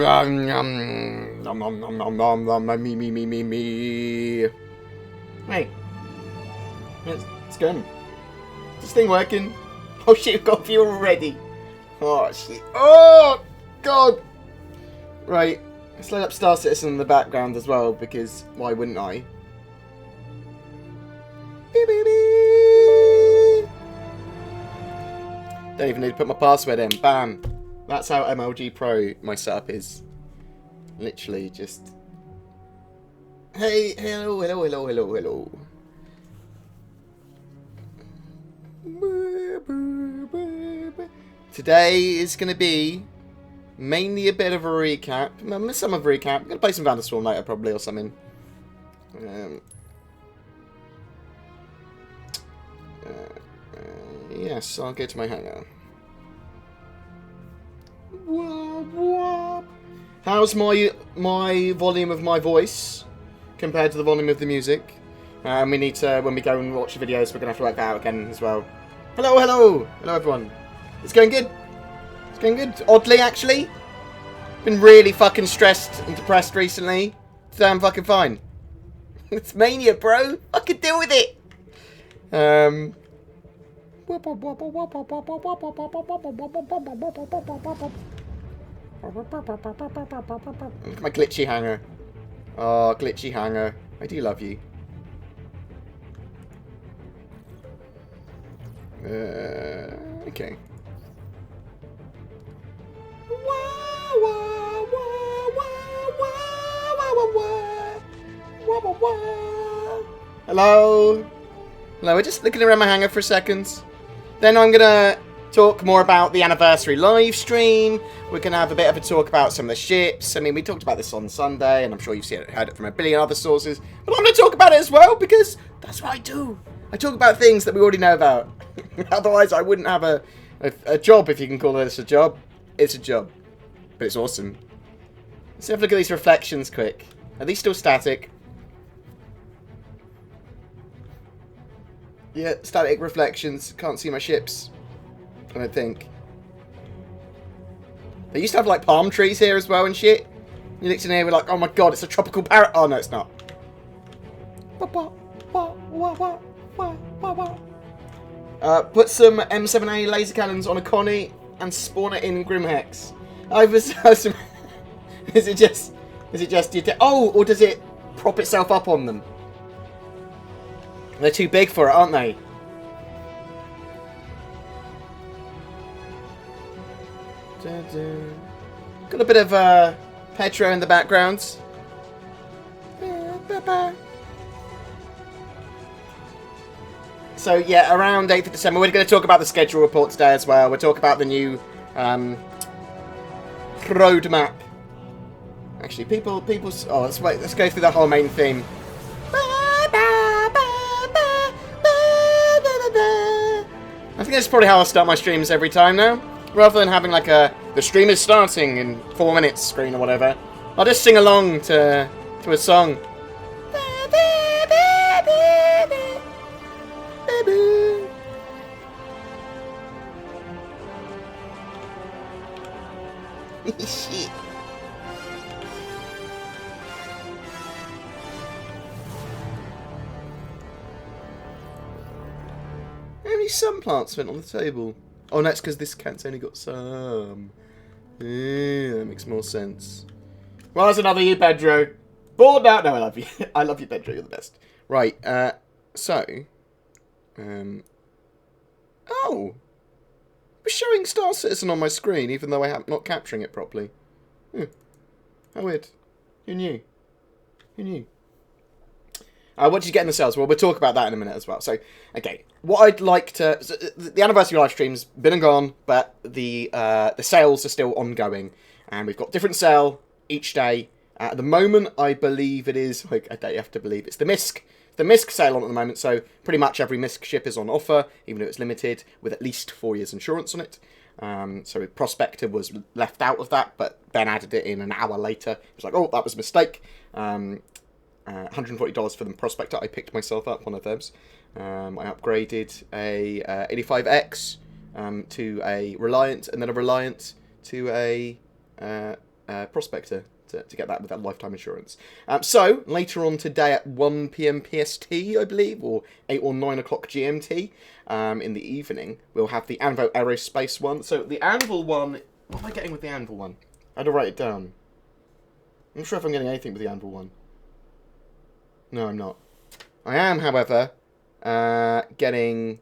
Me. Hey, it's going. Is this thing working? Oh shit, we've got fuel already. Oh shit. Oh god. Right, let's load up Star Citizen in the background as well, because why wouldn't I? Don't even need to put my password in. Bam. That's how MLG Pro my setup is. Literally just... Hey, hello, hello, hello, hello, hello. Today is going to be mainly a bit of a recap. Some of a recap. I'm going to play some Vanduul Swarm later probably or something. Yes, I'll go to my hangar. How's my volume of my voice compared to the volume of the music? We need to, when we go and watch the videos, we're going to have to work that out again as well. Hello, hello! Hello, everyone. It's going good. It's going good. Oddly, actually. Been really fucking stressed and depressed recently. Today I'm fucking fine. It's mania, bro. I can deal with it. Look at my glitchy hanger. Oh, glitchy hanger. I do love you. Okay. Hello? Hello, we're just looking around my hangar for a second. Then I'm going to talk more about the Anniversary LiveStream. We're going to have a bit of a talk about some of the ships. I mean, we talked about this on Sunday, and I'm sure you've heard it from a billion other sources. But I'm going to talk about it as well, because that's what I do. I talk about things that we already know about. Otherwise, I wouldn't have a job, if you can call this a job. It's a job. But it's awesome. Let's have a look at these reflections quick. Are these still static? Yeah, static reflections. Can't see my ships. I don't think. They used to have like palm trees here as well and shit. You looked in here and were like, oh my god, it's a tropical parrot. Oh no, it's not. Put some M7A laser cannons on a Connie and spawn it in Grimhex. Is it just oh, or does it prop itself up on them? They're too big for it, aren't they? Got a bit of Petro in the background. So yeah, around 8th of December, we're going to talk about the schedule report today as well. We'll talk about the new roadmap. Actually, people. Oh, let's wait. Let's go through the whole main theme. I think that's probably how I'll start my streams every time now. Rather than having like the stream is starting in 4 minutes screen or whatever. I'll just sing along to a song. Shit. How many sun plants went on the table? Oh, no, it's because this cat's only got some. Yeah, that makes more sense. Well, that's another you, Pedro. Bored out? No, I love you. I love you, Pedro. You're the best. Right, oh! We're showing Star Citizen on my screen, even though I'm not capturing it properly. How weird. Who knew? Who knew? What did you get in the sales? Well, we'll talk about that in a minute as well. So, okay, what I'd like to... So the Anniversary LiveStream's been and gone, but the sales are still ongoing. And we've got different sale each day. At the moment, I believe it is... Like, I don't have to believe. It's the MISC. The MISC sale on at the moment, so pretty much every MISC ship is on offer, even though it's limited, with at least 4 years insurance on it. So Prospector was left out of that, but Ben added it in an hour later. It was like, oh, that was a mistake. $140 for the Prospector. I picked myself up one of those. I upgraded a 85X to a Reliant, and then a Reliant to a Prospector to get that with that lifetime insurance. So, later on today at 1 PM PST, I believe, or 8 or 9 o'clock GMT in the evening, we'll have the Anvil Aerospace one. So, the Anvil one... What am I getting with the Anvil one? I had to write it down. I'm not sure if I'm getting anything with the Anvil one. No, I'm not. I am, however, getting...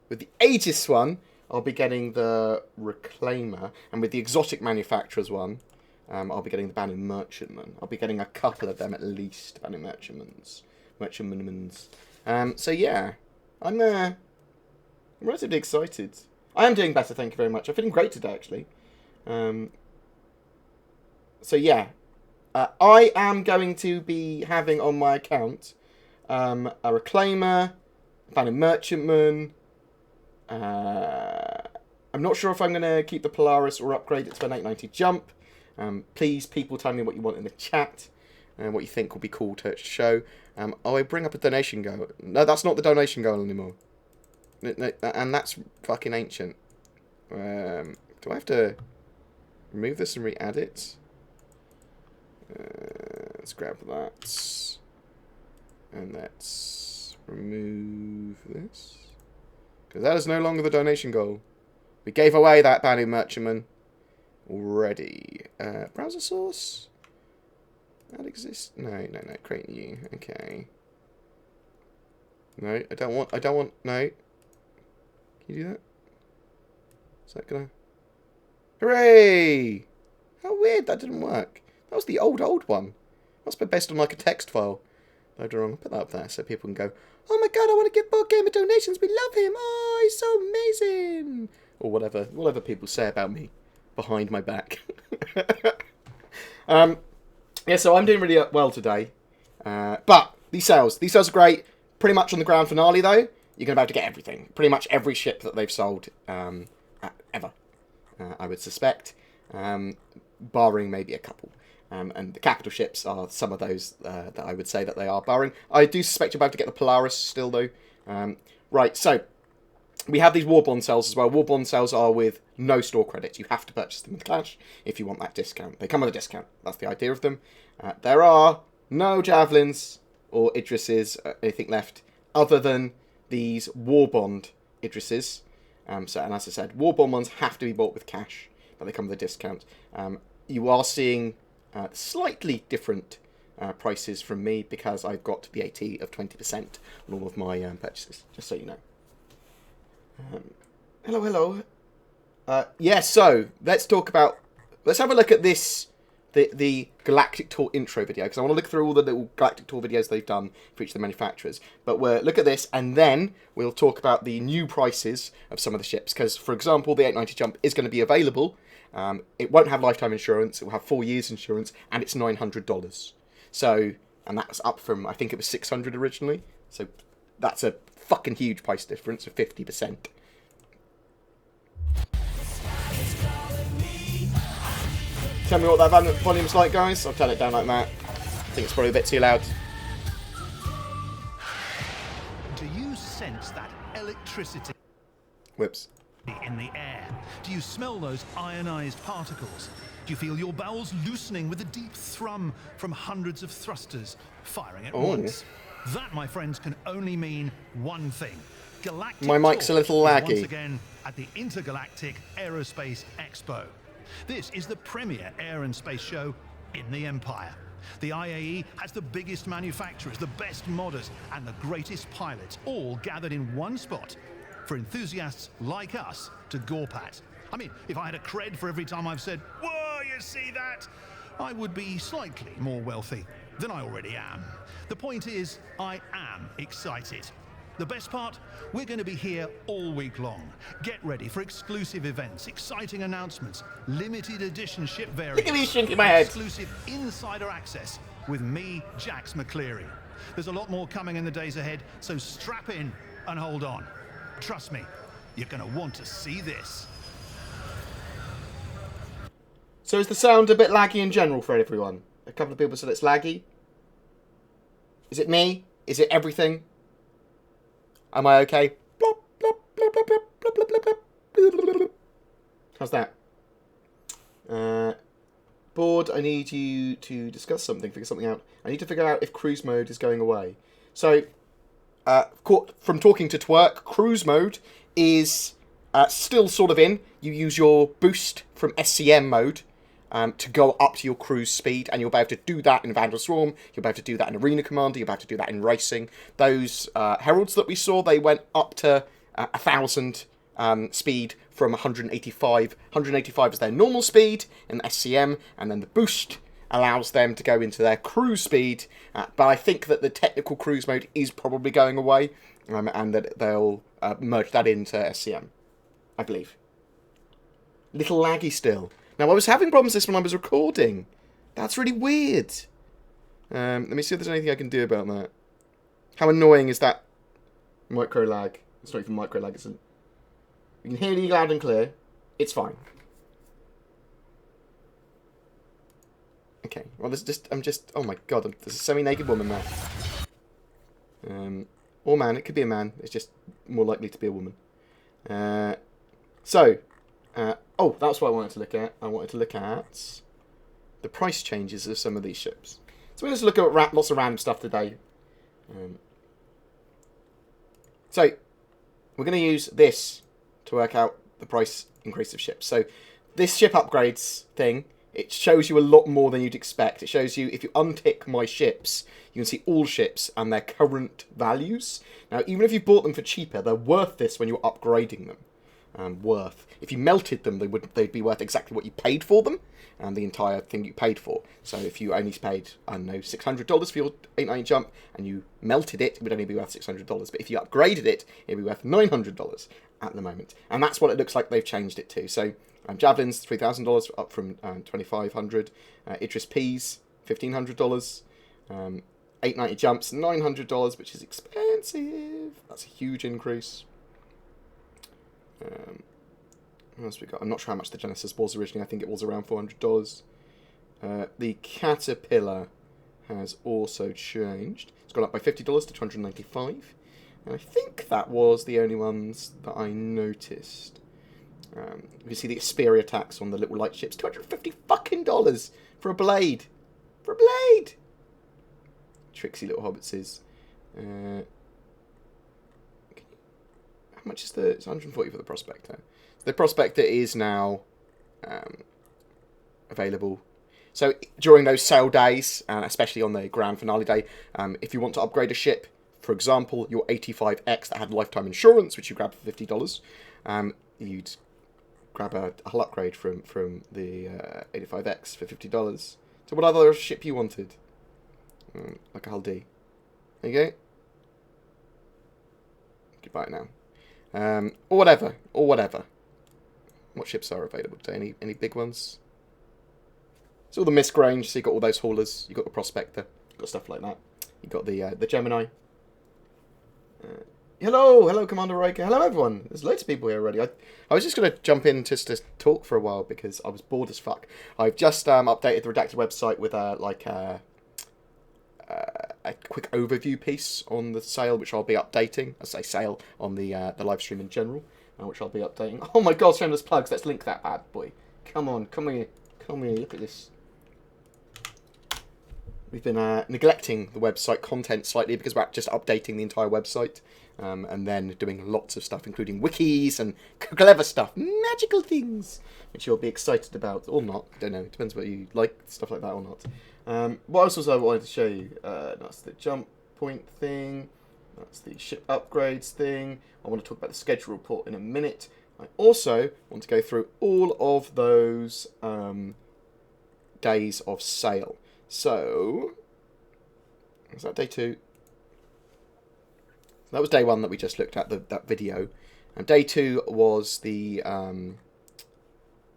With the Aegis one, I'll be getting the Reclaimer. And with the Exotic Manufacturers one... I'll be getting the Banner Merchantman. I'll be getting a couple of them at least, Banner Merchantmans. So yeah, I'm relatively excited. I am doing better, thank you very much. I'm feeling great today, actually. So yeah, I am going to be having on my account a Reclaimer, Banner Merchantman. I'm not sure if I'm going to keep the Polaris or upgrade it to an 890 jump. Please, people, tell me what you want in the chat and what you think will be cool to show. Oh, I bring up a donation goal. No, that's not the donation goal anymore. No, and that's fucking ancient. Do I have to remove this and re-add it? Let's grab that. And let's remove this. Because that is no longer the donation goal. We gave away that Banu Merchantman already. Browser source? That exists? No, create new. Okay. No, I don't want, no. Can you do that? Is that gonna... Hooray! How weird, that didn't work. That was the old one. Must be based on like a text file. Load wrong. I'll put that up there so people can go, oh my god, I want to give BoredGamer donations, we love him, oh, he's so amazing! Or whatever people say about me behind my back. Yeah, so I'm doing really well today. But these sales are great. Pretty much on the grand finale, though, you're going to be able to get everything. Pretty much every ship that they've sold ever, I would suspect. Barring maybe a couple. And the capital ships are some of those that I would say that they are barring. I do suspect you're about to get the Polaris still, though. Right, so we have these war bond sales as well. War bond sales are with no store credits. You have to purchase them with cash if you want that discount. They come with a discount. That's the idea of them. There are no Javelins or Idrises, anything left, other than these war bond Idrises. And as I said, war bond ones have to be bought with cash, but they come with a discount. You are seeing slightly different prices from me because I've got VAT of 20% on all of my purchases, just so you know. Hello. Yeah, so let's have a look at this, the Galactic Tour intro video, because I want to look through all the little Galactic Tour videos they've done for each of the manufacturers. But we'll look at this, and then we'll talk about the new prices of some of the ships, because, for example, the 890 Jump is going to be available. It won't have lifetime insurance, it will have 4 years insurance, and it's $900. So, and that's up from, I think it was $600 originally. So that's a fucking huge price difference of 50%. Tell me what that volume's like, guys. I'll turn it down like that. I think it's probably a bit too loud. Do you sense that electricity? Whoops. In the air? Do you smell those ionized particles? Do you feel your bowels loosening with a deep thrum from hundreds of thrusters firing at once? That, my friends, can only mean one thing. Galactic My mic's a little laggy. Once again at the Intergalactic Aerospace Expo. This is the premier air and space show in the Empire. The IAE has the biggest manufacturers, the best modders, and the greatest pilots, all gathered in one spot for enthusiasts like us to gawp at. I mean, if I had a cred for every time I've said, whoa, you see that? I would be slightly more wealthy than I already am. The point is, I am excited. The best part, we're going to be here all week long. Get ready for exclusive events, exciting announcements, limited edition ship variants, look at me shrinking my head, exclusive insider access with me, Jax McCleary. There's a lot more coming in the days ahead, so strap in and hold on. Trust me, you're going to want to see this. So is the sound a bit laggy in general for everyone? A couple of people said it's laggy. Is it me? Is it everything? Am I okay? How's that? Board, I need you to discuss something, figure something out. I need to figure out if cruise mode is going away. So, from talking to Twerk, cruise mode is still sort of in. You use your boost from SCM mode to go up to your cruise speed, and you'll be able to do that in Vanduul Swarm, you'll be able to do that in Arena Commander, you'll be able to do that in Racing. Those Heralds that we saw, they went up to 1,000 speed from 185. 185 is their normal speed in SCM, and then the boost allows them to go into their cruise speed, but I think that the technical cruise mode is probably going away, and that they'll merge that into SCM, I believe. Little laggy still. Now, I was having problems with this when I was recording. That's really weird. Let me see if there's anything I can do about that. How annoying is that micro lag? It's not even micro lag, isn't it? You can hear me loud and clear. It's fine. Okay, well, oh my god, there's a semi-naked woman there. Or man, it could be a man. It's just more likely to be a woman. Oh, that's what I wanted to look at. I wanted to look at the price changes of some of these ships. So we're just looking at lots of random stuff today. So, we're going to use this to work out the price increase of ships. So, this ship upgrades thing, it shows you a lot more than you'd expect. It shows you, if you untick my ships, you can see all ships and their current values. Now, even if you bought them for cheaper, they're worth this when you're upgrading them. If you melted them, they'd be worth exactly what you paid for them, and the entire thing you paid for. So if you only paid, I don't know, $600 for your 890 jump, and you melted it, it would only be worth $600. But if you upgraded it, it'd be worth $900 at the moment. And that's what it looks like they've changed it to. So Javelins, $3,000, up from $2,500. Idris P's, $1,500. 890 jumps, $900, which is expensive. That's a huge increase. What else we got? I'm not sure how much the Genesis was originally. I think it was around $400. The Caterpillar has also changed. It's gone up by $50 to $295. And I think that was the only ones that I noticed. You see the Xperia tax on the little light ships. $250 fucking dollars for a blade. For a blade! Tricksy little hobbitses. How much is it's 140 for the Prospector. The Prospector is now available. So during those sale days, especially on the grand finale day, if you want to upgrade a ship, for example, your 85X that had lifetime insurance, which you grabbed for $50, you'd grab a hull upgrade from the 85X for $50. So what other ship you wanted? Like a hull D. There you go. You can buy it now. Or whatever. What ships are available today? Any big ones? It's all the Mistgrange, so you got all those haulers. You got the Prospector. You got stuff like that. You got the Gemini. Hello, Commander Riker. Hello, everyone. There's loads of people here already. I was just going to jump in just to talk for a while because I was bored as fuck. I've just updated the Redacted website with a quick overview piece on the sale, which I'll be updating. I say sale on the live stream in general, which I'll be updating. Oh my god, shameless plugs. Let's link that bad boy. Come on, come here. Look at this. We've been neglecting the website content slightly because we're just updating the entire website, and then doing lots of stuff, including wikis and clever stuff, magical things, which you'll be excited about, or not. I don't know. It depends whether you like stuff like that or not. What else was I wanted to show you? That's the jump point thing. That's the ship upgrades thing. I want to talk about the schedule report in a minute. I also want to go through all of those days of sale. So, was that day 2? So that was day 1 that we just looked at, that video. And day 2 was the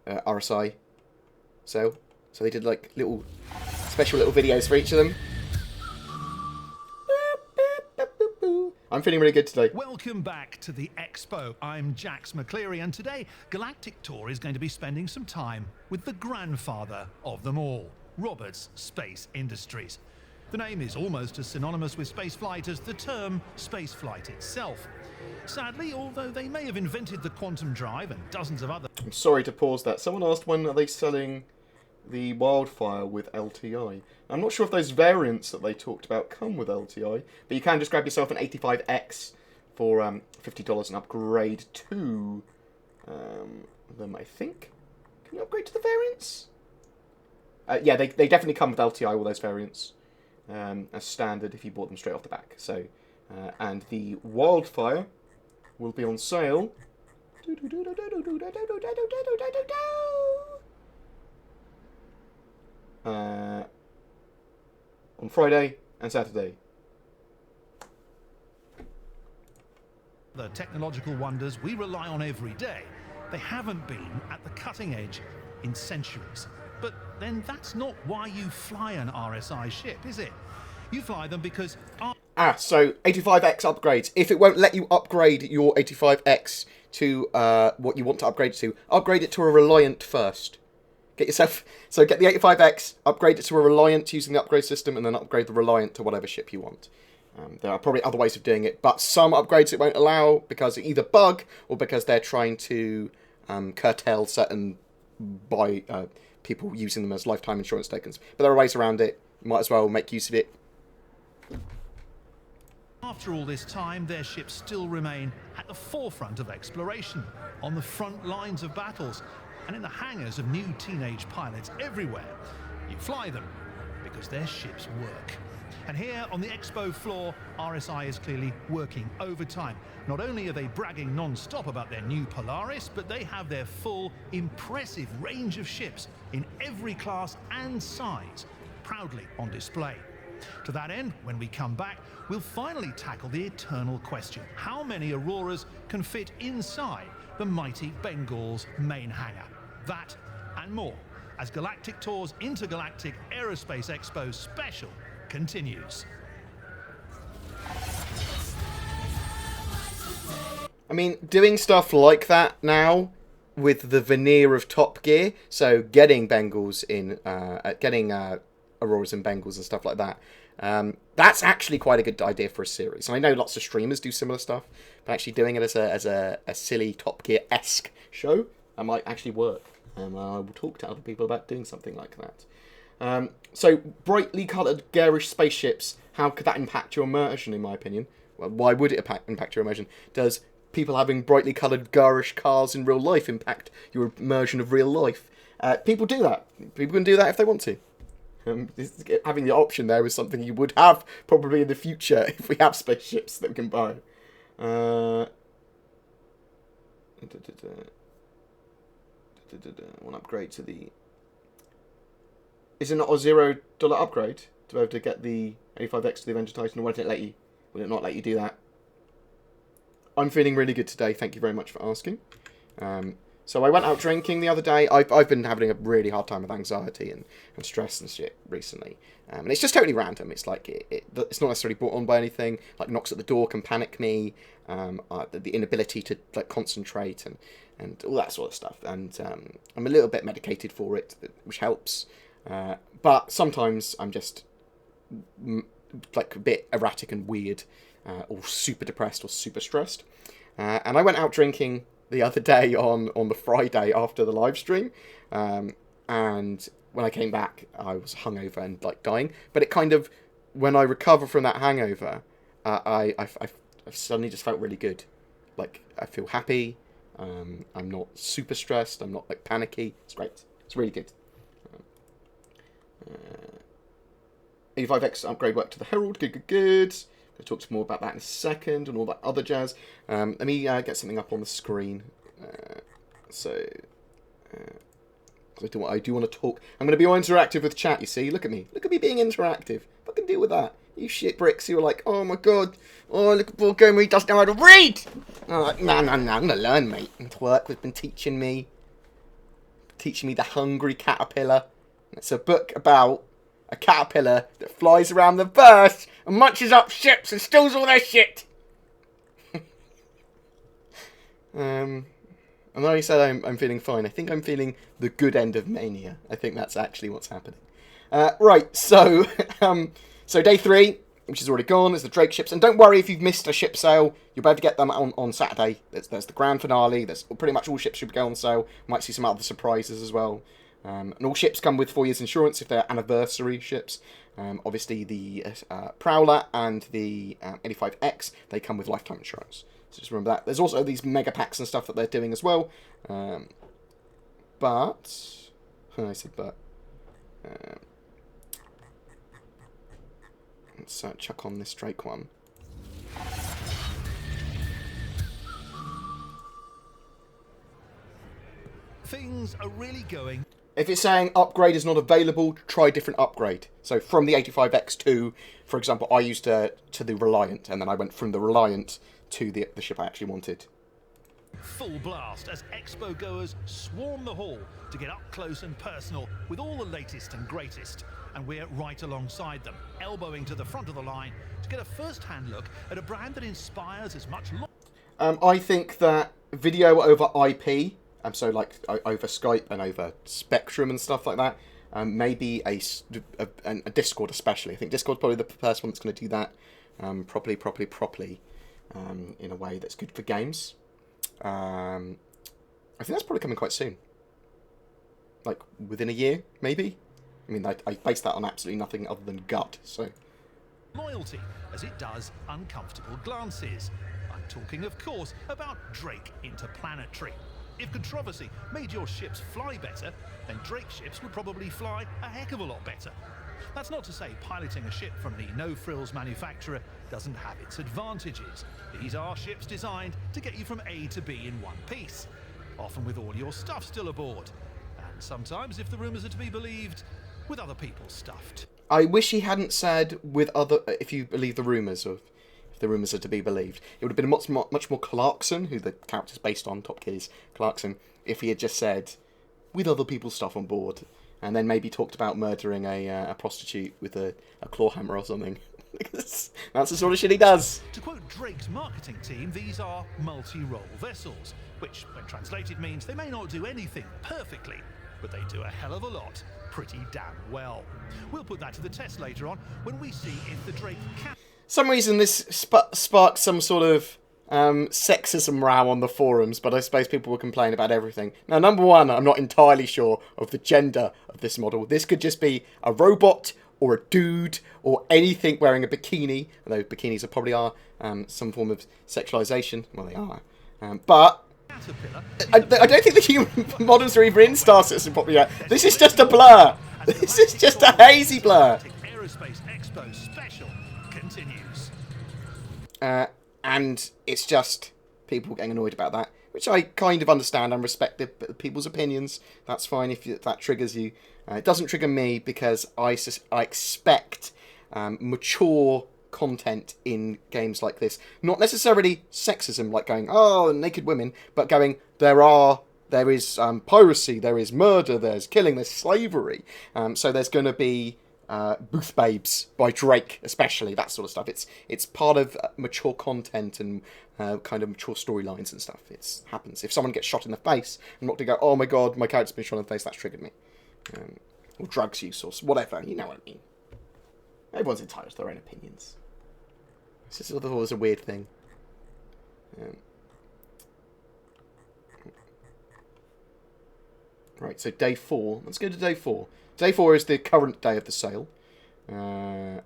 RSI sale. So they did like special little videos for each of them. I'm feeling really good today. Welcome back to the Expo. I'm Jax McCleary, and today Galactic Tour is going to be spending some time with the grandfather of them all, Roberts Space Industries. The name is almost as synonymous with spaceflight as the term spaceflight itself. Sadly, although they may have invented the quantum drive and dozens of other... I'm sorry to pause that. Someone asked when are they selling the Wildfire with LTI. I'm not sure if those variants that they talked about come with LTI, but you can just grab yourself an 85X for $50 and upgrade to them, I think. Can you upgrade to the variants? Yeah, they definitely come with LTI, all those variants, as standard if you bought them straight off the back. So, and the Wildfire will be on sale on Friday and Saturday. The technological wonders we rely on every day, they haven't been at the cutting edge in centuries. But then that's not why you fly an RSI ship, is it? You fly them because... So 85X upgrades. If it won't let you upgrade your 85X to what you want to upgrade to, upgrade it to a Reliant first. Get the 85X, upgrade it to a Reliant using the upgrade system, and then upgrade the Reliant to whatever ship you want. There are probably other ways of doing it, but some upgrades it won't allow because it either bug or because they're trying to curtail certain people using them as lifetime insurance tokens. But there are ways around it. You might as well make use of it. After all this time, their ships still remain at the forefront of exploration, on the front lines of battles, and in the hangars of new teenage pilots everywhere. You fly them because their ships work. And here on the expo floor, RSI is clearly working overtime. Not only are they bragging non-stop about their new Polaris, but they have their full, impressive range of ships in every class and size, proudly on display. To that end, when we come back, we'll finally tackle the eternal question: how many Auroras can fit inside the mighty Bengaal's main hangar? That and more, as Galactic Tour's Intergalactic Aerospace Expo special continues. I mean, doing stuff like that now with the veneer of Top Gear, so getting Bengals in, getting Auroras and Bengals and stuff like that, that's actually quite a good idea for a series. And I know lots of streamers do similar stuff, but actually doing it as a silly Top Gear-esque show, that might actually work. I will talk to other people about doing something like that. So, brightly coloured, garish spaceships, how could that impact your immersion, in my opinion? Well, why would it impact your immersion? Does people having brightly coloured, garish cars in real life impact your immersion of real life? People do that. People can do that if they want to. Having the option there is something you would have probably in the future if we have spaceships that we can buy. One upgrade to the... Is it not a $0 upgrade to be able to get the 85X to the Avenger Titan, or why did it let you? Will it not let you do that? I'm feeling really good today, thank you very much for asking. So I went out drinking the other day. I've been having a really hard time with anxiety and stress and shit recently. And it's just totally random. It's like, it's not necessarily brought on by anything. Like, knocks at the door can panic me. The inability to like concentrate and all that sort of stuff. And I'm a little bit medicated for it, which helps. But sometimes I'm just like a bit erratic and weird, or super depressed or super stressed. And I went out drinking the other day on the Friday after the live stream, and when I came back I was hungover and like dying, but it kind of, when I recover from that hangover, I suddenly just felt really good. Like, I feel happy, I'm not super stressed, I'm not like panicky. It's great, it's really good. 85X upgrade work to the Herald, good. I'll talk more about that in a second and all that other jazz. Let me get something up on the screen. I do want to talk. I'm going to be more interactive with chat, you see. Look at me being interactive. I can deal with that. You shit bricks who are like, oh my god, oh look at BoredGamer, he doesn't know how to read! And I'm like, no, I'm going to learn, mate. And work has been teaching me The Hungry Caterpillar. It's a book about a caterpillar that flies around the verse and munches up ships and steals all their shit. And then I said I'm feeling fine. I think I'm feeling the good end of mania. I think that's actually what's happening. Right, so so day 3, which is already gone, is the Drake ships. And don't worry if you've missed a ship sale. You'll be able to get them on Saturday. There's the grand finale. There's pretty much all ships should go on sale. Might see some other surprises as well. And all ships come with 4 years insurance if they're anniversary ships. Obviously, the Prowler and the 85X, they come with lifetime insurance. So just remember that. There's also these mega packs and stuff that they're doing as well. But... I said but. Let's chuck on this Drake one. Things are really going. If it's saying upgrade is not available, try a different upgrade. So from the 85X to, for example, I used to the Reliant, and then I went from the Reliant to the ship I actually wanted. Full blast as Expo goers swarm the hall to get up close and personal with all the latest and greatest. And we're right alongside them, elbowing to the front of the line to get a first-hand look at a brand that inspires as much... I think that video over IP, so like over Skype and over Spectrum and stuff like that, maybe a Discord especially. I think Discord's probably the first one that's going to do that properly, in a way that's good for games. I think that's probably coming quite soon. Like, within a year, maybe? I mean, I base that on absolutely nothing other than gut, so... Loyalty, as it does uncomfortable glances. I'm talking, of course, about Drake Interplanetary. If controversy made your ships fly better, then Drake ships would probably fly a heck of a lot better. That's not to say piloting a ship from the no-frills manufacturer doesn't have its advantages. These are ships designed to get you from A to B in one piece, often with all your stuff still aboard. And sometimes, if the rumours are to be believed, with other people's stuff. I wish he hadn't said with other, if you believe the rumours, or if the rumours are to be believed. It would have been much more Clarkson, who the character's based on, Top Gear's Clarkson, if he had just said, with other people's stuff on board, and then maybe talked about murdering a prostitute with a claw hammer or something. That's the sort of shit he does. To quote Drake's marketing team, these are multi-role vessels, which, when translated, means they may not do anything perfectly, but they do a hell of a lot pretty damn well. We'll put that to the test later on when we see if the Drake can... Some reason this sparked some sort of sexism row on the forums, but I suppose people will complain about everything. Now, number one, I'm not entirely sure of the gender of this model. This could just be a robot or a dude or anything wearing a bikini, although bikinis probably are some form of sexualization. Well, they are. But I don't think the human models are even in Star Citizen properly yet. This is just a blur. This is just a hazy blur. Aerospace Expo special continues. And it's just people getting annoyed about that, which I kind of understand and respect people's opinions. That's fine if that triggers you. It doesn't trigger me because I expect mature content in games like this. Not necessarily sexism, like going, oh, naked women, but going, there is piracy, there is murder, there's killing, there's slavery. So there's going to be Booth Babes by Drake, especially, that sort of stuff. It's part of mature content and kind of mature storylines and stuff. It happens. If someone gets shot in the face, I'm not to go, oh my god, my character's been shot in the face, that's triggered me. Or drugs use, or whatever, you know what I mean. Everyone's entitled to their own opinions. This is always a weird thing. Right, so day 4. Let's go to day 4. Day 4 is the current day of the sale. So,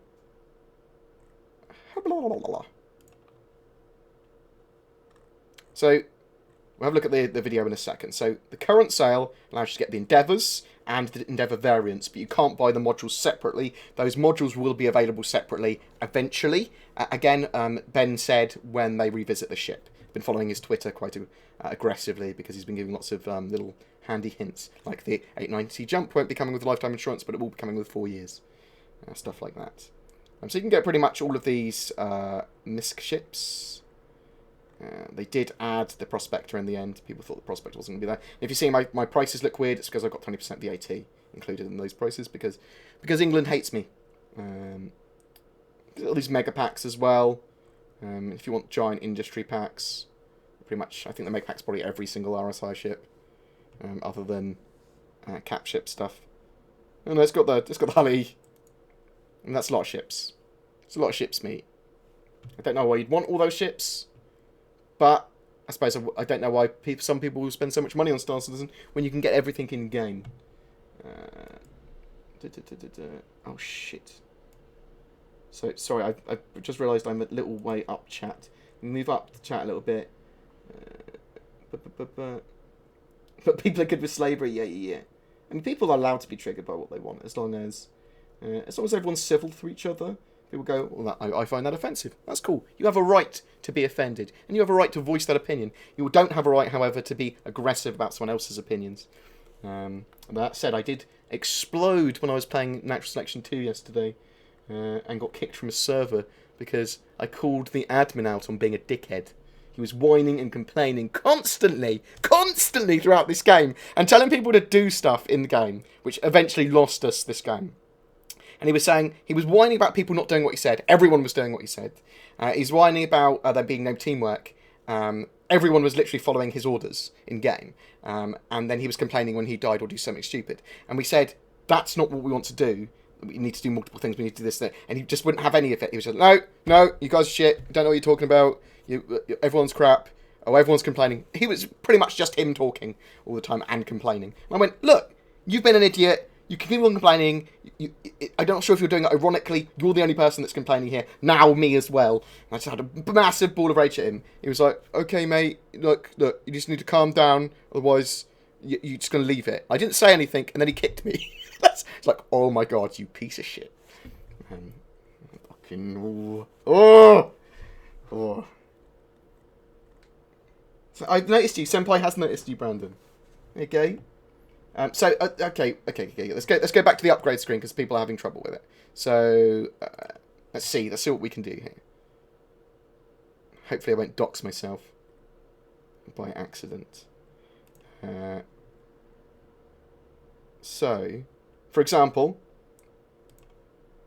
we'll have a look at the video in a second. So, the current sale allows you to get the Endeavours and the Endeavour variants, but you can't buy the modules separately. Those modules will be available separately eventually. Again, Ben said when they revisit the ship. Been following his Twitter quite aggressively because he's been giving lots of little handy hints, like the 890 jump won't be coming with lifetime insurance, but it will be coming with 4 years. Stuff like that. So you can get pretty much all of these MISC ships. They did add the Prospector in the end. People thought the Prospector wasn't going to be there. If you see my prices look weird, it's because I've got 20% VAT included in those prices, because England hates me. All these mega packs as well. If you want giant industry packs, pretty much, I think the mega pack's probably every single RSI ship. Other than cap ship stuff. Oh no, it's got the Hulley, and that's a lot of ships. It's a lot of ships, mate. I don't know why you'd want all those ships, but I suppose I don't know why some people will spend so much money on Star Citizen when you can get everything in game. Oh shit. So sorry, I just realised I'm a little way up chat. Move up the chat a little bit. But people are good with slavery, yeah. I mean, people are allowed to be triggered by what they want, as long as everyone's civil to each other. People go, well, I find that offensive. That's cool. You have a right to be offended, and you have a right to voice that opinion. You don't have a right, however, to be aggressive about someone else's opinions. That said, I did explode when I was playing Natural Selection 2 yesterday, and got kicked from a server because I called the admin out on being a dickhead. He was whining and complaining constantly throughout this game, and telling people to do stuff in the game, which eventually lost us this game. And he was whining about people not doing what he said. Everyone was doing what he said. He's whining about there being no teamwork. Everyone was literally following his orders in game. And then he was complaining when he died or do something stupid. And we said, that's not what we want to do. We need to do multiple things. We need to do this, that. And he just wouldn't have any of it. He was like, no, you guys are shit. You don't know what you're talking about. Everyone's crap. Oh, everyone's complaining. He was pretty much just him talking all the time and complaining. And I went, look, you've been an idiot. You can keep on complaining. I'm not sure if you're doing it ironically. You're the only person that's complaining here. Now me as well. And I just had a massive ball of rage at him. He was like, okay, mate, look, you just need to calm down. Otherwise, you're just going to leave it. I didn't say anything, and then he kicked me. It's like, oh my god, you piece of shit. Fucking... Oh! So I've noticed you. Senpai has noticed you, Brandon. Okay? Okay. Let's go back to the upgrade screen because people are having trouble with it. So let's see what we can do here. Hopefully, I won't dox myself by accident. So, for example,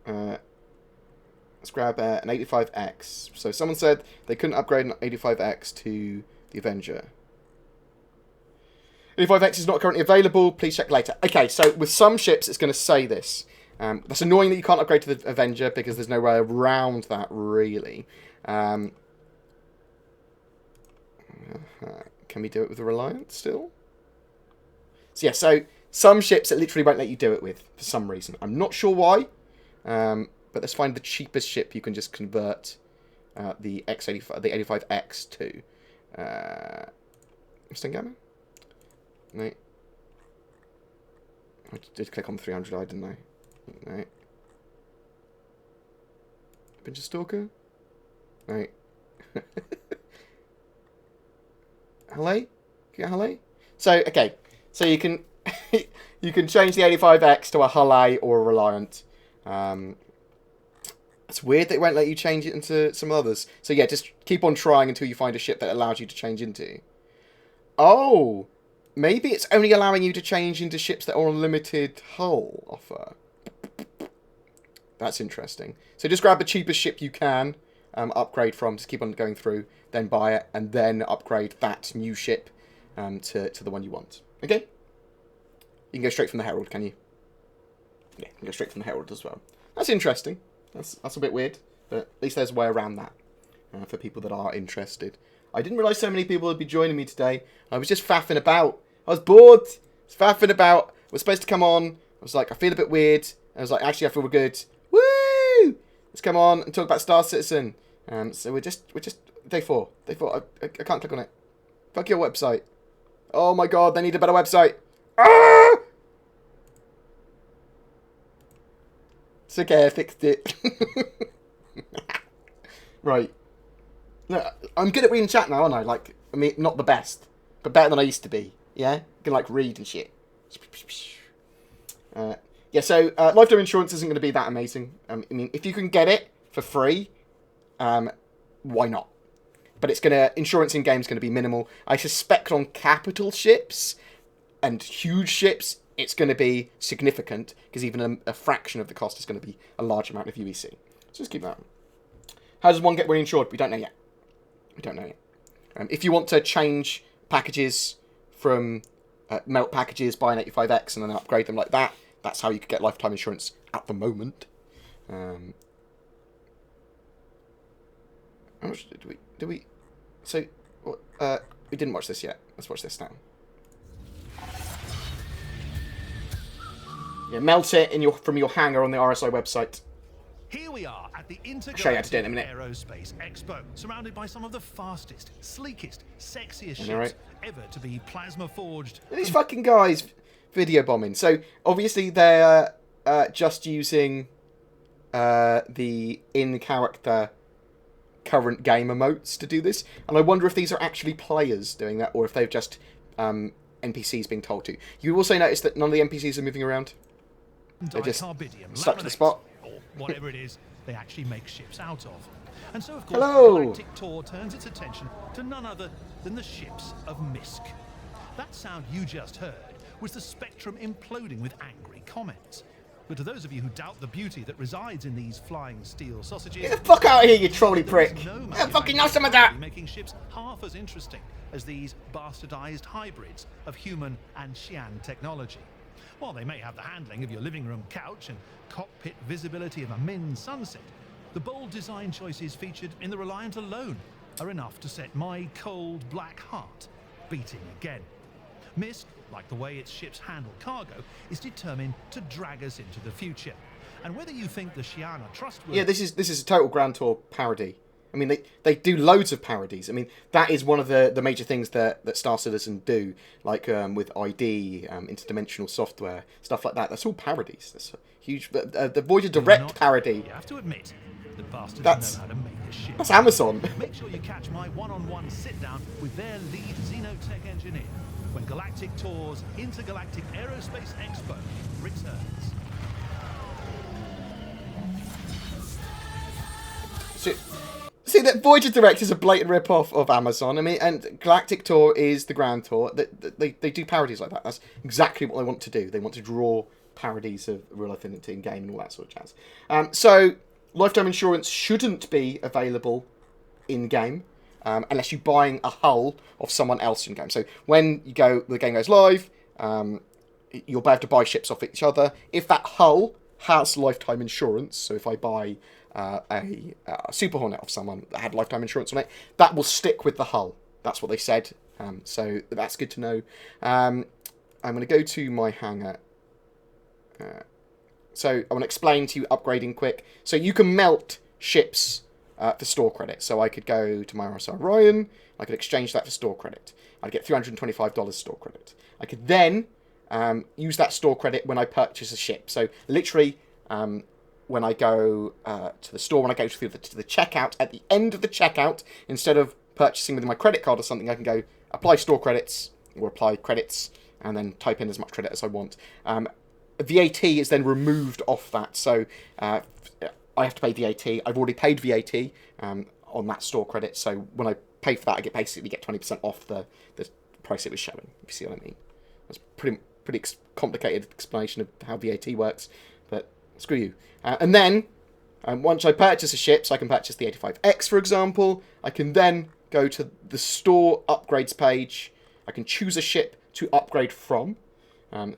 let's grab an 85X. So someone said they couldn't upgrade an 85X to the Avenger. 85X is not currently available. Please check later. Okay, so with some ships, it's going to say this. That's annoying that you can't upgrade to the Avenger because there's no way around that, really. Can we do it with the Reliant still? So yeah, so some ships it literally won't let you do it with for some reason. I'm not sure why, but let's find the cheapest ship you can just convert the 85X to. Gamma? No. I did click on 300i, didn't I? No. Pinch of Stalker? No. Halle? Can you get Halle? So, okay. So you can you can change the 85X to a Halle or a Reliant. It's weird that it won't let you change it into some others. So yeah, just keep on trying until you find a ship that allows you to change into. Oh! Maybe it's only allowing you to change into ships that are on limited hull offer. That's interesting. So just grab the cheapest ship you can, upgrade from, just keep on going through, then buy it, and then upgrade that new ship to the one you want. Okay? You can go straight from the Herald, can you? Yeah, you can go straight from the Herald as well. That's interesting. That's a bit weird, but at least there's a way around that for people that are interested. I didn't realise so many people would be joining me today. I was just faffing about. I was bored. I was faffing about. I was supposed to come on. I was like, I feel a bit weird. I was like, actually, I feel good. Woo! Let's come on and talk about Star Citizen. So we're just day four. Day four. I can't click on it. Fuck your website. Oh my god, they need a better website. Ah! It's okay, I fixed it. Right. No, I'm good at reading chat now, aren't I? Like, I mean, not the best, but better than I used to be. Yeah? I can, like, read and shit. Yeah, so lifetime insurance isn't going to be that amazing. I mean, if you can get it for free, why not? But insurance in game is going to be minimal. I suspect on capital ships and huge ships, it's going to be significant, because even a fraction of the cost is going to be a large amount of UEC. So just keep that. How does one get reinsured? We don't know yet. If you want to change packages from melt packages, buy an 85X and then upgrade them like that, that's how you could get lifetime insurance at the moment. How much did we? So, we didn't watch this yet. Let's watch this now. Yeah, melt it from your hangar on the RSI website. Here we are at the show you how to do it in a minute. Aerospace Expo, surrounded by some of the fastest, sleekest, sexiest ships ever to be plasma forged. These fucking guys video bombing. So obviously they're just using the in-character current game emotes to do this, and I wonder if these are actually players doing that, or if they've just NPCs being told to. You also notice that none of the NPCs are moving around. They're just stuck to the spot. Or whatever it is they actually make ships out of. And so, of course, Galactic Tour turns its attention to none other than the ships of Misk. That sound you just heard was the Spectrum imploding with angry comments. But to those of you who doubt the beauty that resides in these flying steel sausages... Get the fuck out of here, you trolley prick! I fucking know some of that! ...making ships half as interesting as these bastardized hybrids of human and Xi'an technology. While they may have the handling of your living room couch and cockpit visibility of a Min sunset, the bold design choices featured in the Reliant alone are enough to set my cold black heart beating again. Misk, like the way its ships handle cargo, is determined to drag us into the future. And whether you think the Xi'an are trustworthy... Yeah, this is a total Grand Tour parody. I mean, they do loads of parodies. I mean, that is one of the major things that Star Citizen do, like with ID, interdimensional software, stuff like that. That's all parodies. That's a huge... the Voyager Direct parody. You have to admit, the bastards know how to make a ship. That's Amazon. Make sure you catch my one-on-one sit-down with their lead Xenotech engineer when Galactic Tour's Intergalactic Aerospace Expo returns. See, that Voyager Direct is a blatant rip-off of Amazon. I mean, and Galactic Tour is the Grand Tour. They do parodies like that. That's exactly what they want to do. They want to draw parodies of real affinity in game and all that sort of jazz. So, lifetime insurance shouldn't be available in-game unless you're buying a hull of someone else in-game. So, when the game goes live, you'll have to buy ships off each other. If that hull has lifetime insurance, so if I buy... a Super Hornet of someone that had lifetime insurance on it, that will stick with the hull. That's what they said. So that's good to know. I'm going to go to my hangar. So I want to explain to you upgrading quick. So you can melt ships for store credit. So I could go to my RSR Orion. I could exchange that for store credit. I'd get $325 store credit. I could then use that store credit when I purchase a ship. So literally... when I go to the store, when I go to the checkout, at the end of the checkout, instead of purchasing with my credit card or something, I can go apply store credits or apply credits and then type in as much credit as I want. VAT is then removed off that, so I have to pay VAT. I've already paid VAT on that store credit, so when I pay for that, I basically get 20% off the price it was showing, if you see what I mean. That's pretty complicated explanation of how VAT works, but screw you. And then, once I purchase a ship, so I can purchase the 85X, for example, I can then go to the store upgrades page. I can choose a ship to upgrade from.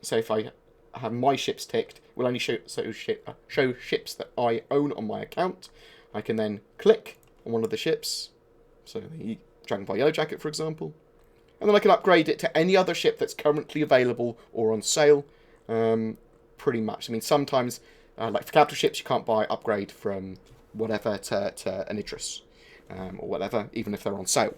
So if I have my ships ticked, it will only show ships that I own on my account. I can then click on one of the ships, so the Dragonfly Yellowjacket, for example. And then I can upgrade it to any other ship that's currently available or on sale, pretty much. I mean, sometimes... like for capital ships, you can't buy upgrade from whatever to an Idris or whatever, even if they're on sale,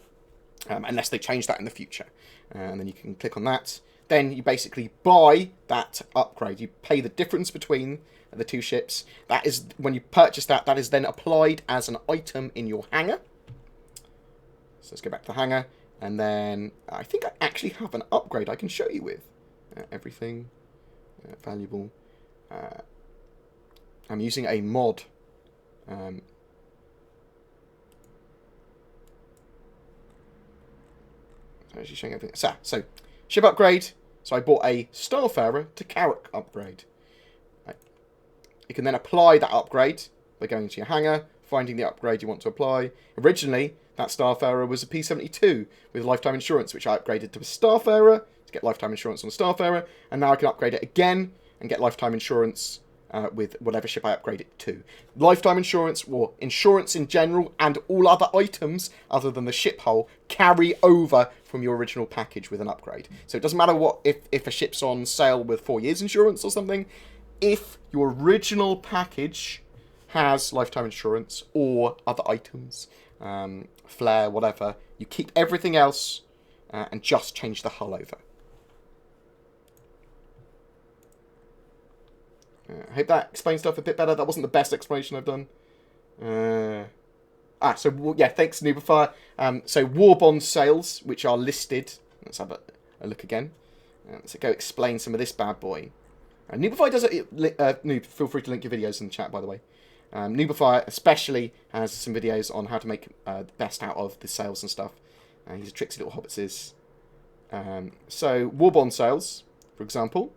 unless they change that in the future. And then you can click on that. Then you basically buy that upgrade. You pay the difference between the two ships. That is, when you purchase that, that is then applied as an item in your hangar. So let's go back to the hangar. And then I think I actually have an upgrade I can show you with. Everything. Valuable. I'm using a mod. Actually showing everything. So, ship upgrade. So I bought a Starfarer to Carrack upgrade. Right. You can then apply that upgrade by going into your hangar, finding the upgrade you want to apply. Originally, that Starfarer was a P-72 with lifetime insurance, which I upgraded to a Starfarer to get lifetime insurance on a Starfarer, and now I can upgrade it again and get lifetime insurance with whatever ship I upgrade it to. Lifetime insurance, or insurance in general, and all other items other than the ship hull carry over from your original package with an upgrade. So it doesn't matter what if a ship's on sale with 4 years insurance or something, if your original package has lifetime insurance or other items, flare, whatever, you keep everything else and just change the hull over. I hope that explains stuff a bit better. That wasn't the best explanation I've done. So yeah, thanks, Noobifire. So war bond sales, which are listed. Let's have a look again. So go explain some of this bad boy. Noobify does it. Noob, feel free to link your videos in the chat, by the way. Noobify especially has some videos on how to make the best out of the sales and stuff. He's a tricksy little hobbitses. So war bond sales, for example,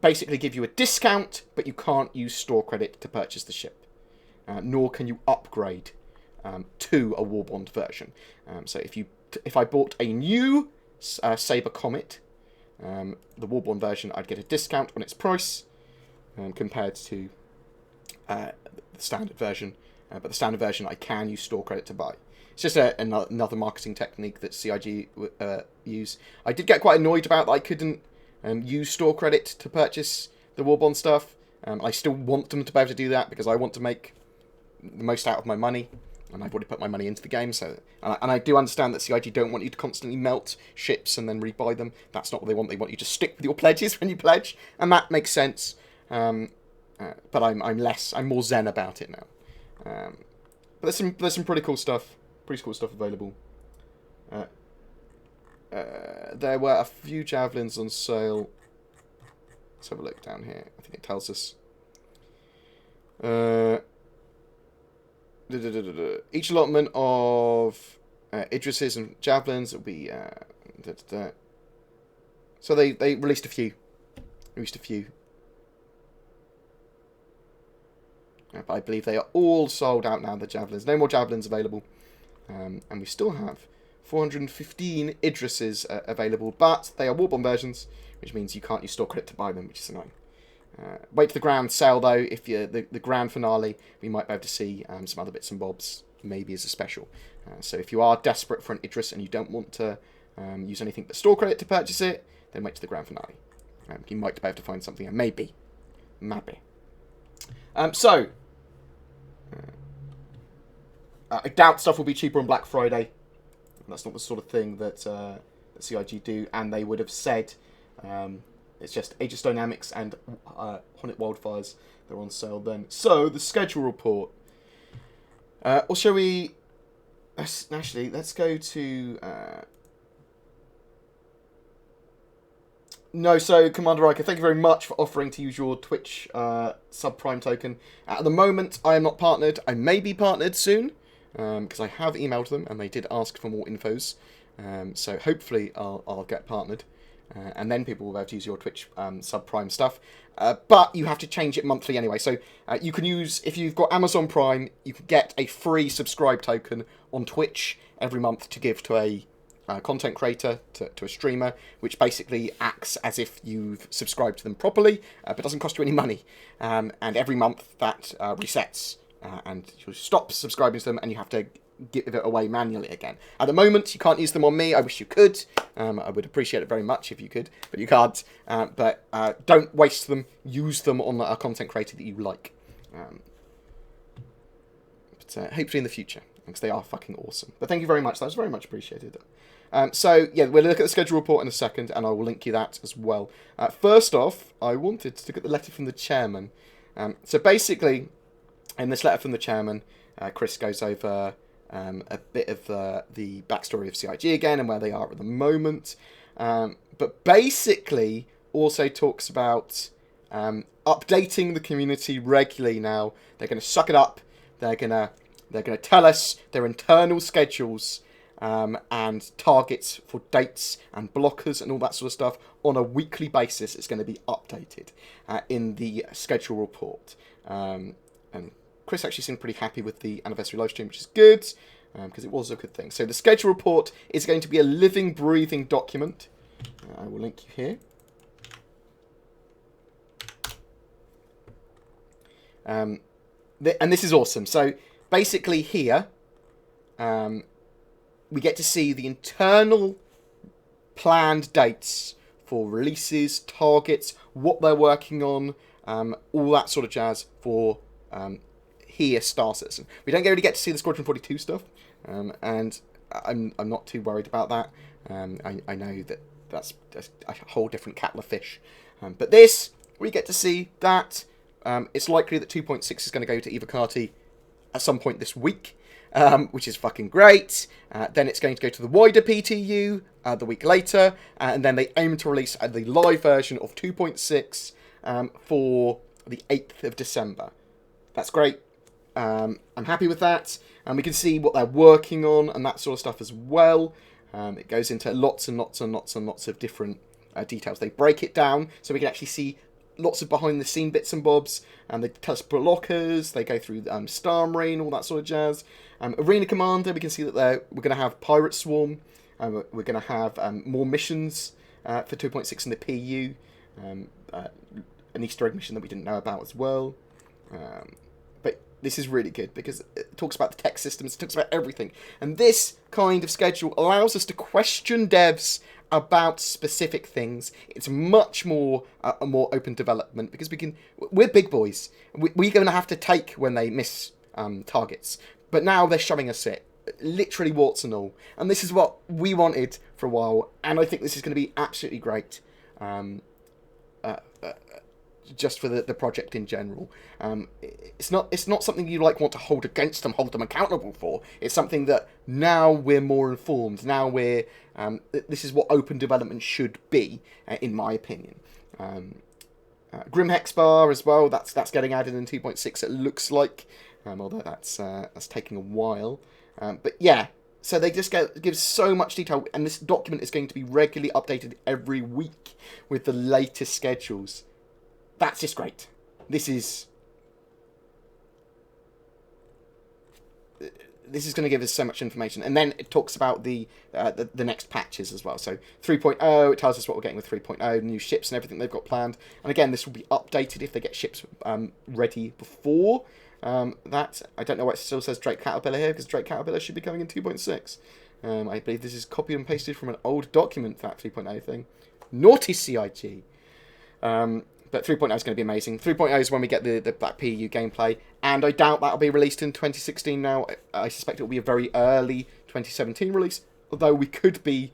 basically give you a discount, but you can't use store credit to purchase the ship. Nor can you upgrade to a war bond version. So if I bought a new Saber Comet, the war bond version, I'd get a discount on its price compared to the standard version. But the standard version I can use store credit to buy. It's just another marketing technique that CIG use. I did get quite annoyed about that I couldn't use store credit to purchase the war bond stuff. I still want them to be able to do that because I want to make the most out of my money, and I've already put my money into the game. So, and I do understand that CIG don't want you to constantly melt ships and then rebuy them. That's not what they want. They want you to stick with your pledges when you pledge, and that makes sense. But I'm more zen about it now. But there's some pretty cool stuff. Pretty cool stuff available. There were a few javelins on sale. Let's have a look down here. I think it tells us. Each allotment of Idrises and javelins will be. So they released a few. But I believe they are all sold out now. The javelins, no more javelins available, and we still have 415 Idrises available, but they are warbomb versions, which means you can't use store credit to buy them, which is annoying. Wait for the grand sale though. If you're the grand finale, we might be able to see some other bits and bobs, maybe as a special. So if you are desperate for an Idris and you don't want to use anything but store credit to purchase it, then wait to the grand finale. You might be able to find something, and maybe. I doubt stuff will be cheaper on Black Friday. That's not the sort of thing that CIG do, and they would have said. It's just Aegis Dynamics and Hornet Wildfires. They're on sale then. So, the schedule report. Or shall we... Actually, let's go to... No, so, Commander Riker, thank you very much for offering to use your Twitch subprime token. At the moment, I am not partnered. I may be partnered soon, because I have emailed them, and they did ask for more infos. So, hopefully, I'll get partnered. And then people will be able to use your Twitch subprime stuff. But you have to change it monthly anyway. So you can use, if you've got Amazon Prime, you can get a free subscribe token on Twitch every month to give to a content creator, to a streamer, which basically acts as if you've subscribed to them properly, but doesn't cost you any money. And every month that resets, and you'll stop subscribing to them, and you have to give it away manually again. At the moment, you can't use them on me. I wish you could. I would appreciate it very much if you could, but you can't. But don't waste them. Use them on a content creator that you like. But hopefully in the future, because they are fucking awesome. But thank you very much. That was very much appreciated. So, yeah, we'll look at the schedule report in a second, and I will link you that as well. First off, I wanted to look at the letter from the chairman. So basically, in this letter from the chairman, Chris goes over a bit of the backstory of CIG again and where they are at the moment. But basically also talks about updating the community regularly now. They're going to suck it up. They're going to tell us their internal schedules and targets for dates and blockers and all that sort of stuff on a weekly basis. It's going to be updated in the schedule report. And Chris actually seemed pretty happy with the Anniversary LiveStream, which is good, because it was a good thing. So the schedule report is going to be a living, breathing document. I will link you here. And this is awesome. So basically here, we get to see the internal planned dates for releases, targets, what they're working on, all that sort of jazz for here Star Citizen. We don't really get to see the Squadron 42 stuff, and I'm not too worried about that. I know that's a whole different kettle of fish. But this, we get to see that it's likely that 2.6 is going to go to Evocati at some point this week, which is fucking great. Then it's going to go to the wider PTU the week later, and then they aim to release the live version of 2.6 for the 8th of December. That's great. I'm happy with that. And we can see what they're working on and that sort of stuff as well. It goes into lots and lots and lots and lots of different details. They break it down so we can actually see lots of behind-the-scene bits and bobs. They tell us blockers. They go through Star Marine, all that sort of jazz. Arena Commander, we can see that we're going to have Pirate Swarm. We're going to have more missions for 2.6 in the PU. An Easter egg mission that we didn't know about as well. But this is really good because it talks about the tech systems, it talks about everything. And this kind of schedule allows us to question devs about specific things. It's much more a more open development because we're big boys. We're going to have to take when they miss targets. But now they're showing us it. Literally warts and all. And this is what we wanted for a while. And I think this is going to be absolutely great. Just for the project in general. It's not something you want to hold against them, hold them accountable for. It's something that now we're more informed. Now this is what open development should be, in my opinion. Grim Hex Bar as well. That's getting added in 2.6. It looks like, although that's taking a while. But yeah. So they just give so much detail, and this document is going to be regularly updated every week with the latest schedules. That's just great. This is going to give us so much information. And then it talks about the next patches as well. So 3.0, it tells us what we're getting with 3.0, new ships and everything they've got planned. And again, this will be updated if they get ships ready before that. I don't know why it still says Drake Caterpillar here, because Drake Caterpillar should be coming in 2.6. I believe this is copied and pasted from an old document, that 3.0 thing. Naughty CIG. But 3.0 is going to be amazing. 3.0 is when we get the Black PU gameplay, and I doubt that'll be released in 2016 now. I suspect it'll be a very early 2017 release, although we could be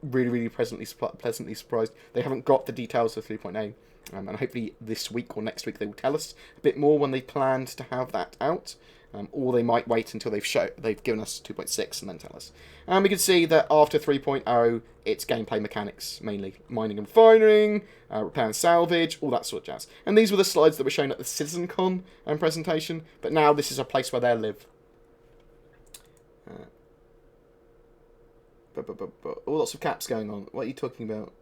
really, really pleasantly surprised. They haven't got the details of 3.0, and hopefully this week or next week they will tell us a bit more when they planned to have that out. Or they might wait until they've given us 2.6 and then tell us. And we can see that after 3.0, it's gameplay mechanics, mainly mining and firing, repair and salvage, all that sort of jazz. And these were the slides that were shown at the CitizenCon presentation, but now this is a place where they'll live. All lots of caps going on. What are you talking about?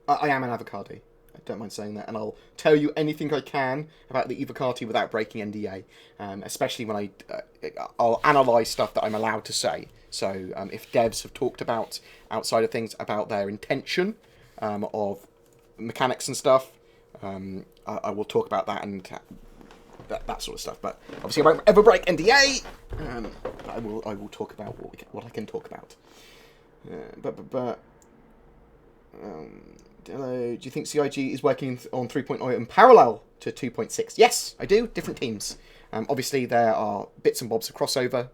I am an avocado. I don't mind saying that, and I'll tell you anything I can about the Evocati without breaking NDA, especially when I'll analyse stuff that I'm allowed to say. So if devs have talked about, outside of things, about their intention of mechanics and stuff, I will talk about that and that sort of stuff. But obviously I won't ever break NDA. I will talk about what I can talk about. Do you think CIG is working on 3.0 in parallel to 2.6? Yes, I do. Different teams. Obviously, there are bits and bobs of crossover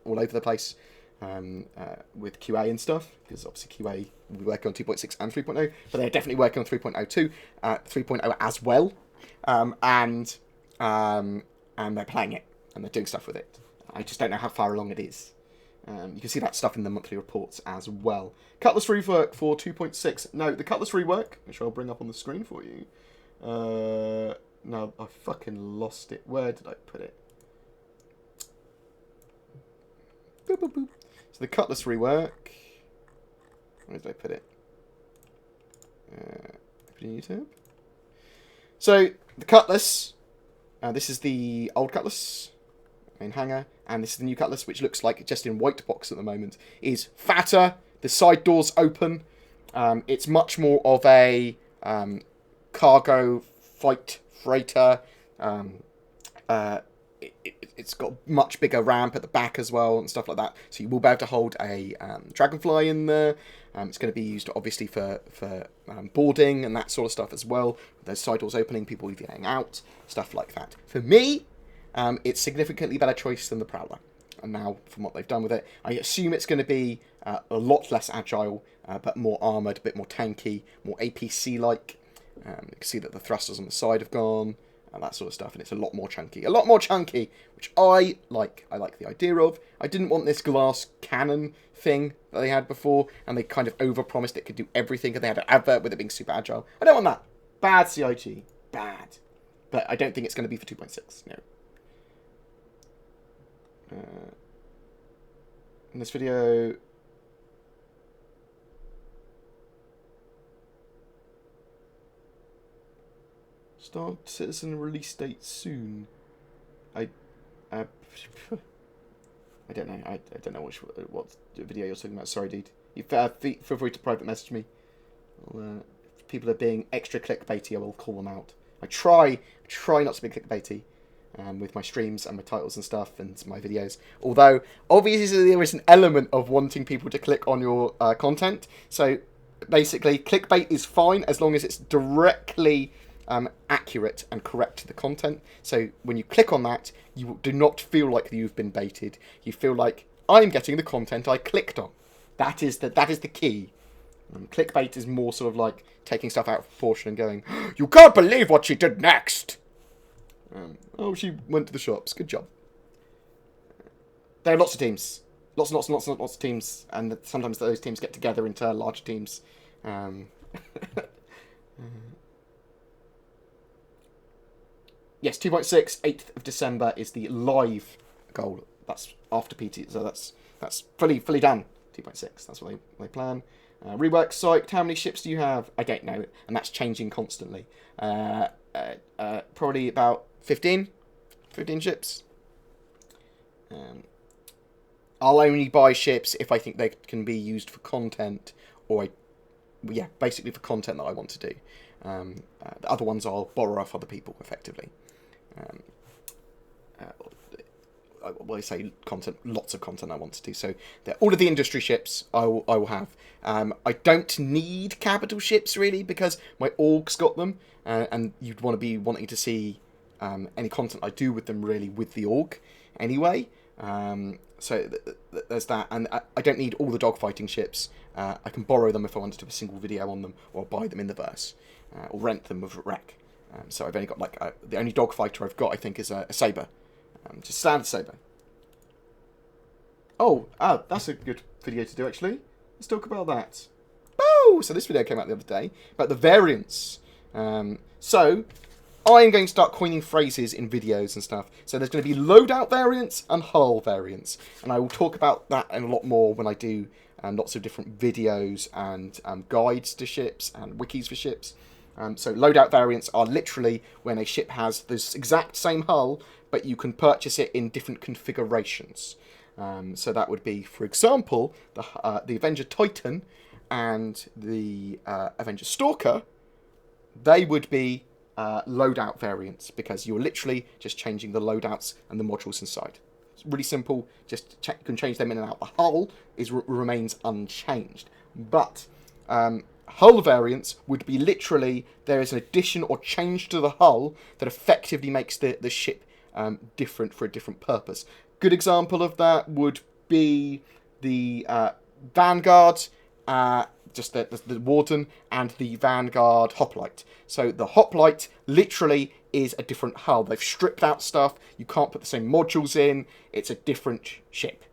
all over the place with QA and stuff, because obviously QA will be working on 2.6 and 3.0, but they're definitely working on 3.0 too, 3.0 as well, and they're playing it, and they're doing stuff with it. I just don't know how far along it is. You can see that stuff in the monthly reports as well. Cutlass rework for 2.6. No, the Cutlass rework, which I'll bring up on the screen for you. No, I fucking lost it. Where did I put it? Boop, boop, boop. So the Cutlass rework. Where did I put it? Open YouTube. So the Cutlass. This is the old Cutlass main hangar, and this is the new Cutlass, which looks like just in white box at the moment. Is fatter. The side doors open. It's much more of a it's got much bigger ramp at the back as well and stuff like that. So you will be able to hold a dragonfly in there. It's going to be used obviously for boarding and that sort of stuff as well. There's side doors opening, people getting out, stuff like that. For me, it's significantly better choice than the Prowler. And now, from what they've done with it, I assume it's going to be a lot less agile, but more armoured, a bit more tanky, more APC-like. You can see that the thrusters on the side have gone, and that sort of stuff, and it's a lot more chunky. A lot more chunky, which I like. I like the idea of. I didn't want this glass cannon thing that they had before, and they kind of over-promised it could do everything, and they had an advert with it being super agile. I don't want that. Bad CIG. Bad. But I don't think it's going to be for 2.6, no. In this video, Star Citizen release date soon. I don't know. I don't know what video you're talking about. Sorry, dude. You feel free to private message me. If people are being extra clickbaity, I will call them out. I try not to be clickbaity. With my streams and my titles and stuff and my videos. Although, obviously there is an element of wanting people to click on your content. So, basically, clickbait is fine as long as it's directly accurate and correct to the content. So, when you click on that, you do not feel like you've been baited. You feel like, I'm getting the content I clicked on. That is the key. Clickbait is more sort of like taking stuff out of proportion and going, you can't believe what she did next! Oh, she went to the shops. Good job. There are lots of teams. Lots of teams. And sometimes those teams get together into larger teams. Yes, 2.6, 8th of December is the live goal. That's after PT. So that's fully done. 2.6. That's what they plan. Rework site. How many ships do you have? I don't know. And that's changing constantly. Probably about 15 ships. I'll only buy ships if I think they can be used for content, or basically for content that I want to do. The other ones I'll borrow off other people, effectively. I say content, lots of content I want to do. So all of the industry ships I will have. I don't need capital ships really because my org's got them, and you'd want to be wanting to see any content I do with them really with the org anyway. So there's that, and I don't need all the dogfighting ships. I can borrow them if I want to do a single video on them, or buy them in the verse, or rent them with rec. So I've only got the only dogfighter I've got I think is a saber, just standard saber. Oh, that's a good video to do actually. Let's talk about that. Oh, so this video came out the other day about the variants. So I'm going to start coining phrases in videos and stuff. So there's going to be loadout variants and hull variants. And I will talk about that and a lot more when I do lots of different videos and guides to ships and wikis for ships. So loadout variants are literally when a ship has this exact same hull, but you can purchase it in different configurations. So that would be, for example, the Avenger Titan and the Avenger Stalker. They would be loadout variants because you're literally just changing the loadouts and the modules inside. It's really simple. Just you can change them in and out. The hull remains unchanged, but hull variants would be literally there is an addition or change to the hull that effectively makes the ship different for a different purpose. Good example of that would be the Vanguard, just the Warden, and the Vanguard Hoplite. So the Hoplite literally is a different hull. They've stripped out stuff. You can't put the same modules in. It's a different ship,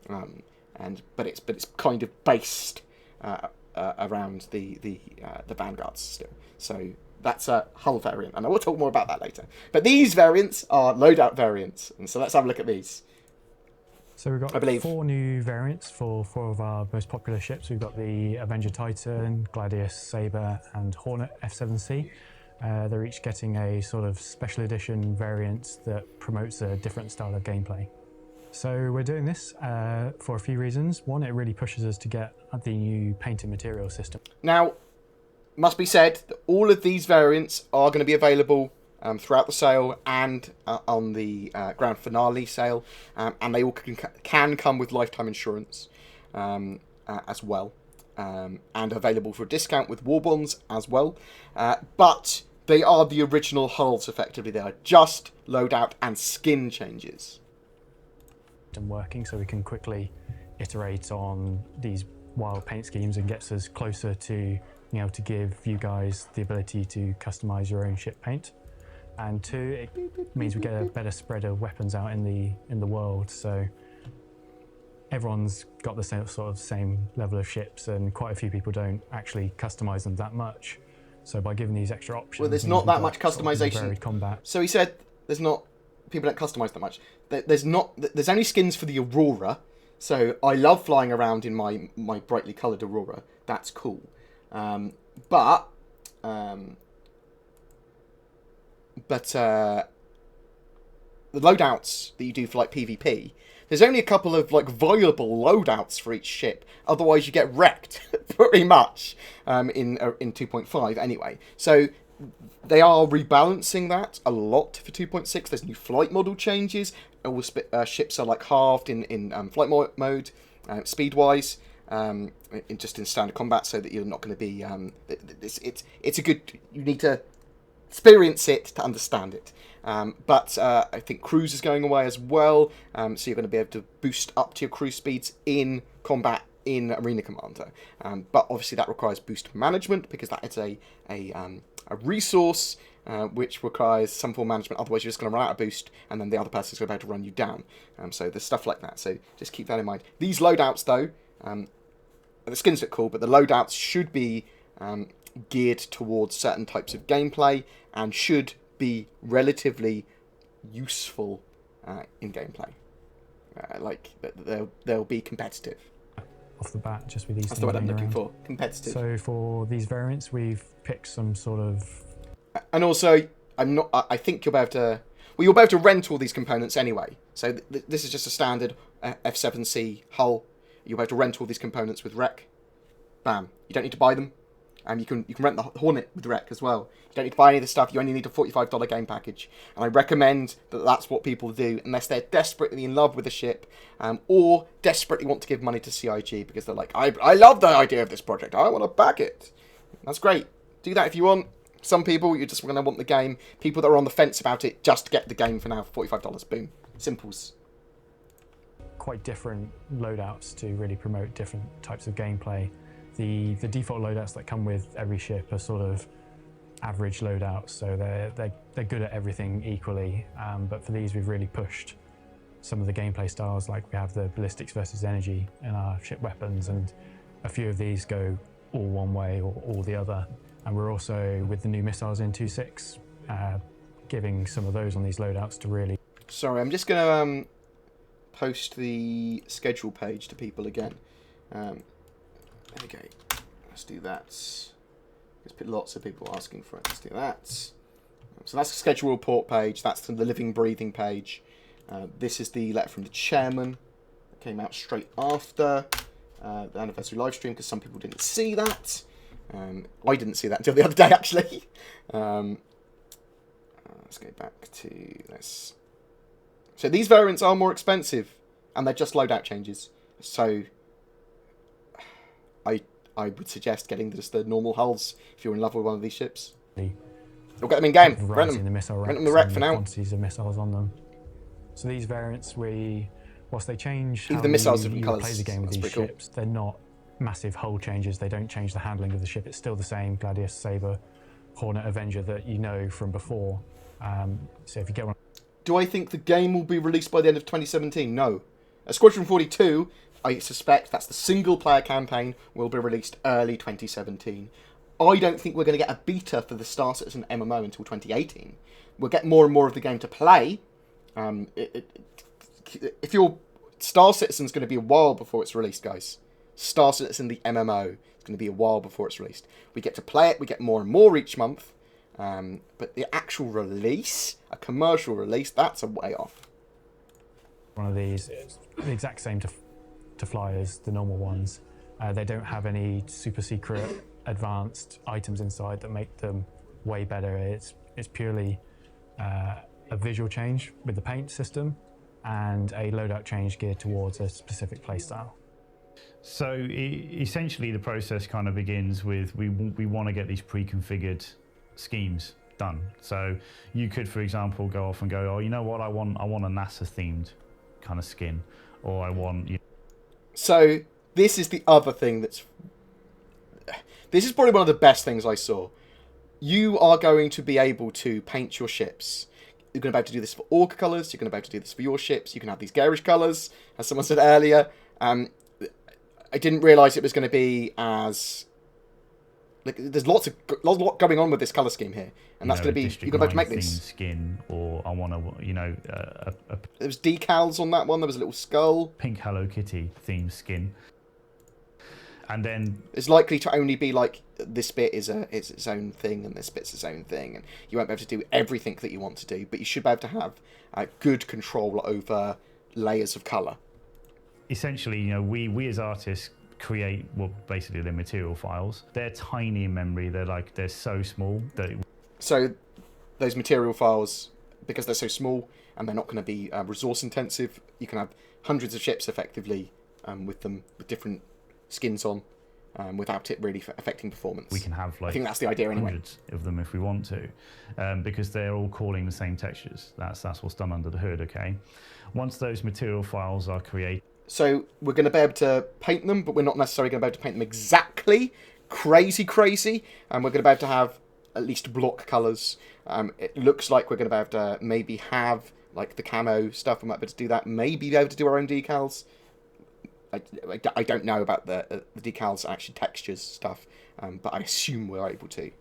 but it's kind of based around the Vanguards still. So that's a hull variant, and I will talk more about that later. But these variants are loadout variants, and so let's have a look at these. So we've got 4 new variants for 4 of our most popular ships. We've got the Avenger Titan, Gladius, Sabre, and Hornet F7C. They're each getting a sort of special edition variant that promotes a different style of gameplay. So we're doing this for a few reasons. One, it really pushes us to get the new painted material system. Now, must be said that all of these variants are going to be available throughout the sale and on the grand finale sale, and they all can come with lifetime insurance as well, and available for a discount with war bonds as well. But they are the original hulls, effectively. They are just loadout and skin changes. And working, so we can quickly iterate on these wild paint schemes and gets us closer to being able to give you guys the ability to customize your own ship paint. And two, it means we get a better spread of weapons out in the world, so everyone's got the same level of ships, and quite a few people don't actually customize them that much. So by giving these extra options, well, there's not that much customization. Varied combat. So he said there's not, people don't customize that much. There's only skins for the Aurora. So I love flying around in my brightly coloured Aurora. That's cool. But the loadouts that you do for like PvP, there's only a couple of like viable loadouts for each ship. Otherwise, you get wrecked pretty much in 2.5 anyway. So they are rebalancing that a lot for 2.6. There's new flight model changes. All ships are like halved in flight mode, speed-wise, just in standard combat, so that you're not going to be. It's a good. You need to experience it to understand it. But I think cruise is going away as well, so you're going to be able to boost up to your cruise speeds in combat in Arena Commander. But obviously that requires boost management, because that is a resource which requires some form of management. Otherwise, you're just going to run out of boost, and then the other person's going to be able to run you down. So there's stuff like that. So just keep that in mind. These loadouts, though, the skins look cool, but the loadouts should be geared towards certain types of gameplay and should be relatively useful in gameplay. Like they'll be competitive. Off the bat, just with these. That's the word I'm looking for. Competitive. So for these variants, we've picked some sort of. And also, I think you'll be able to. Well, you'll be able to rent all these components anyway. So this is just a standard F7C hull. You'll be able to rent all these components with Rec. Bam. You don't need to buy them. You can rent the Hornet with Rec as well. You don't need to buy any of this stuff. You only need a $45 game package. And I recommend that that's what people do, unless they're desperately in love with the ship, or desperately want to give money to CIG because they're like, I love the idea of this project. I want to back it. That's great. Do that if you want. Some people, you're just going to want the game. People that are on the fence about it, just get the game for now for $45. Boom. Simples. Quite different loadouts to really promote different types of gameplay. The default loadouts that come with every ship are sort of average loadouts, so they're good at everything equally. But for these, we've really pushed some of the gameplay styles. Like we have the ballistics versus energy in our ship weapons, and a few of these go all one way or all the other. And we're also, with the new missiles in 2.6, giving some of those on these loadouts to really. Sorry, I'm just going to post the schedule page to people again. Okay, let's do that. There's lots of people asking for it. Let's do that. So that's the schedule report page. That's the living, breathing page. This is the letter from the chairman. It came out straight after the Anniversary LiveStream, because some people didn't see that. I didn't see that until the other day, actually. Let's go back to this. So these variants are more expensive, and they're just loadout changes. So I would suggest getting just the normal hulls if you're in love with one of these ships. You'll get them in game. Rent them. Rent them the Rec for now. Quantities of missiles on them. So these variants, whilst they change even how the missiles you colours, play the game with these ships, they're not massive hull changes. They don't change the handling of the ship. It's still the same Gladius, Saber, Hornet, Avenger that you know from before. So if you get one. Do I think the game will be released by the end of 2017? No. Squadron 42, I suspect that's the single-player campaign, will be released early 2017. I don't think we're going to get a beta for the Star Citizen MMO until 2018. We'll get more and more of the game to play. If you're Star Citizen's going to be a while before it's released, guys. Star Citizen, the MMO, is going to be a while before it's released. We get to play it, we get more and more each month. But the actual release, a commercial release, that's a way off. One of these is the exact same to fly as the normal ones. They don't have any super secret advanced items inside that make them way better. It's purely a visual change with the paint system and a loadout change geared towards a specific playstyle. So essentially the process kind of begins with we want to get these pre-configured schemes done. So you could, for example, go off and go, oh, you know what, I want a NASA themed kind of skin, or I want. So this is the other thing this is probably one of the best things I saw. You are going to be able to paint your ships. You're going to be able to do this for orc colours. You're going to be able to do this for your ships. You can have these garish colours, as someone said earlier. I didn't realise it was going to be as... Like, there's a lot going on with this colour scheme here. And that's going to be... You're going to be able to make this. Skin, or I want to, you know... there was decals on that one. There was a little skull. Pink Hello Kitty themed skin. And then... It's likely to only be like, this bit is its own thing, and this bit's its own thing. And you won't be able to do everything that you want to do. But you should be able to have good control over layers of colour. Essentially, you know, we as artists create, well, basically the material files. They're tiny in memory. They're so small that... So those material files, because they're so small and they're not going to be resource intensive, you can have hundreds of ships effectively with different skins on, without it really affecting performance. We can have like, I think that's the idea anyway, hundreds of them if we want to, because they're all calling the same textures. That's what's done under the hood. Okay, once those material files are created. So we're going to be able to paint them, but we're not necessarily going to be able to paint them exactly crazy. And we're going to be able to have at least block colours. It looks like we're going to be able to maybe have like the camo stuff. We might be able to do that. Maybe be able to do our own decals. I don't know about the decals, actually textures stuff, but I assume we're able to.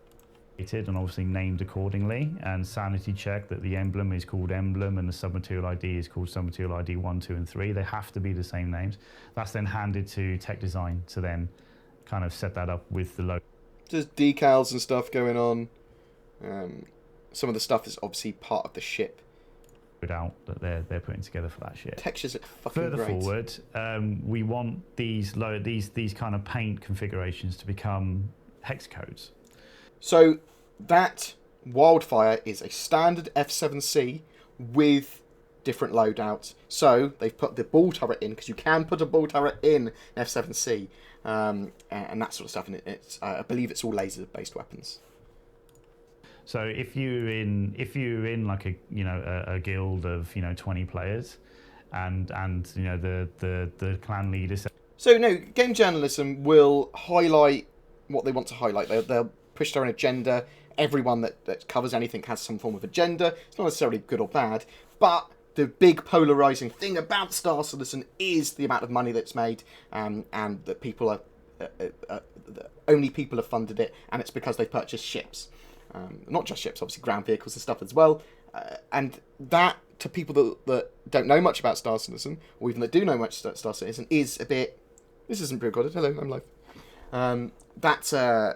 And obviously named accordingly, and sanity check that the emblem is called emblem and the submaterial ID is called submaterial ID 1, 2, and 3. They have to be the same names. That's then handed to tech design to then kind of set that up with the logo. There's decals and stuff going on. Some of the stuff is obviously part of the ship. Out that they're putting together for that shit. Textures look fucking Further great. forward, we want these kind of paint configurations to become hex codes. So that Wildfire is a standard F7C with different loadouts. So they've put the ball turret in, because you can put a ball turret in an F7C, and that sort of stuff. And I believe it's all laser-based weapons. So if you're in like a guild of 20 players, and the clan leader. So no, game journalism will highlight what they want to highlight. They'll push their own agenda. Everyone that covers anything has some form of agenda. It's not necessarily good or bad, but the big polarizing thing about Star Citizen is the amount of money that's made, and that people are only people have funded it, and it's because they've purchased ships. Not just ships, obviously ground vehicles and stuff as well. And that, to people that don't know much about Star Citizen, or even that do know much about Star Citizen, is a bit... This isn't pre-recorded. Hello, I'm live. That's a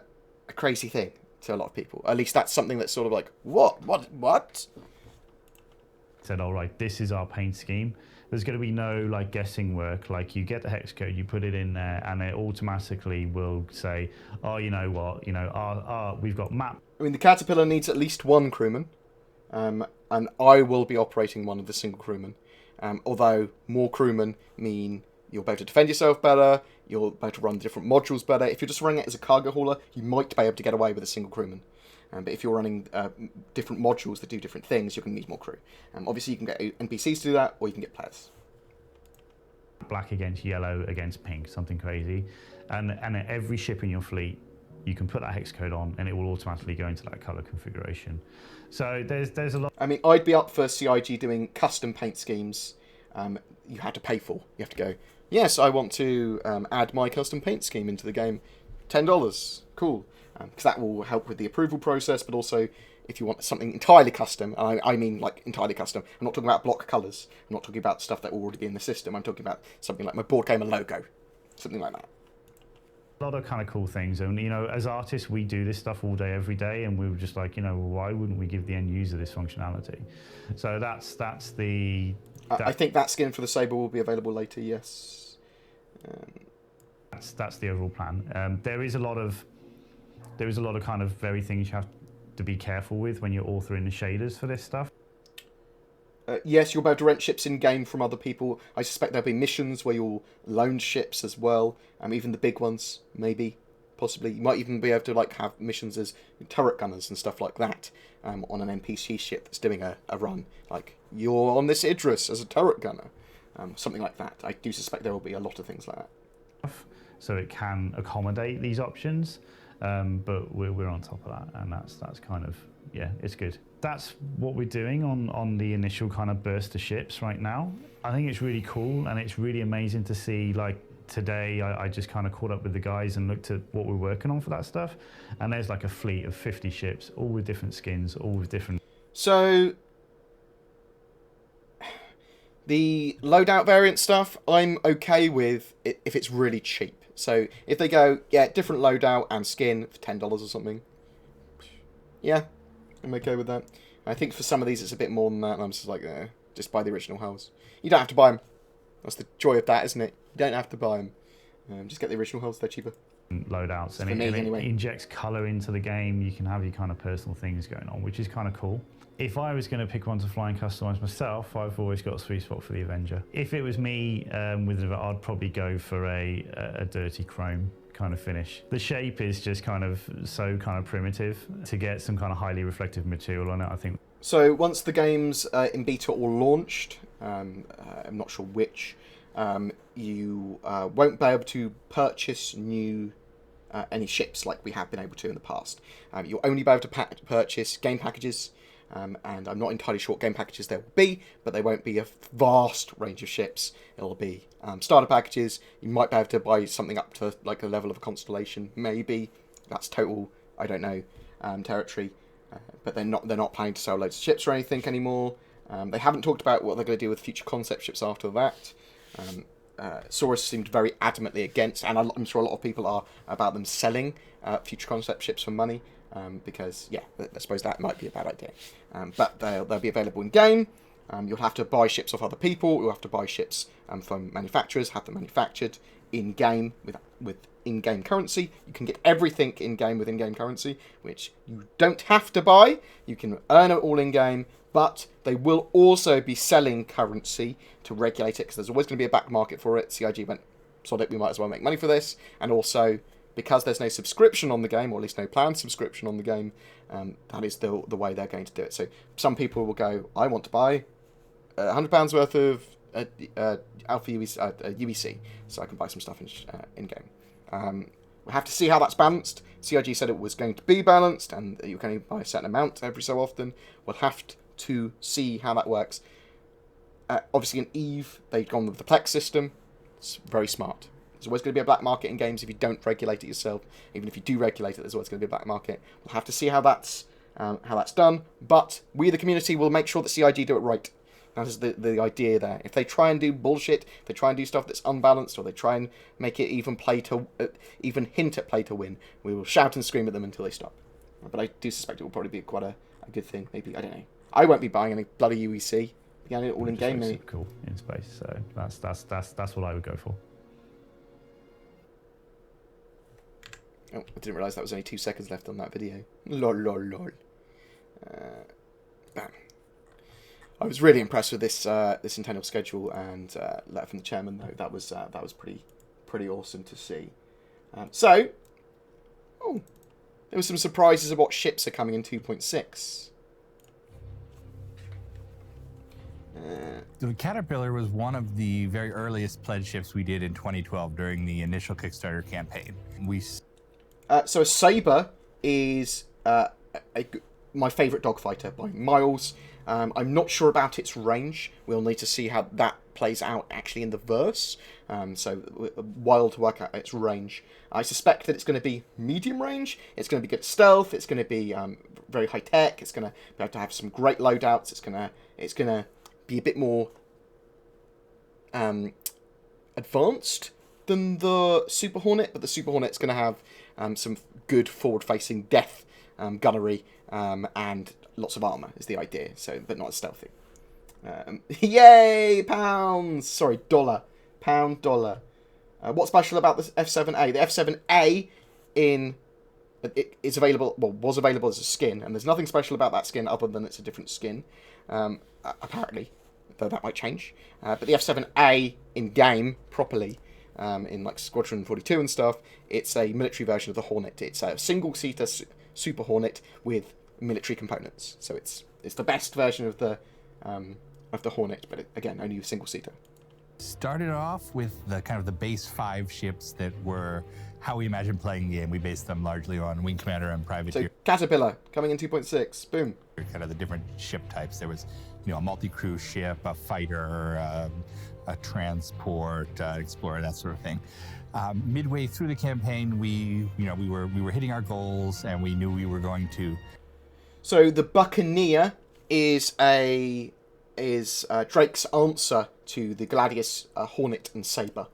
crazy thing to a lot of people. At least that's something that's sort of like, what? Said, all right, this is our paint scheme. There's going to be no like guessing work. Like, you get the hex code, you put it in there, and it automatically will say, oh, you know what, we've got map. I mean, the Caterpillar needs at least one crewman, and I will be operating one of the single crewmen. Although more crewmen mean you'll be able to defend yourself better, you'll be able to run different modules better. If you're just running it as a cargo hauler, you might be able to get away with a single crewman. But if you're running different modules that do different things, you're going to need more crew. Obviously, you can get NPCs to do that, or you can get players. Black against yellow against pink, something crazy. And every ship in your fleet, you can put that hex code on, and it will automatically go into that color configuration. So there's a lot. I mean, I'd be up for CIG doing custom paint schemes. You had to pay for. You have to go, yes, I want to add my custom paint scheme into the game. $10. Cool. Because that will help with the approval process, but also if you want something entirely custom, and I mean like entirely custom, I'm not talking about block colours, I'm not talking about stuff that will already be in the system, I'm talking about something like my BoredGamer logo, something like that. A lot of kind of cool things, and as artists we do this stuff all day every day, and we were just like, why wouldn't we give the end user this functionality? So that's the... I think that skin for the Sabre will be available later, yes. That's the overall plan. There is a lot of kind of very things you have to be careful with when you're authoring the shaders for this stuff. Yes, you'll be able to rent ships in-game from other people. I suspect there'll be missions where you'll loan ships as well. Even the big ones, maybe, possibly. You might even be able to like have missions as turret gunners and stuff like that on an NPC ship that's doing a run. Like, you're on this Idris as a turret gunner. Something like that. I do suspect there will be a lot of things like that. So it can accommodate these options, but we're on top of that, and that's kind of, yeah, it's good. That's what we're doing on the initial kind of burst of ships right now. I think it's really cool, and it's really amazing to see. Like today, I just kind of caught up with the guys and looked at what we're working on for that stuff, and there's like a fleet of 50 ships, all with different skins, all with different... So, the loadout variant stuff, I'm okay with it if it's really cheap. So, if they go, yeah, different loadout and skin for $10 or something, yeah, I'm okay with that. I think for some of these it's a bit more than that, and I'm just like, just buy the original hulls. You don't have to buy them. That's the joy of that, isn't it? You don't have to buy them. Just get the original hulls, they're cheaper. Loadouts, and it injects colour into the game. You can have your kind of personal things going on, which is kind of cool. If I was going to pick one to fly and customise myself, I've always got a sweet spot for the Avenger. If it was me, I'd probably go for a dirty chrome kind of finish. The shape is just kind of so kind of primitive to get some kind of highly reflective material on it, I think. So once the game's in beta or launched, I'm not sure which, you won't be able to purchase any ships like we have been able to in the past. You'll only be able to purchase game packages, and I'm not entirely sure what game packages there will be, but they won't be a vast range of ships. It'll be starter packages. You might be able to buy something up to like the level of a constellation, maybe. That's total, I don't know, territory. But they're not planning to sell loads of ships or anything anymore. They haven't talked about what they're going to do with future concept ships after that. Saurus seemed very adamantly against, and I'm sure a lot of people are, about them selling future concept ships for money, because, yeah, I suppose that might be a bad idea. But they'll be available in game. You'll have to buy ships off other people. You'll have to buy ships from manufacturers, have them manufactured in game with in-game currency. You can get everything in-game with in-game currency, which you don't have to buy. You can earn it all in-game, but they will also be selling currency to regulate it, because there's always going to be a back market for it. CIG went, sod it, we might as well make money for this. And also, because there's no subscription on the game, or at least no planned subscription on the game, that is the way they're going to do it. So some people will go, I want to buy £100 worth of Alpha UEC, so I can buy some stuff in-game. We'll have to see how that's balanced. CIG said it was going to be balanced, and you can only buy a certain amount every so often. We'll have to see how that works. Obviously, in EVE, they've gone with the Plex system. It's very smart. There's always going to be a black market in games if you don't regulate it yourself. Even if you do regulate it, there's always going to be a black market. We'll have to see how that's done. But we, the community, will make sure that CIG do it right. That is the idea there. If they try and do bullshit, if they try and do stuff that's unbalanced, or they try and make it even hint at play to win, we will shout and scream at them until they stop. But I do suspect it will probably be quite a good thing. Maybe, I don't know. I won't be buying any bloody UEC. Getting it all in game, maybe. Cool in space. So that's what I would go for. Oh, I didn't realise that was only 2 seconds left on that video. Lol. Bam. I was really impressed with this internal schedule, and letter from the chairman, though. That was pretty awesome to see. There were some surprises of what ships are coming in 2.6. The Caterpillar was one of the very earliest pledge ships we did in 2012 during the initial Kickstarter campaign. So a Saber is my favourite dogfighter by miles. I'm not sure about its range. We'll need to see how that plays out actually in the verse. So a while to work out its range. I suspect that it's going to be medium range. It's going to be good stealth. It's going to be very high tech. It's going to be able to have some great loadouts. It's going to be a bit more advanced than the Super Hornet, but the Super Hornet's going to have some good forward-facing death gunnery and lots of armor is the idea. So, but not as stealthy. Yay, pounds! Sorry, dollar. Pound, dollar. What's special about the F7A? The F7A is available, well, was available as a skin, and there's nothing special about that skin other than it's a different skin. apparently, though that might change. But the F7A in game properly, in like Squadron 42 and stuff, it's a military version of the Hornet. It's a single-seater Super Hornet with military components. So it's the best version of the Hornet, but again, only a single-seater. Started off with the kind of the base 5 ships that were how we imagined playing the game. We based them largely on Wing Commander and Privateer. So Caterpillar coming in 2.6, boom. Kind of the different ship types. There was, a multi-crew ship, a fighter, a transport, explorer, that sort of thing. Midway through the campaign, we were hitting our goals, and we knew we were going to. So the Buccaneer is Drake's answer to the Gladius Hornet and Sabre.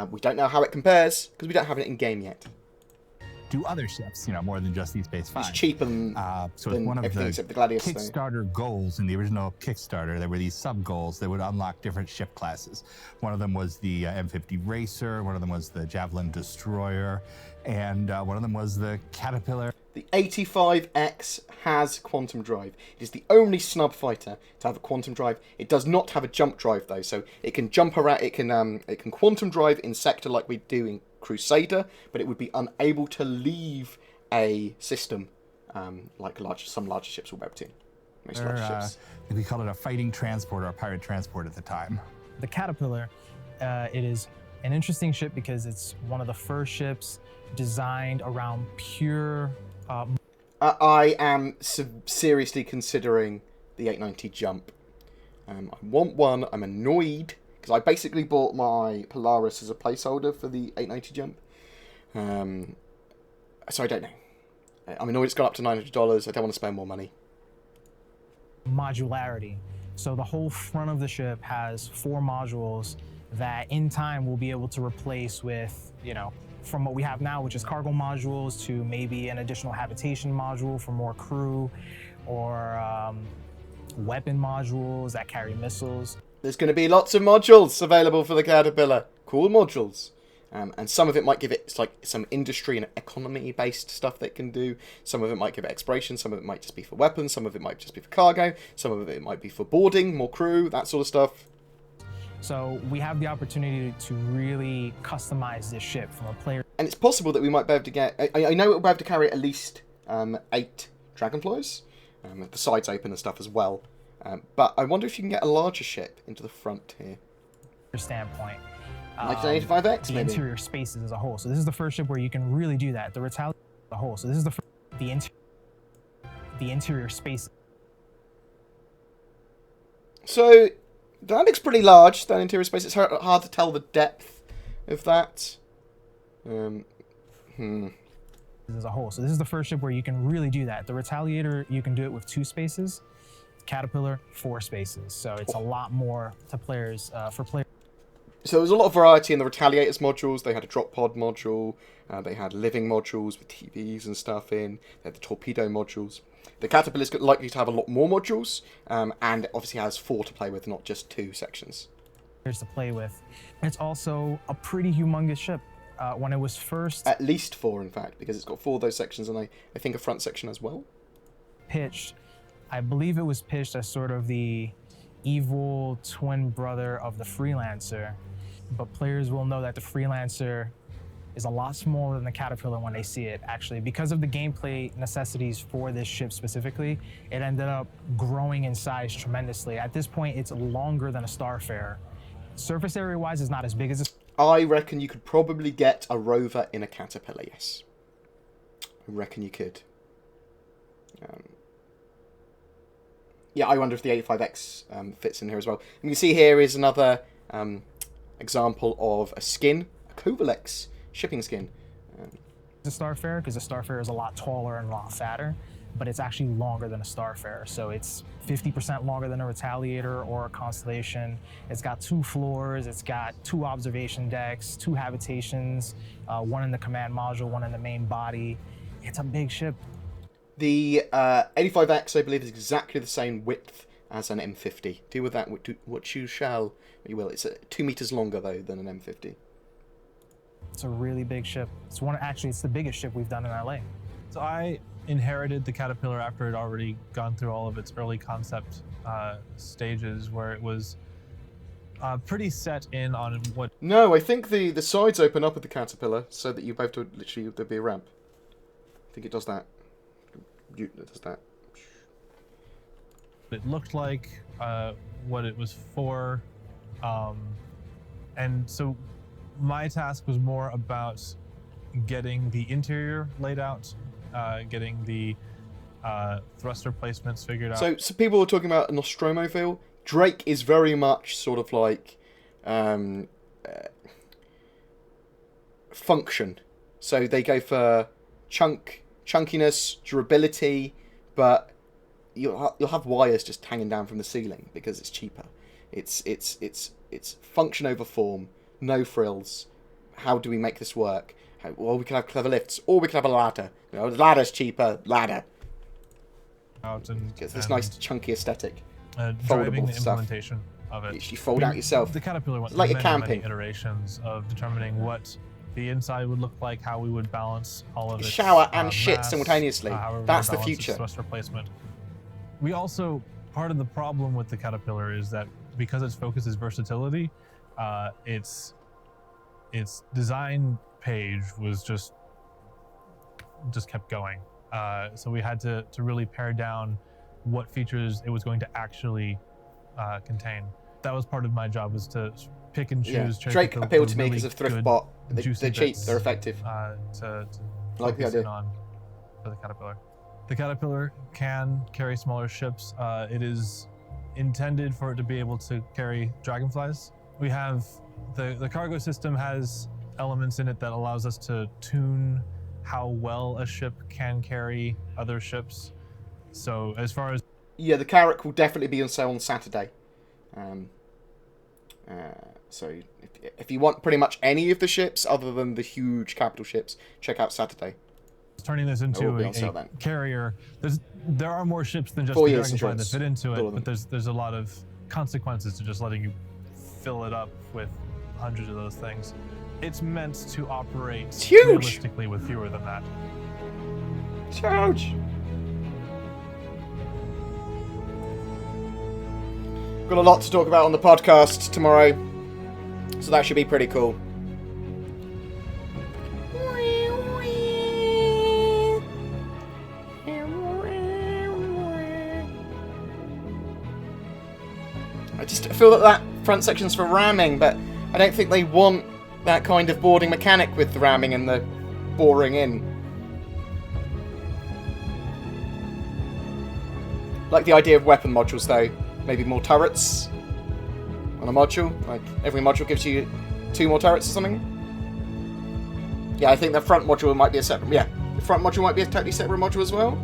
We don't know how it compares because we don't have it in game yet. Do other ships, more than just these base 5. It's cheaper than, one of everything except the Gladius. Kickstarter goals in the original Kickstarter, there were these sub-goals that would unlock different ship classes. One of them was the M50 Racer, one of them was the Javelin Destroyer, and one of them was the Caterpillar. The 85X has quantum drive. It is the only snub fighter to have a quantum drive. It does not have a jump drive though, so it can jump around. It can quantum drive in sector like we do in Crusader, but it would be unable to leave a system like some larger ships will be able to. Most larger ships. We called it a fighting transport or a pirate transport at the time. The Caterpillar, it is an interesting ship because it's one of the first ships designed around pure. I am seriously considering the 890 jump. I want one. I'm annoyed because I basically bought my Polaris as a placeholder for the 890 jump. So I don't know. I'm annoyed it's gone up to $900. I don't want to spend more money. Modularity. So the whole front of the ship has 4 modules that in time we'll be able to replace with, from what we have now, which is cargo modules, to maybe an additional habitation module for more crew, or weapon modules that carry missiles. There's going to be lots of modules available for the Caterpillar. Cool modules. And some of it might give it like some industry and economy-based stuff that it can do. Some of it might give it exploration. Some of it might just be for weapons. Some of it might just be for cargo. Some of it might be for boarding, more crew, that sort of stuff. So we have the opportunity to really customize this ship from a player. And it's possible that we might be able to get. I know it will be able to carry at least 8 Dragonflies. The sides open and stuff as well. But I wonder if you can get a larger ship into the front here. Standpoint. Like an 85X, the maybe. Interior spaces as a whole. So this is the first ship where you can really do that. The retaliation as a whole. So this is the interior space. So that looks pretty large, that interior space. It's hard to tell the depth of that. As a whole. So this is the first ship where you can really do that. The Retaliator, you can do it with 2 spaces. Caterpillar, 4 spaces. So it's a lot more to players, for players. So there's a lot of variety in the Retaliators modules. They had a drop pod module. They had living modules with TVs and stuff in. They had the torpedo modules. The Caterpillar is likely to have a lot more modules, and it obviously has 4 to play with, not just 2 sections. To play with. It's also a pretty humongous ship. When it was first... At least 4, in fact, because it's got 4 of those sections, and I think a front section as well. Pitched. I believe it was pitched as sort of the evil twin brother of the Freelancer. But players will know that the Freelancer is a lot smaller than the Caterpillar when they see it, actually. Because of the gameplay necessities for this ship specifically, it ended up growing in size tremendously. At this point, it's longer than a Starfarer. Surface area-wise, it's not as big as a... I reckon you could probably get a rover in a Caterpillar, yes. I reckon you could. Yeah, I wonder if the 85X fits in here as well. And you can see here is another example of a skin, a Kovalex shipping skin. It's a Starfarer, because a Starfarer is a lot taller and a lot fatter, but it's actually longer than a Starfarer. So it's 50% longer than a Retaliator or a Constellation. It's got 2 floors, it's got 2 observation decks, 2 habitations, 1 in the command module, 1 in the main body. It's a big ship. The 85X, I believe, is exactly the same width as an M50. Deal with that what you shall, you will. It's 2 meters longer, though, than an M50. It's a really big ship. It's the biggest ship we've done in LA. So I inherited the Caterpillar after it had already gone through all of its early concept stages, where it was pretty set in on what... No, I think the sides open up at the Caterpillar so that you both do literally there'd be a ramp. I think it does that. It does that. It looked like, what it was for, and so my task was more about getting the interior laid out, getting the thruster placements figured out. So people were talking about Nostromoville. Drake is very much sort of like function. So they go for chunkiness, durability, but you'll have wires just hanging down from the ceiling because it's cheaper. It's function over form, no frills. How do we make this work? Well, we can have clever lifts, or we can have a ladder. You know, the ladder's cheaper. Ladder. Gets this nice chunky aesthetic. Driving the implementation of it. You fold out yourself. The Caterpillar went like through a camping. many iterations of determining what the inside would look like, how we would balance all of it. Shower and shit mass, simultaneously. That's the future. Thruster placement. We also, part of the problem with the Caterpillar is that because its focus is versatility, its design page was just kept going. So we had to really pare down what features it was going to actually contain. That was part of my job, was to pick and choose. Drake appealed to me because of Thriftbot. They're cheap, they're effective. To like the idea. On for the Caterpillar. The Caterpillar can carry smaller ships. It is intended for it to be able to carry dragonflies. We have the cargo system has elements in it that allows us to tune how well a ship can carry other ships. So as far as... Yeah, the Carrack will definitely be on sale on Saturday. So if you want pretty much any of the ships other than the huge capital ships, check out Saturday. Turning this into a carrier, there are more ships than just the Dragonfly that fit into it, but there's a lot of consequences to just letting you fill it up with hundreds of those things. It's meant to operate realistically with fewer than that. It's huge! Got a lot to talk about on the podcast tomorrow, so that should be pretty cool. I just feel that front section's for ramming, but I don't think they want that kind of boarding mechanic with the ramming and the boring in. Like the idea of weapon modules, though. Maybe more turrets on a module. Like every module gives you 2 more turrets or something. Yeah, I think the front module might be a separate... Yeah, the front module might be a totally separate module as well.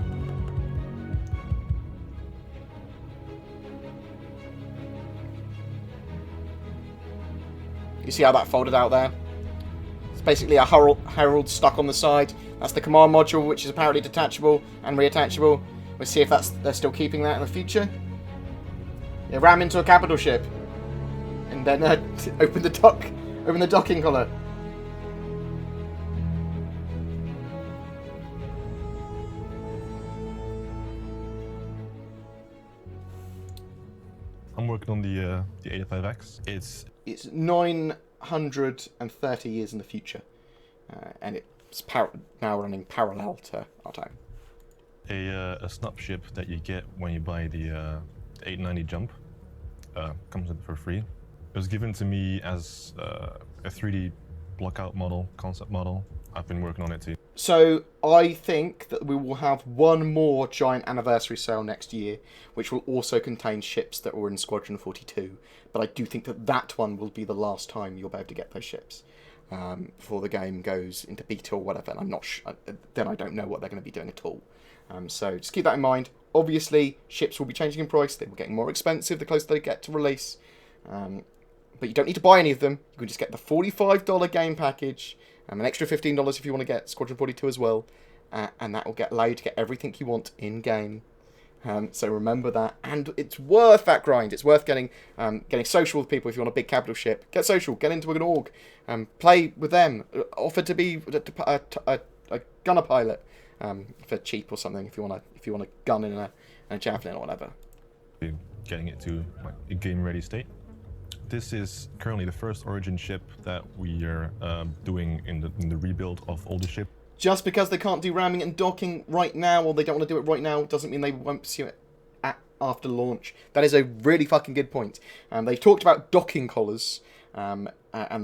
You see how that folded out there? It's basically a herald stuck on the side. That's the command module, which is apparently detachable and reattachable. We'll see if they're still keeping that in the future. Yeah, ram into a capital ship, and then open the docking collar. I'm working on the 85X. It's 930 years in the future, and it's now running parallel to our time. A snub ship that you get when you buy the 890 Jump comes in for free. It was given to me as a 3D blockout model, concept model. I've been working on it too. So I think that we will have one more giant anniversary sale next year, which will also contain ships that were in Squadron 42. But I do think that one will be the last time you'll be able to get those ships before the game goes into beta or whatever. And I'm not then I don't know what they're going to be doing at all. So just keep that in mind. Obviously, ships will be changing in price. They will get more expensive the closer they get to release. But you don't need to buy any of them. You can just get the $45 game package, an extra $15 if you want to get Squadron 42 as well. And that will allow you to get everything you want in-game. So remember that. And it's worth that grind. It's worth getting social with people if you want a big capital ship. Get social. Get into an org. Play with them. Offer to be a a gunner pilot for cheap or something if you want a gun in a javelin or whatever. Getting it to like a game-ready state. This is currently the first Origin ship that we are doing in the rebuild of all the ship. Just because they can't do ramming and docking right now, or they don't want to do it right now, doesn't mean they won't pursue it after launch. That is a really fucking good point. They talked about docking collars, and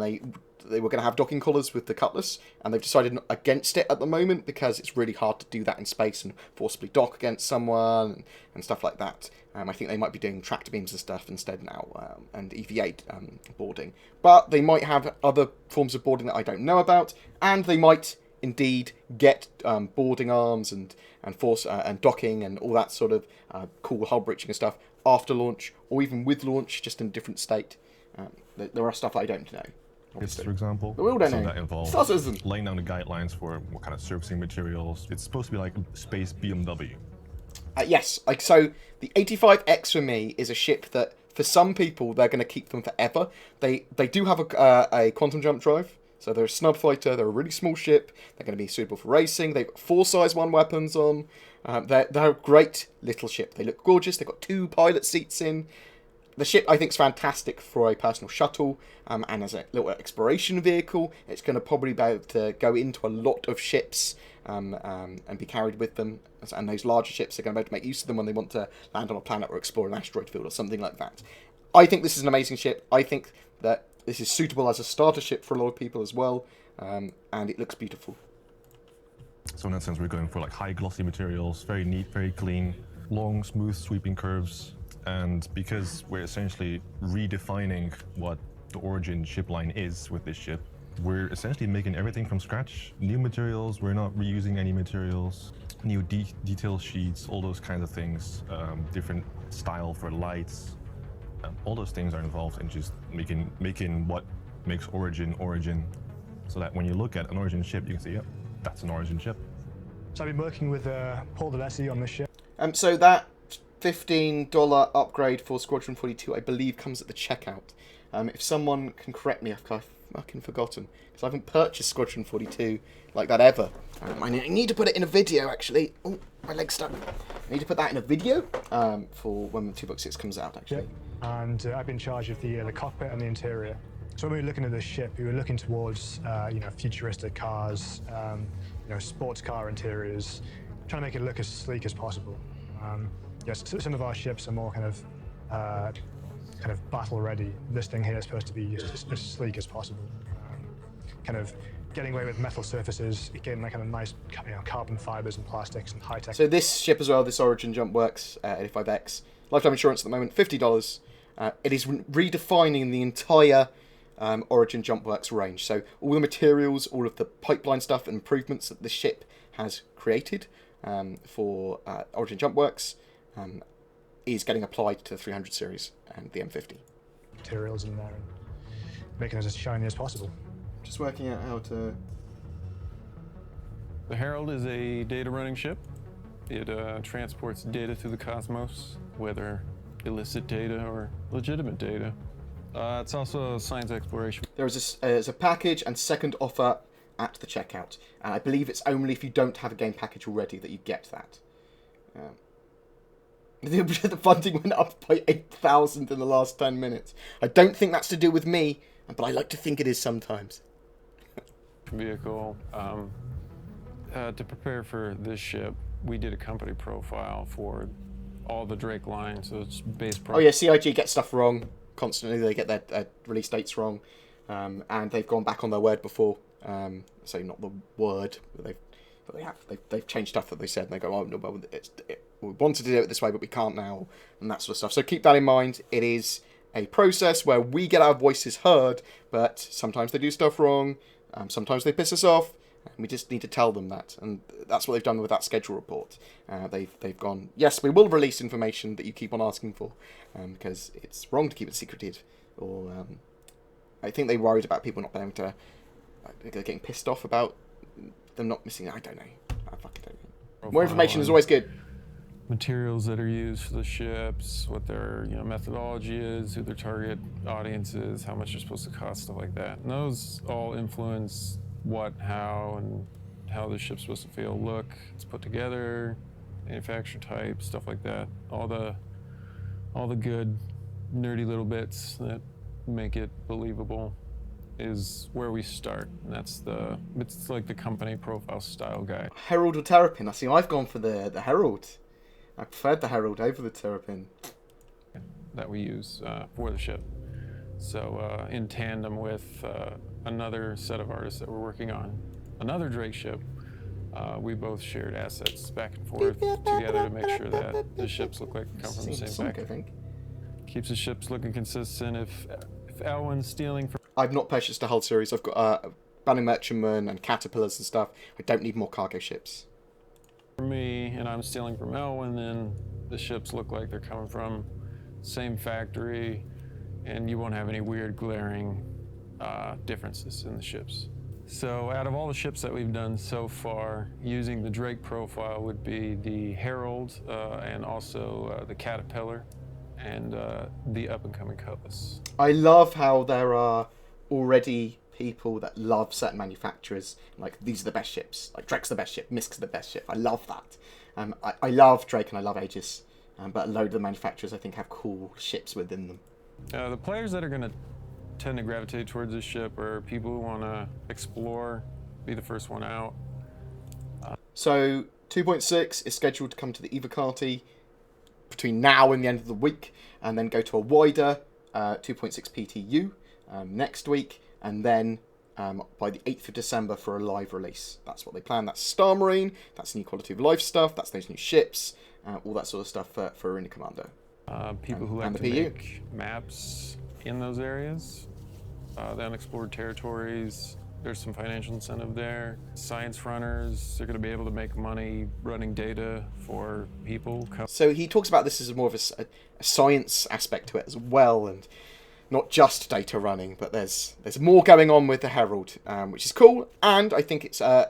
they were going to have docking collars with the Cutlass, and they've decided against it at the moment because it's really hard to do that in space and forcibly dock against someone and stuff like that. I think they might be doing tractor beams and stuff instead now, and EVA boarding. But they might have other forms of boarding that I don't know about, and they might indeed get boarding arms and force and docking and all that sort of cool hull breaching and stuff after launch, or even with launch, just in a different state. There are stuff I don't know. It's, for example, but we all don't know. That involves laying down the guidelines for what kind of surfacing materials. It's supposed to be like a space BMW. Yes, so the 85X for me is a ship that, for some people, they're going to keep them forever. They do have a quantum jump drive, so they're a snub fighter, they're a really small ship, they're going to be suitable for racing, they've got 4 size 1 weapons on, they're a great little ship. They look gorgeous, they've got 2 pilot seats in. The ship, I think, is fantastic for a personal shuttle, and as a little exploration vehicle. It's going to probably be able to go into a lot of ships and be carried with them. And those larger ships are going to be able to make use of them when they want to land on a planet or explore an asteroid field or something like that. I think this is an amazing ship. I think that this is suitable as a starter ship for a lot of people as well, and it looks beautiful. So in that sense, we're going for like high glossy materials, very neat, very clean, long, smooth, sweeping curves. And because we're essentially redefining what the Origin ship line is with this ship, we're essentially making everything from scratch. New materials, we're not reusing any materials, new detail sheets, all those kinds of things, different style for lights. All those things are involved in just making what makes Origin, so that when you look at an Origin ship, you can say, yep, that's an Origin ship. So I've been working with Paul Delessi on this ship. So that $15 upgrade for Squadron 42, I believe, comes at the checkout. If someone can correct me, I've fucking forgotten, because I haven't purchased Squadron 42 like that ever. I need to put it in a video, actually. Oh, my leg's stuck. I need to put that in a video for when the 2.6 comes out, actually. Yep. And I've been in charge of the cockpit and the interior. So when we were looking at this ship, we were looking towards futuristic cars, sports car interiors, trying to make it look as sleek as possible. Yes, some of our ships are more kind of battle ready. This thing here is supposed to be as sleek as possible. Kind of getting away with metal surfaces, getting that kind of nice carbon fibers and plastics and high tech. So this ship as well, this Origin Jump Works 85X, lifetime insurance at the moment, $50. It is redefining the entire Origin Jump Works range. So all the materials, all of the pipeline stuff and improvements that the ship has created for Origin Jump Works is getting applied to the 300 series and the M50. Materials in there and making it as shiny as possible. Just working out how to... The Herald is a data running ship. It transports data through the cosmos, whether illicit data or legitimate data. It's also science exploration. There's a package and second offer at the checkout, and I believe it's only if you don't have a game package already that you get that. The funding went up by 8,000 in the last 10 minutes. I don't think that's to do with me, but I like to think it is sometimes. Vehicle. To prepare for this ship, we did a company profile for all the Drake line, so it's base. Oh yeah, CIG gets stuff wrong constantly. They get their release dates wrong, and they've gone back on their word before. So not the word, but they've changed stuff that they said. And they go, oh no, well, we wanted to do it this way, but we can't now, and that sort of stuff. So keep that in mind. It is a process where we get our voices heard, but sometimes they do stuff wrong. Sometimes they piss us off. And we just need to tell them that, and that's what they've done with that schedule report. They've gone, yes, we will release information that you keep on asking for, because it's wrong to keep it secretive. Or I think they worried about people not being able to, getting pissed off about them not missing. I don't know. I fucking don't know. More information is always good. Materials that are used for the ships, what their methodology is, who their target audience is, how much they're supposed to cost, stuff like that. And those all influence what, how, and how the ship's supposed to feel, look, it's put together, manufacturer type, stuff like that. All the good, nerdy little bits that make it believable is where we start. And it's like the company profile style guide. Herald or Terrapin? I see I've gone for the Herald. I preferred the Herald over the Terrapin. That we use for the ship. So in tandem with another set of artists that we're working on another Drake ship, we both shared assets back and forth together to make sure that the ships look like they come from the same factory. I think. Keeps the ships looking consistent. If Elwin's stealing from... I've not purchased a hull series. I've got Banning Merchantman and Caterpillars and stuff. I don't need more cargo ships. For me, and I'm stealing from Elwin, then the ships look like they're coming from the same factory, and you won't have any weird glaring differences in the ships. So out of all the ships that we've done so far, using the Drake profile would be the Herald and also the Caterpillar and the up-and-coming Cutlass. I love how there are already people that love certain manufacturers. Like, these are the best ships. Like, Drake's the best ship, Misk's the best ship. I love that. I love Drake and I love Aegis, but a load of the manufacturers, I think, have cool ships within them. The players that are going to tend to gravitate towards this ship are people who want to explore, be the first one out. So 2.6 is scheduled to come to the Evocati between now and the end of the week, and then go to a wider 2.6 PTU next week, and then by the 8th of December for a live release. That's what they plan. That's Star Marine, that's new quality of life stuff, that's those new ships, all that sort of stuff for Arena Commander. People who like to make maps in those areas, the unexplored territories, there's some financial incentive there. Science runners, they're going to be able to make money running data for people. So he talks about this as more of a science aspect to it as well, and not just data running, but there's more going on with the Herald, which is cool, and I think it's the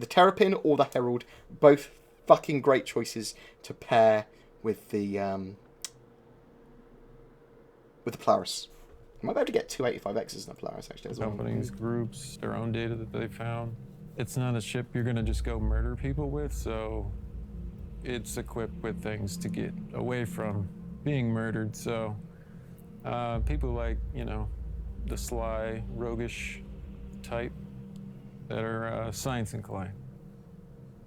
Terrapin or the Herald, both fucking great choices to pair with the Polaris. I might be able to get 285Xs in the Polaris, actually, as well. Companies, groups, their own data that they found. It's not a ship you're going to just go murder people with, so it's equipped with things to get away from being murdered. So people like, you know, the sly, roguish type that are science inclined,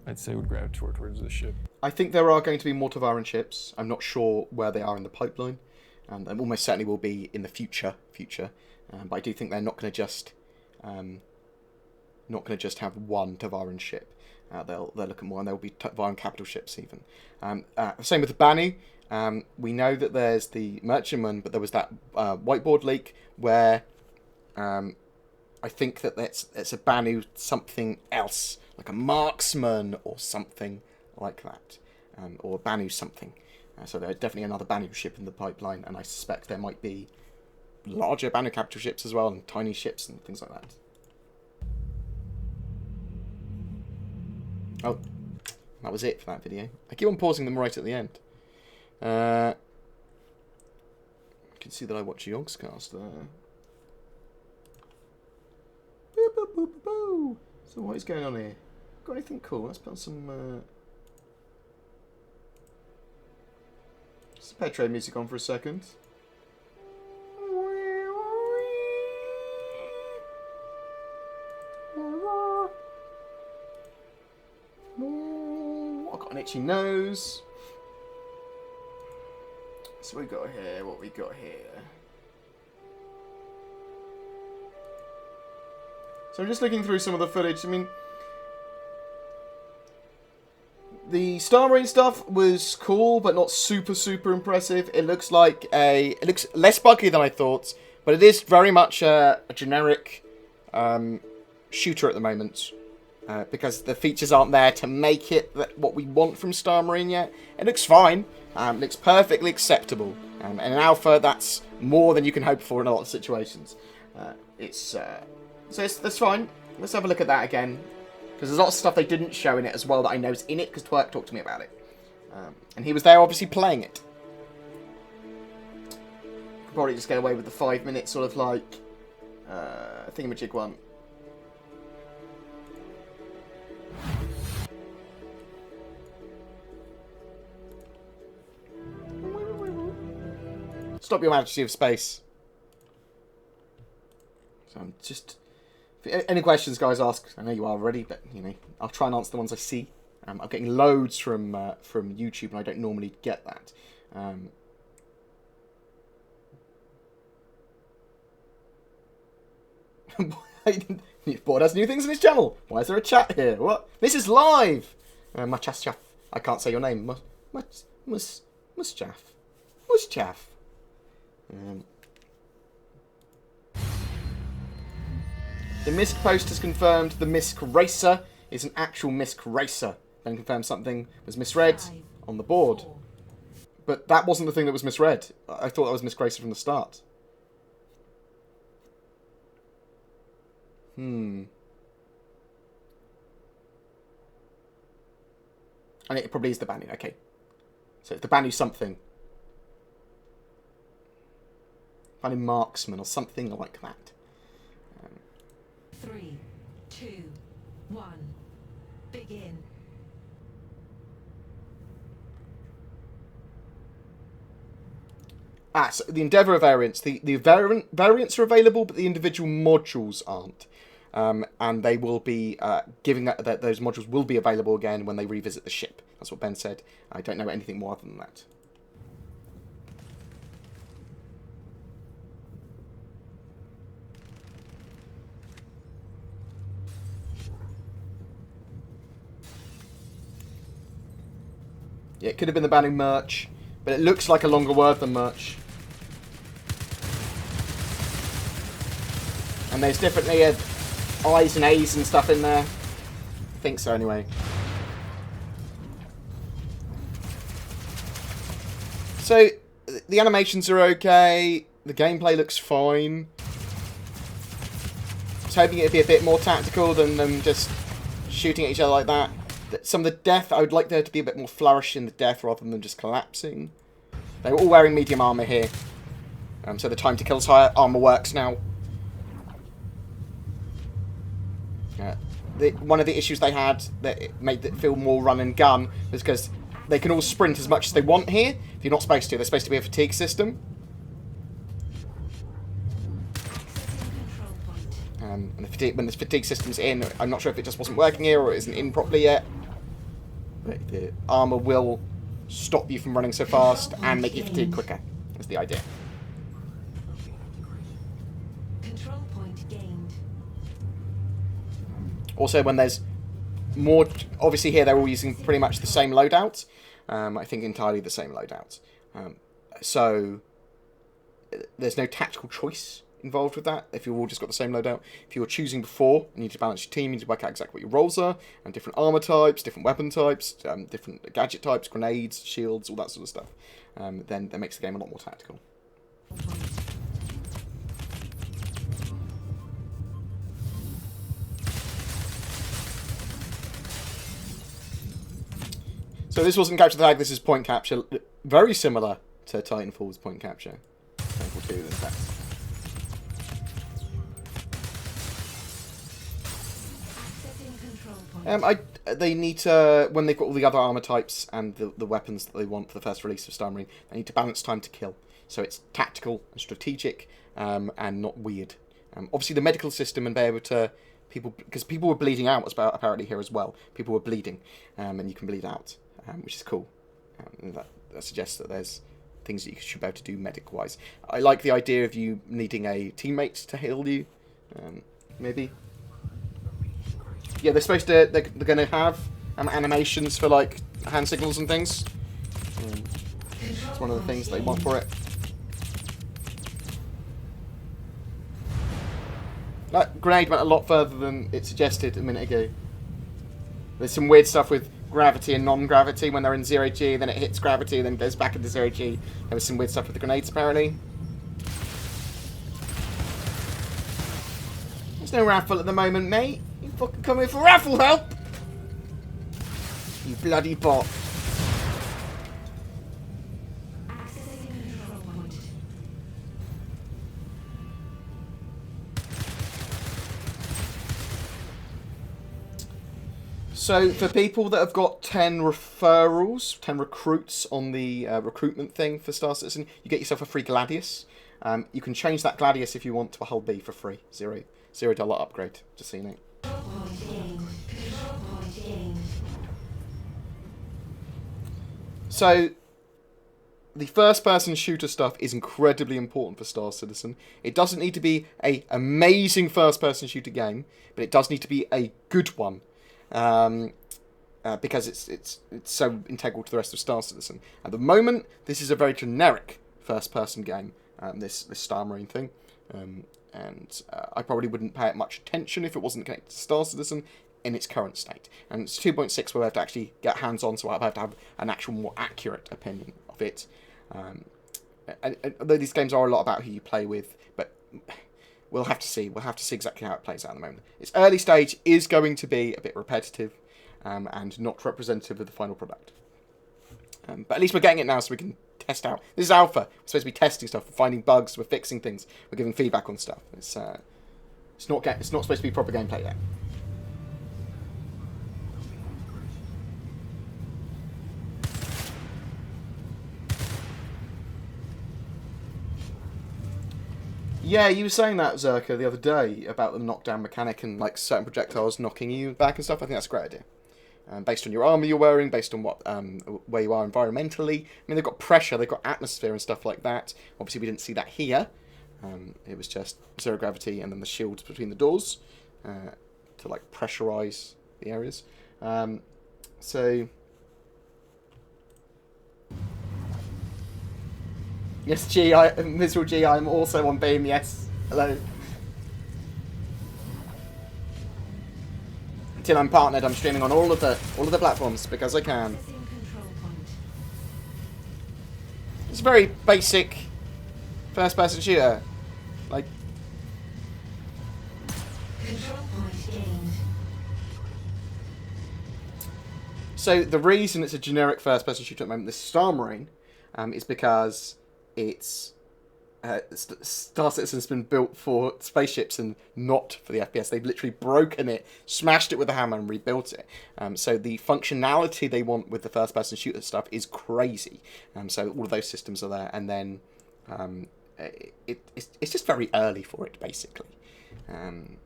I'd say would gravitate towards the ship. I think there are going to be more Tavaran ships. I'm not sure where they are in the pipeline. And almost certainly will be in the future. But I do think they're not going to just have one Tavaran ship. They'll look at more, and there will be Tavaran capital ships even. Same with the Banu. We know that there's the Merchantman, but there was that whiteboard leak where I think that it's a Banu something else, like a Marksman or something like that, or a Banu something. So there's definitely another Banu ship in the pipeline, and I suspect there might be larger Banu capital ships as well, and tiny ships and things like that. Oh, that was it for that video. I keep on pausing them right at the end. You can see that I watch Yogscast there. Boo, boo, boo, boo, boo. So what is going on here? Got anything cool? Let's put on some Petro music on for a second. I've got an itchy nose. So we got here, what we got here. So I'm just looking through some of the footage. I mean, the Star Marine stuff was cool, but not super impressive. It looks like it looks less buggy than I thought, but it is very much a generic shooter at the moment, because the features aren't there to make it what we want from Star Marine yet. It looks fine. It looks perfectly acceptable. And in alpha, that's more than you can hope for in a lot of situations. That's fine. Let's have a look at that again. Because there's lots of stuff they didn't show in it as well that I know is in it, because Twerk talked to me about it. And he was there obviously playing it. Could probably just get away with the 5-minute sort of like thingamajig one. Stop your majesty of space. So I'm just... Any questions, guys, ask. I know you are already, but, you know, I'll try and answer the ones I see. I'm getting loads from YouTube, and I don't normally get that. Bored has new things on his channel. Why is there a chat here? What? This is live! Muchaff. I can't say your name. Muschaff. The Misk post has confirmed the Misk Racer is an actual Misk Racer. Then confirmed something was misread on the board. But that wasn't the thing that was misread. I thought that was Misk Racer from the start. And it probably is the Banu. Okay. So it's the Banu something. Banu Marksman or something like that. 3, 2, 1. Begin. So the Endeavour variants. The variants are available, but the individual modules aren't. And they will be giving that those modules will be available again when they revisit the ship. That's what Ben said. I don't know anything more other than that. Yeah, it could have been the Banu merch, but it looks like a longer word than merch. And there's definitely I's and A's and stuff in there. I think so, anyway. So, the animations are okay. The gameplay looks fine. I was hoping it'd be a bit more tactical than them just shooting at each other like that. Some of the death, I would like there to be a bit more flourish in the death rather than just collapsing. They were all wearing medium armor here. So the time to kill armor works now. One of the issues they had that it made it feel more run and gun was because they can all sprint as much as they want here. You're not supposed to. There's supposed to be a fatigue system. And when this fatigue system's in, I'm not sure if it just wasn't working here or it isn't in properly yet. But the armor will stop you from running so fast and make you fatigue quicker. That's the idea. Control point gained. Also, when there's more... Obviously here they're all using pretty much the same loadout. I think entirely the same loadout. So there's no tactical choice involved with that. If you've all just got the same loadout. If you were choosing before, you need to balance your team, you need to work out exactly what your roles are, and different armor types, different weapon types, different gadget types, grenades, shields, all that sort of stuff. Then that makes the game a lot more tactical. So this wasn't capture the flag, this is point capture. Very similar to Titanfall's point capture. Titanfall 2, in fact. They need to, when they've got all the other armor types and the weapons that they want for the first release of Star Marine, they need to balance time to kill. So it's tactical and strategic and not weird. Obviously the medical system and be able to, because people were bleeding out apparently here as well. People were bleeding and you can bleed out, which is cool. And that suggests that there's things that you should be able to do medic-wise. I like the idea of you needing a teammate to heal you, maybe. Yeah, they're supposed to. They're going to have animations for like hand signals and things. It's one of the things they want for it. That grenade went a lot further than it suggested a minute ago. There's some weird stuff with gravity and non-gravity when they're in 0G, then it hits gravity, then goes back into 0G. There was some weird stuff with the grenades apparently. There's no raffle at the moment, mate. You fucking come here for raffle help! You bloody bot. So for people that have got 10 referrals, 10 recruits on the recruitment thing for Star Citizen, you get yourself a free Gladius. You can change that Gladius if you want to a Hull B for free. $0 upgrade, just so you know. So the first-person shooter stuff is incredibly important for Star Citizen. It doesn't need to be an amazing first-person shooter game, but it does need to be a good one, because it's so integral to the rest of Star Citizen. At the moment, this is a very generic first-person game, this Star Marine thing, and I probably wouldn't pay it much attention if it wasn't connected to Star Citizen in its current state. And it's 2.6 where I have to actually get hands-on, so I have to have an actual more accurate opinion of it. And although these games are a lot about who you play with, but we'll have to see. We'll have to see exactly how it plays out at the moment. Its early stage is going to be a bit repetitive and not representative of the final product. But at least we're getting it now so we can test out. This is alpha. We're supposed to be testing stuff. We're finding bugs. We're fixing things. We're giving feedback on stuff. It's not supposed to be proper gameplay yet. Yeah, you were saying that, Zerka, the other day about the knockdown mechanic and like certain projectiles knocking you back and stuff. I think that's a great idea. Based on your armor you're wearing, based on what where you are environmentally. I mean, they've got pressure, they've got atmosphere and stuff like that. Obviously, we didn't see that here. It was just zero gravity and then the shields between the doors to like pressurize the areas. So. Yes, G, Miserable G, I'm also on Beam, yes. Hello. Until I'm partnered, I'm streaming on all of the platforms because I can. It's a very basic first-person shooter. Like. So the reason it's a generic first-person shooter at the moment, this Star Marine, is because it's Star Citizen's been built for spaceships and not for the FPS. They've literally broken it, smashed it with a hammer and rebuilt it. So the functionality they want with the first-person shooter stuff is crazy. So all of those systems are there, and then it's just very early for it, basically. And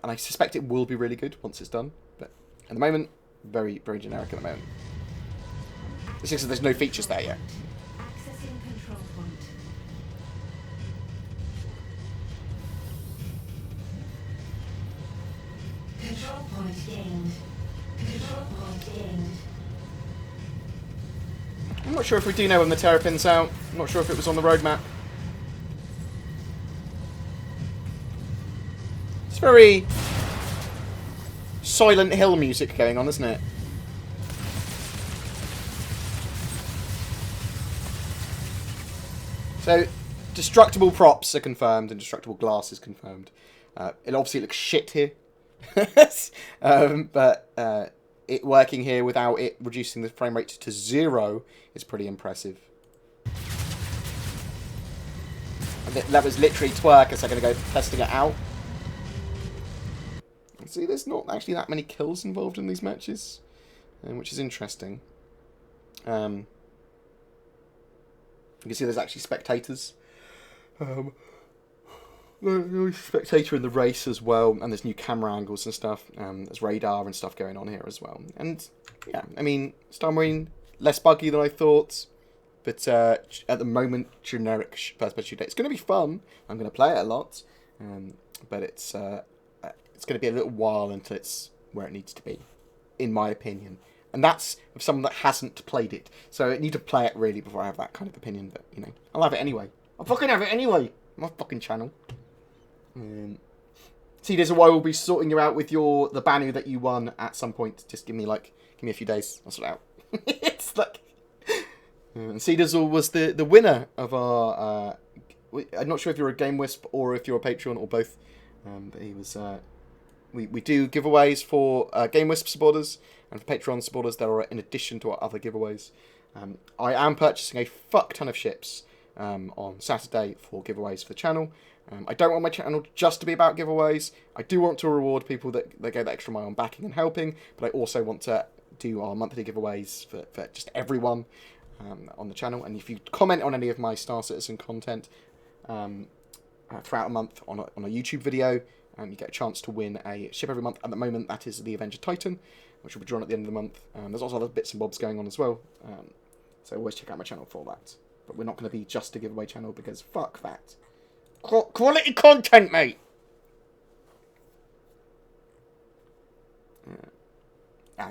I suspect it will be really good once it's done, but at the moment, very, very generic at the moment. It's just that there's no features there yet. Control point gained. Control point gained. I'm not sure if we do know when the Terrapin's out. I'm not sure if it was on the roadmap. It's very Silent Hill music going on, isn't it? So, destructible props are confirmed and destructible glass is confirmed. It obviously looks shit here. But it working here without it reducing the frame rate to 0 is pretty impressive. That was literally twerk a second ago, testing it out. See, there's not actually that many kills involved in these matches, which is interesting. You can see there's actually spectators. There's a spectator in the race as well, and there's new camera angles and stuff. There's radar and stuff going on here as well. And yeah, I mean, Star Marine, less buggy than I thought, but at the moment, generic first-person shooter. It's going to be fun. I'm going to play it a lot, but it's going to be a little while until it's where it needs to be, in my opinion. And that's of someone that hasn't played it. So I need to play it really before I have that kind of opinion. But, you know, I'll have it anyway. I'll fucking have it anyway. My fucking channel. See, there's a way we'll be sorting you out with the Banu that you won at some point. Just give me a few days. I'll sort it out. It's like... And Cedarzal was the winner of our... I'm not sure if you're a Game Wisp or if you're a Patreon or both. But he was... We do giveaways for Game Wisp supporters and for Patreon supporters that are in addition to our other giveaways. I am purchasing a fuck ton of ships on Saturday for giveaways for the channel. I don't want my channel just to be about giveaways. I do want to reward people that go the extra mile on backing and helping, but I also want to do our monthly giveaways for just everyone on the channel. And if you comment on any of my Star Citizen content throughout a month on a YouTube video, you get a chance to win a ship every month. At the moment, that is the Avenger Titan, which will be drawn at the end of the month. There's also other bits and bobs going on as well, so always check out my channel for that. But we're not going to be just a giveaway channel, because fuck that. Quality content, mate!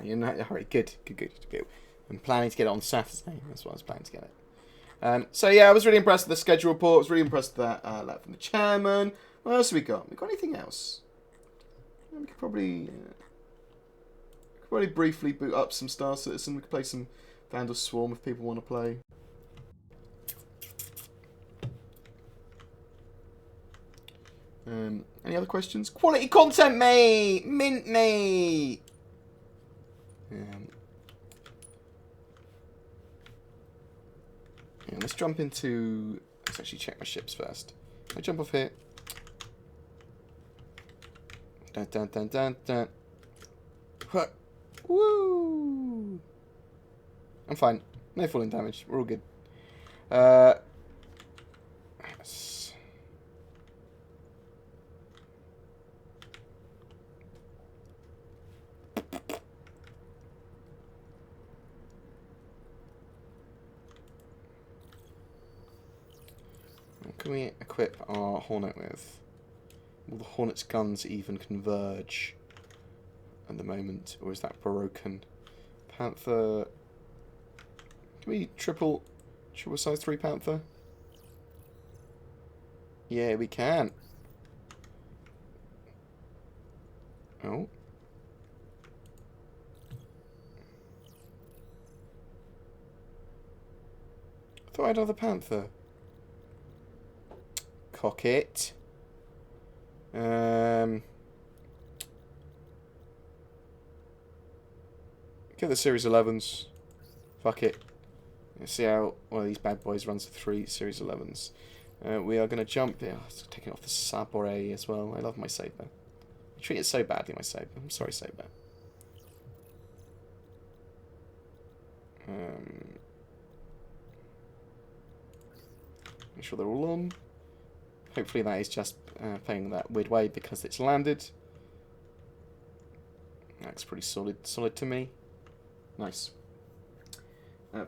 You're not in a hurry. Good. I'm planning to get it on Saturday. That's what I was planning to get it. So yeah, I was really impressed with the schedule report. I was really impressed with that letter from the chairman. What else have we got? We got anything else? We could probably briefly boot up some Star Citizen. We could play some Vanduul Swarm if people want to play. Any other questions? Quality content, mate! Mint, mate! Yeah, let's jump into... Let's actually check my ships first. I jump off here. Dun dun dun dun dun. Woo! I'm fine. No falling damage. We're all good. What can we equip our Hornet with? Will the Hornet's guns even converge at the moment, or is that broken? Panther. Can we triple size 3 Panther? Yeah, we can. Oh. I thought I had another Panther. Cock it. Get the Series 11s. Fuck it. Let's see how one of these bad boys runs 3 Series 11s. We are going to jump. Yeah, taking off the Sabore as well. I love my Saber. I treat it so badly, my Saber. I'm sorry, Saber. Make sure they're all on. Hopefully that is just playing that weird way because it's landed. That's pretty solid to me. Nice.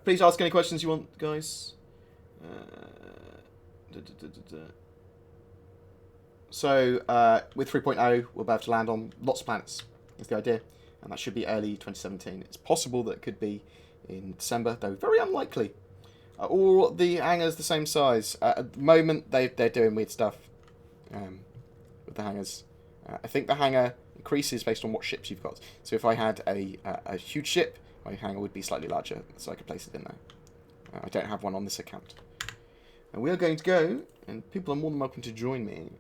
Please ask any questions you want, guys. So, with 3.0, we'll be able to land on lots of planets, is the idea. And that should be early 2017. It's possible that it could be in December, though very unlikely. All the hangars the same size. At the moment, they're doing weird stuff with the hangars. I think the hangar increases based on what ships you've got. So if I had a huge ship, my hangar would be slightly larger, so I could place it in there. I don't have one on this account. And we are going to go, and people are more than welcome to join me,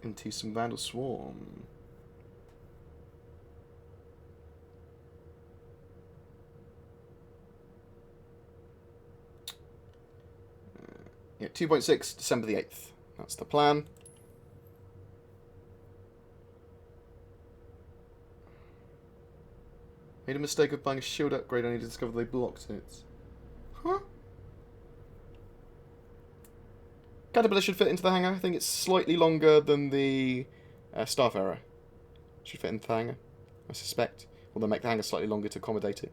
into some Vanduul Swarm. Yeah, 2.6, December the 8th. That's the plan. Made a mistake of buying a shield upgrade only to discover they blocked it. Huh? Caterpillar should fit into the hangar. I think it's slightly longer than the Starfarer. Should fit into the hangar, I suspect. Or they'll make the hangar slightly longer to accommodate it.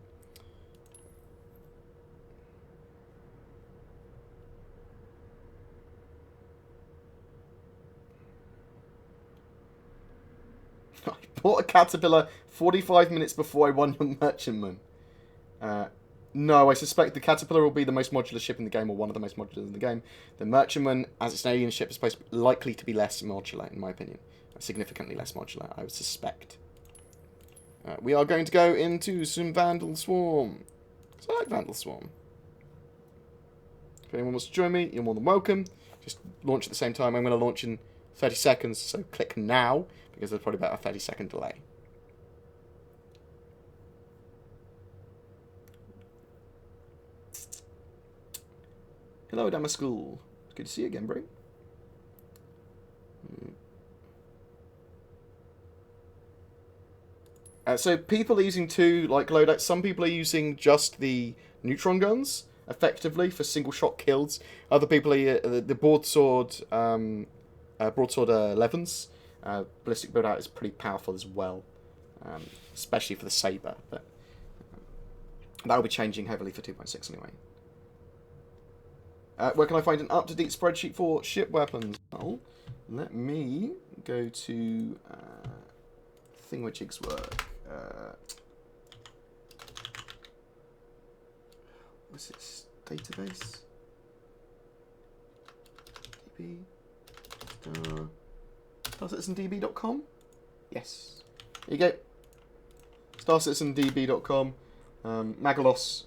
I bought a Caterpillar 45 minutes before I won your Merchantman. No, I suspect the Caterpillar will be the most modular ship in the game, or one of the most modular in the game. The Merchantman, as it's an alien ship, is likely to be less modular, in my opinion. Significantly less modular, I would suspect. We are going to go into some Vanduul Swarm. Because I like Vanduul Swarm. If anyone wants to join me, you're more than welcome. Just launch at the same time. I'm going to launch in 30 seconds, so click now, because there's probably about a 30-second delay. Hello, Damascool. Good to see you again, bro. So people are using two like loadouts. Some people are using just the neutron guns effectively for single shot kills. Other people are the broadsword 11s. Ballistic build out is pretty powerful as well, especially for the saber. But that will be changing heavily for 2.6 anyway. Where can I find an up-to-date spreadsheet for ship weapons? Well, let me go to Thingamajig's work. What's its database? DB StarCitizenDB.com? Yes. There you go. StarCitizenDB.com. Magalos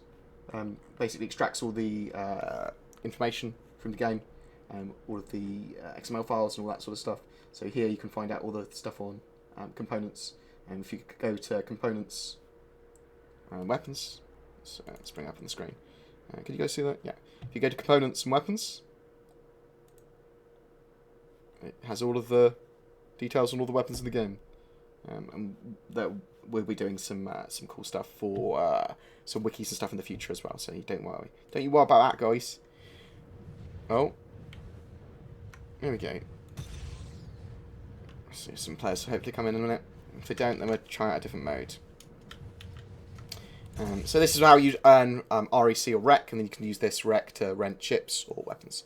basically extracts all the information from the game, all of the XML files and all that sort of stuff. So here you can find out all the stuff on components. And if you go to components and weapons, let's bring it up on the screen. Can you guys see that? Yeah. If you go to components and weapons, it has all of the details on all the weapons in the game. And that we'll be doing some cool stuff for some wikis and stuff in the future as well. So don't worry. Don't you worry about that, guys. Oh, there we go. See some players hopefully come in a minute. If they don't, then we'll try out a different mode. So this is how you earn REC or REC, and then you can use this REC to rent ships or weapons.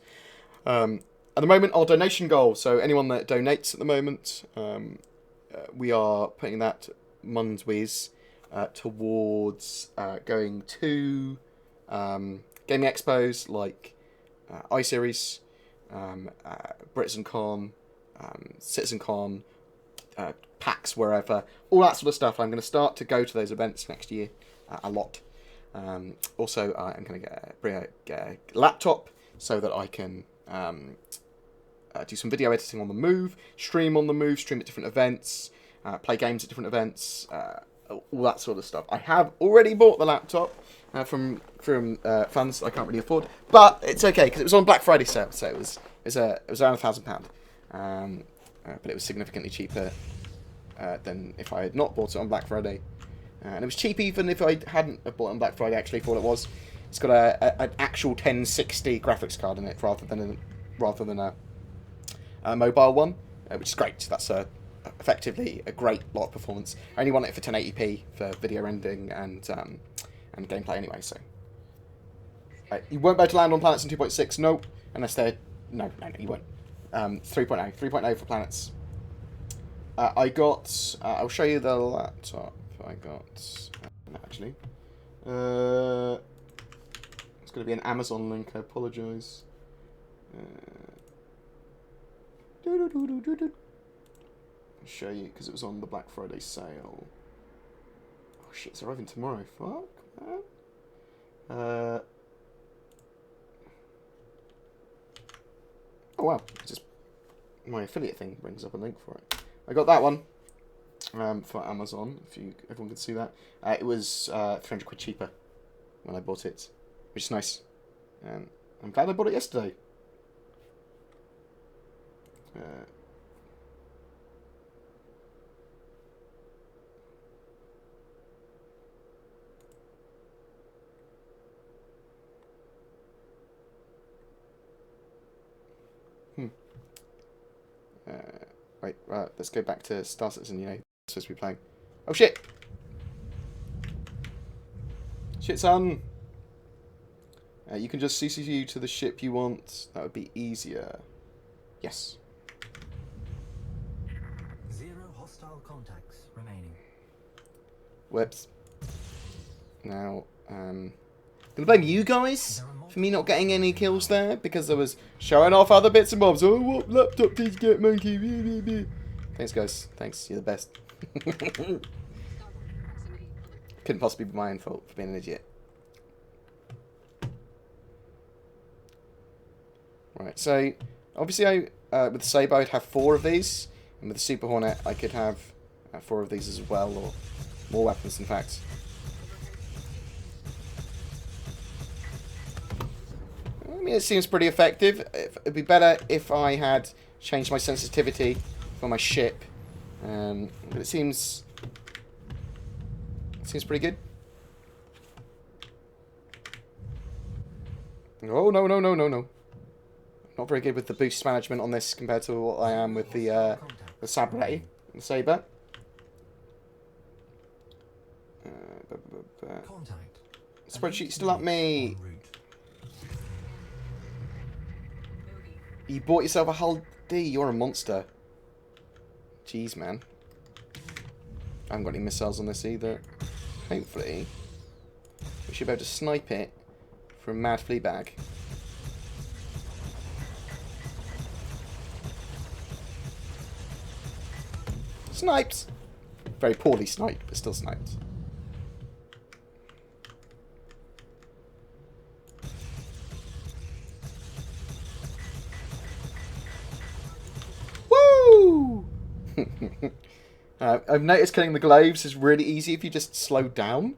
At the moment, our donation goal, so anyone that donates at the moment, we are putting that Mundswiz towards going to gaming expos like iSeries, BritainCon, CitizenCon, PAX, wherever, all that sort of stuff. I'm going to start to go to those events next year a lot. Also, I'm going to bring a laptop so that I can do some video editing on the move, stream on the move, stream at different events, play games at different events, all that sort of stuff. I have already bought the laptop from funds I can't really afford, but it's okay because it was on Black Friday sale, so it was around £1,000, but it was significantly cheaper than if I had not bought it on Black Friday, and it was cheap even if I hadn't bought it on Black Friday. Actually, for what it was, it's got an actual 1060 graphics card in it rather than a mobile one, which is great. That's effectively a great lot of performance. I only want it for 1080p for video rendering and gameplay anyway. So you won't be able to land on planets in 2.6, no, unless they're no, you won't. 3.0 for planets. I got. I'll show you the laptop. I got actually. It's going to be an Amazon link. I apologise. I'll show you because it was on the Black Friday sale. Oh shit! It's arriving tomorrow. Fuck, man. Oh wow! Just my affiliate thing brings up a link for it. I got that one for Amazon. Everyone can see that. It was 300 quid cheaper when I bought it, which is nice. I'm glad I bought it yesterday. Right, let's go back to Star Citizen, supposed to be playing. Oh shit! Shit, son! You can just CCU to the ship you want. That would be easier. Yes. 0 hostile contacts remaining. Whoops. Now, gonna blame you guys for me not getting any kills there because I was showing off other bits and bobs. Oh, what laptop did you get, monkey? Thanks, guys. Thanks. You're the best. Couldn't possibly be my own fault for being an idiot. Right. So, obviously, with the Sabre, I'd have 4 of these, and with the Super Hornet, I could have 4 of these as well, or more weapons, in fact. mean, it seems pretty effective. It'd be better if I had changed my sensitivity for my ship. But it seems pretty good. Oh, no, no, no, no, no. Not very good with the boost management on this compared to what I am with the Sabre, the Saber. Spreadsheet still up me. You bought yourself a hull D. You're a monster. Jeez, man. I haven't got any missiles on this either. Hopefully, we should be able to snipe it from Mad Fleabag. Sniped! Very poorly sniped, but still sniped. Woo! I've noticed killing the glaives is really easy if you just slow down.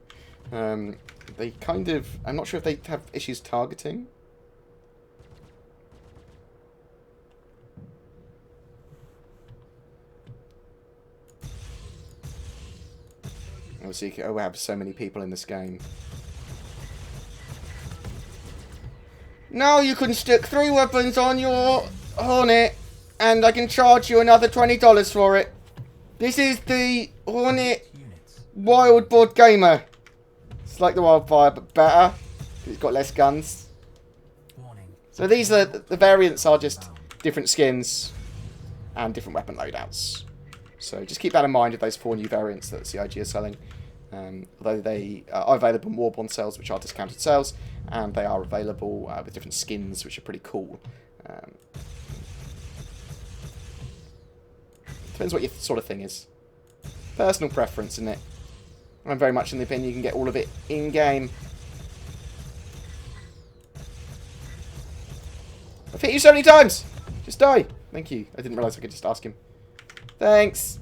They kind of... I'm not sure if they have issues targeting. Obviously, we have so many people in this game. Now you can stick 3 weapons on your Hornet, and I can charge you another $20 for it. This is the Hornet Wild BoredGamer. It's like the Wildfire, but better. It's got less guns. So these are the variants are just different skins and different weapon loadouts. So just keep that in mind with those 4 new variants that CIG are selling. Although they are available in Warborn sales, which are discounted sales, and they are available with different skins, which are pretty cool. Depends what your sort of thing is. Personal preference, isn't it? I'm very much in the opinion you can get all of it in-game. I've hit you so many times! Just die! Thank you. I didn't realise I could just ask him. Thanks!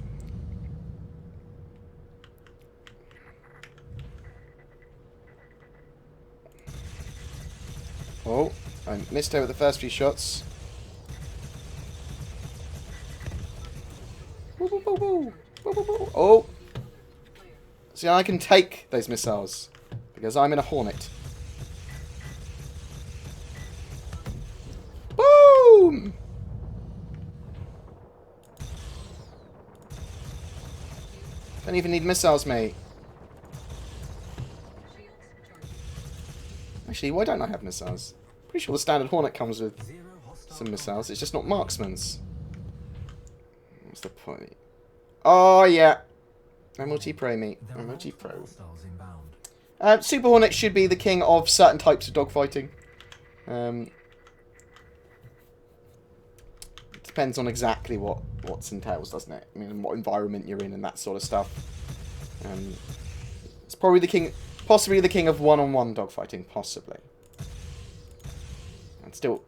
Oh, I missed her with the first few shots. Oh! See, I can take those missiles because I'm in a Hornet. Boom! Don't even need missiles, mate. Actually, why don't I have missiles? Pretty sure the standard Hornet comes with some missiles. It's just not marksman's. What's the point? Oh, yeah. MLG Pro, mate. MLG Pro. Super Hornet should be the king of certain types of dogfighting. It depends on exactly what's entails, doesn't it? I mean, what environment you're in and that sort of stuff. It's probably the king, possibly the king of one-on-one dogfighting, possibly. And still,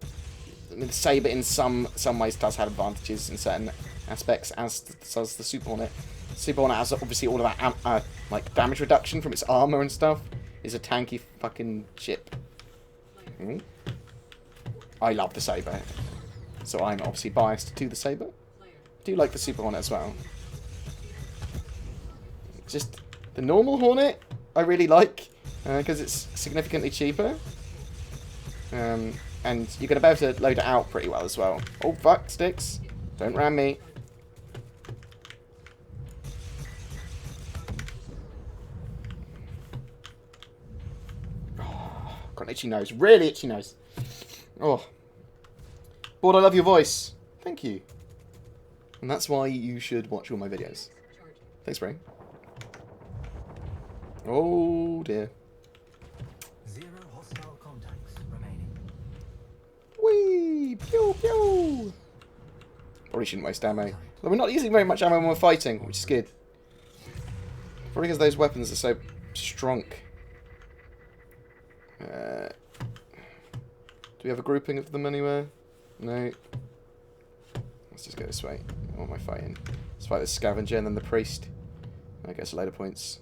I mean, the Saber in some ways does have advantages in certain aspects, as does the Super Hornet. Super Hornet has obviously all of that like damage reduction from its armor and stuff. Is a tanky fucking ship. I love the Saber, so I'm obviously biased to the Saber. I do like the Super Hornet as well. Just the normal Hornet I really like because it's significantly cheaper. And you're going to be able to load it out pretty well as well. Oh fuck, sticks. Don't ram me. Oh, got an itchy nose. Really itchy nose. Oh. Bored, I love your voice. Thank you. And that's why you should watch all my videos. Thanks, Brain. Oh dear. 0 hostile contacts remaining. Whee! Pew pew! Probably shouldn't waste ammo. But we're not using very much ammo when we're fighting, which is good. Probably because those weapons are so strong. Do we have a grouping of them anywhere? No. Let's just go this way. What am I fighting? Let's fight the scavenger and then the priest. That gets a load of points.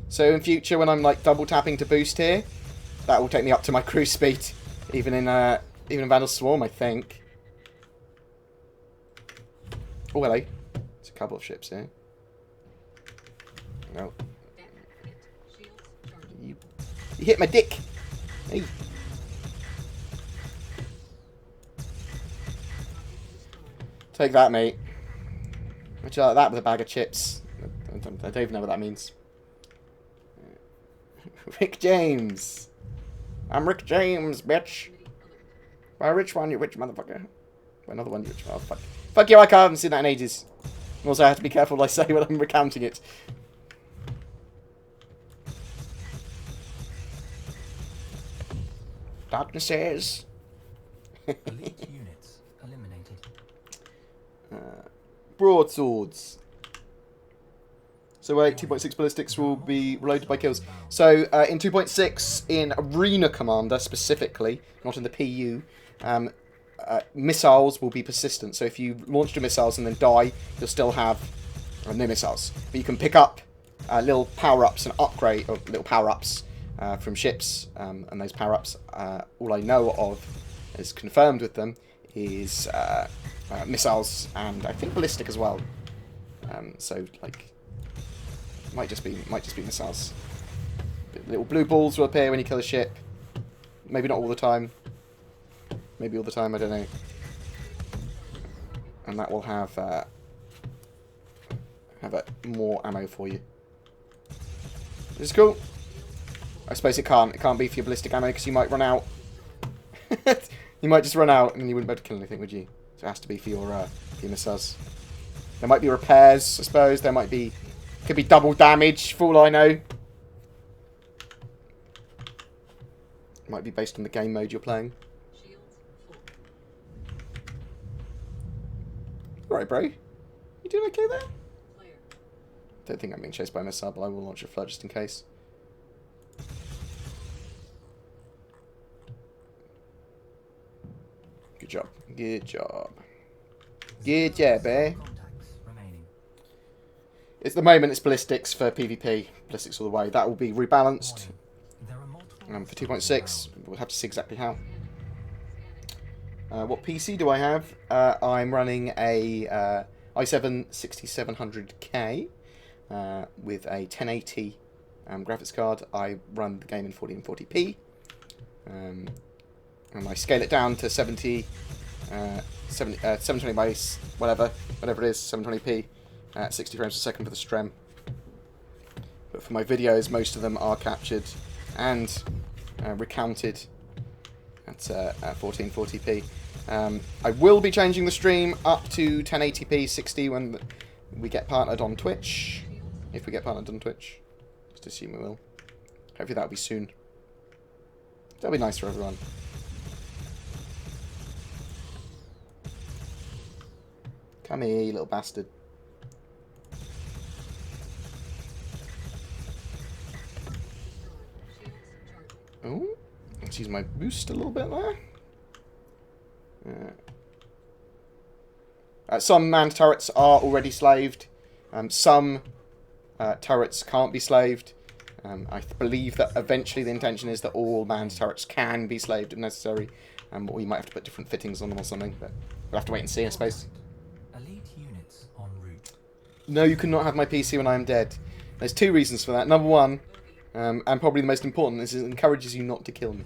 So in future, when I'm like double tapping to boost here, That will take me up to my cruise speed, even in Vanduul Swarm, I think. Oh, hello. There's a couple of ships here. No. You hit my dick. Hey. Take that, mate. Would you like that with a bag of chips? I don't even know what that means. Rick James. I'm Rick James, bitch. By which one, you rich motherfucker? By another one, you rich motherfucker. Fuck you, I haven't seen that in ages. Also, I have to be careful what I say when I'm recounting it. Darknesses. Elite units eliminated. Broadswords. So wait, 2.6 ballistics will be reloaded by kills. So in 2.6, in Arena Commander specifically, not in the PU, missiles will be persistent. So if you launched your missiles and then die, you'll still have no missiles. But you can pick up little power-ups and upgrade, or little power-ups from ships, and those power-ups, all I know of, is confirmed with them, is missiles and I think ballistic as well. So like. Might just be missiles. Little blue balls will appear when you kill a ship. Maybe not all the time. Maybe all the time, I don't know. And that will have more ammo for you. Which is cool. I suppose it can't be for your ballistic ammo because you might run out. You might just run out and you wouldn't be able to kill anything, would you? So it has to be for your missiles. There might be repairs, I suppose. There might be. Could be double damage, for all I know. Might be based on the game mode you're playing. Alright, bro. You doing okay there? Don't think I'm being chased by a missile, but I will launch a flood just in case. Good job. Good job. Good job, eh? At the moment, it's ballistics for PvP. Ballistics all the way. That will be rebalanced. For 2.6, we'll have to see exactly how. What PC do I have? I'm running a i7 6700K with a 1080 graphics card. I run the game in 1440p. And I scale it down to 720 by whatever it is, 720p. At 60 frames per second for the stream. But for my videos, most of them are captured and recounted at 1440p. I will be changing the stream up to 1080p 60 when we get partnered on Twitch. If we get partnered on Twitch. Just assume we will. Hopefully that'll be soon. That'll be nice for everyone. Come here, you little bastard. Oh, let's use my boost a little bit there. Some manned turrets are already slaved. Some turrets can't be slaved. I believe that eventually the intention is that all manned turrets can be slaved if necessary. Or we might have to put different fittings on them or something. But we'll have to wait and see, I suppose. Elite units en route. No, you cannot have my PC when I am dead. There's two reasons for that. Number one, and probably the most important, is it encourages you not to kill me.